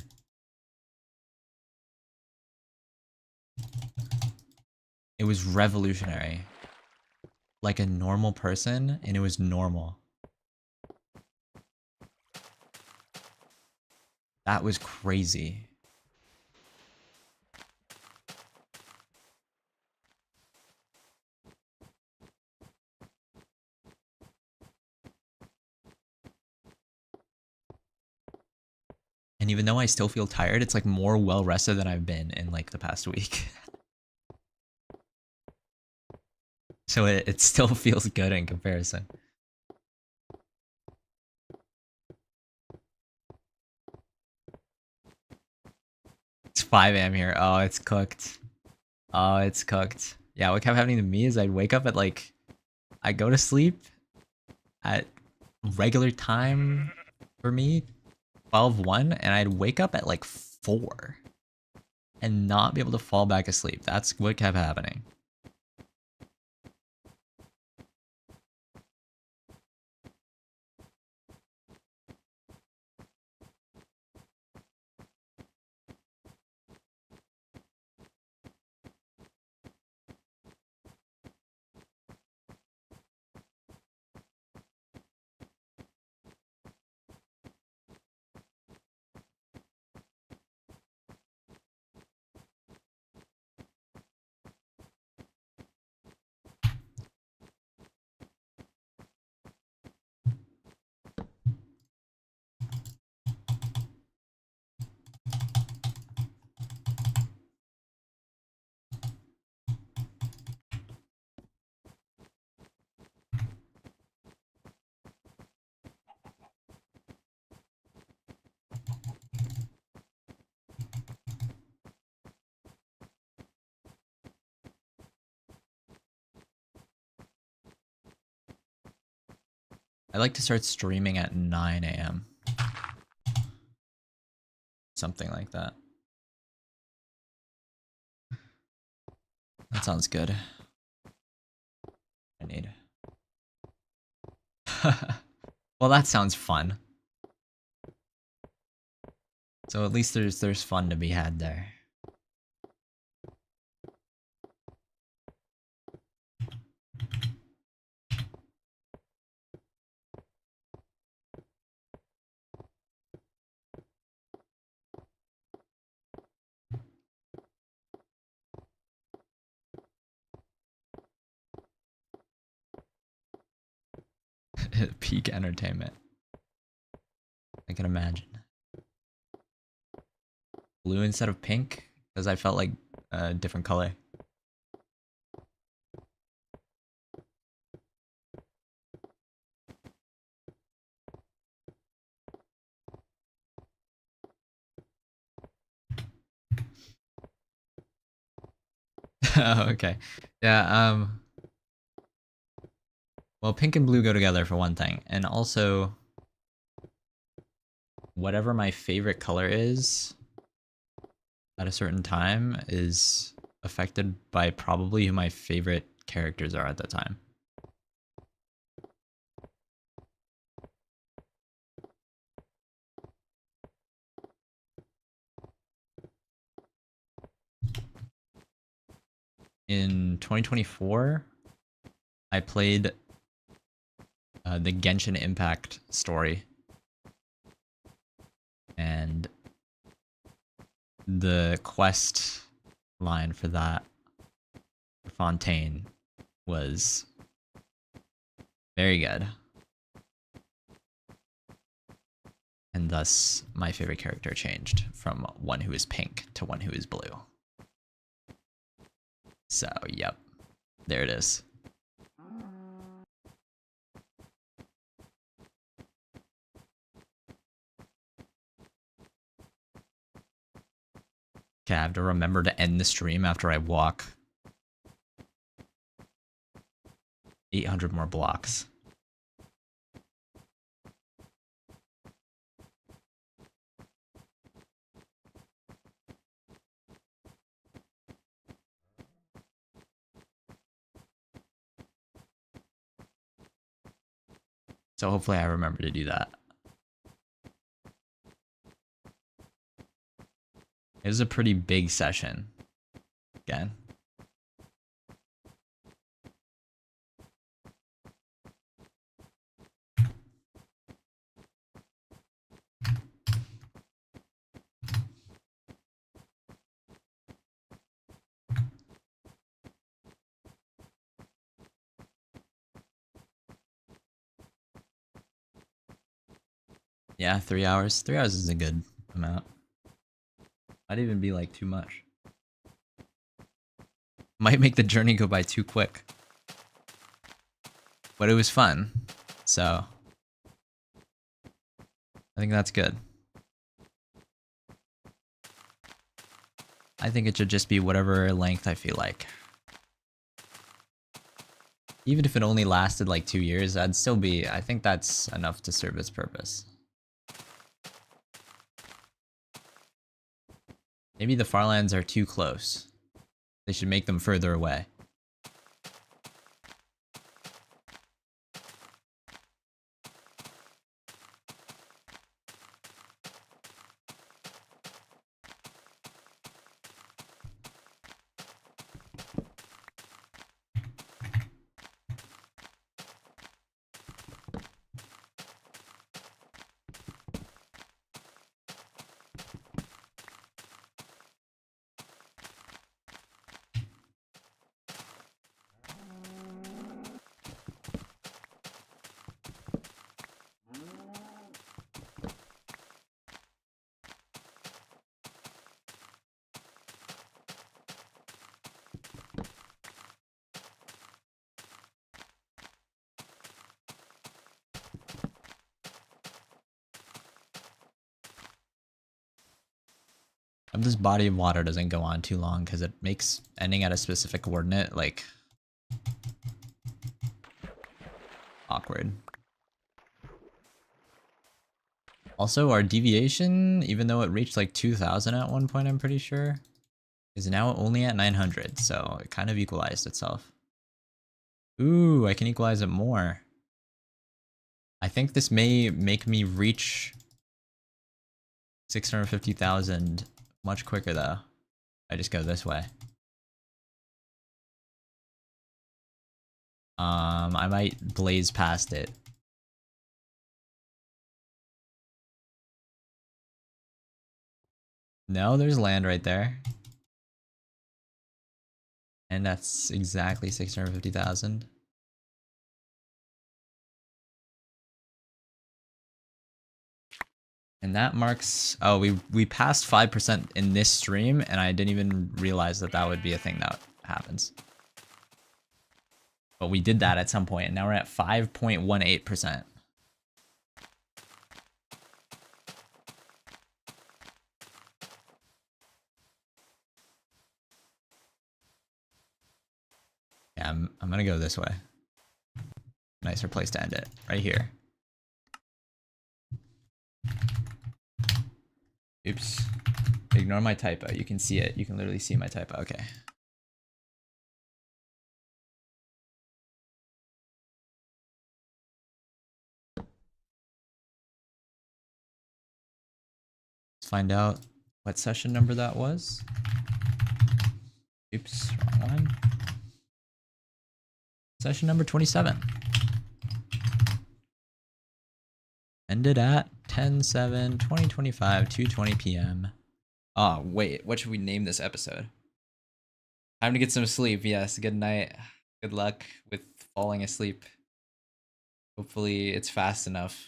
It was revolutionary. Like a normal person, and it was normal. That was crazy. And even though I still feel tired, it's like more well rested than I've been in like the past week. So it still feels good in comparison. It's 5 a.m. here. Oh, it's cooked. Oh, it's cooked. Yeah, what kept happening to me is I'd wake up at like, I go to sleep at regular time for me, 12:01, and I'd wake up at like 4 and not be able to fall back asleep. That's what kept happening. I like to start streaming at 9 a.m. Something like that. That sounds good. I need. Well, that sounds fun. So at least there's fun to be had there. Peak entertainment. I can imagine. Blue instead of pink? Because I felt like a different color. Oh, okay. Yeah, well, pink and blue go together for one thing. And also, whatever my favorite color is at a certain time is affected by probably who my favorite characters are at the time. In 2024, I played the Genshin Impact story. And the quest line for that, Fontaine, was very good. And thus, my favorite character changed from one who is pink to one who is blue. So, yep. There it is. Okay, I have to remember to end the stream after I walk 800 more blocks. So hopefully I remember to do that. It was a pretty big session. Again. Yeah, 3 hours. 3 hours is a good amount. Might even be like too much. Might make the journey go by too quick. But it was fun. So I think that's good. I think it should just be whatever length I feel like. Even if it only lasted like 2 years, I'd still be, I think that's enough to serve its purpose. Maybe the Farlands are too close. They should make them further away. If this body of water doesn't go on too long because it makes ending at a specific coordinate like awkward. Also, our deviation, even though it reached like 2000 at one point, I'm pretty sure, is now only at 900, so it kind of equalized itself. Ooh, I can equalize it more. I think this may make me reach 650,000 much quicker though. I just go this way. I might blaze past it. No, there's land right there. And that's exactly 650,000. And that marks, oh, we passed 5% in this stream, and I didn't even realize that that would be a thing that happens. But we did that at some point, and now we're at 5.18%. Yeah, I'm gonna go this way. Nicer place to end it, right here. Oops. Ignore my typo. You can see it. You can literally see my typo. Okay. Let's find out what session number that was. Oops, wrong one. Session number 27. Ended at 10/7/2025, 2:20 p.m. Oh, wait, what should we name this episode? Time to get some sleep. Yes, good night. Good luck with falling asleep. Hopefully it's fast enough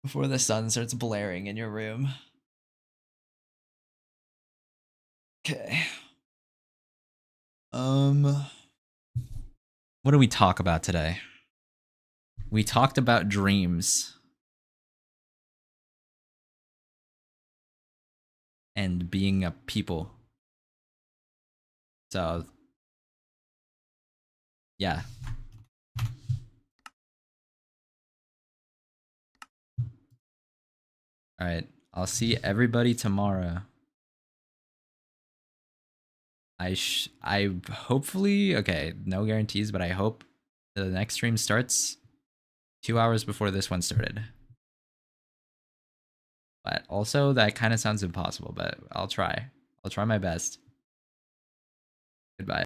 before the sun starts blaring in your room. Okay. What do we talk about today? We talked about dreams. And being a people. So, yeah. All right. I'll see everybody tomorrow. I hopefully, okay, no guarantees, but I hope the next stream starts 2 hours before this one started. But also that kind of sounds impossible, but I'll try. I'll try my best. Goodbye.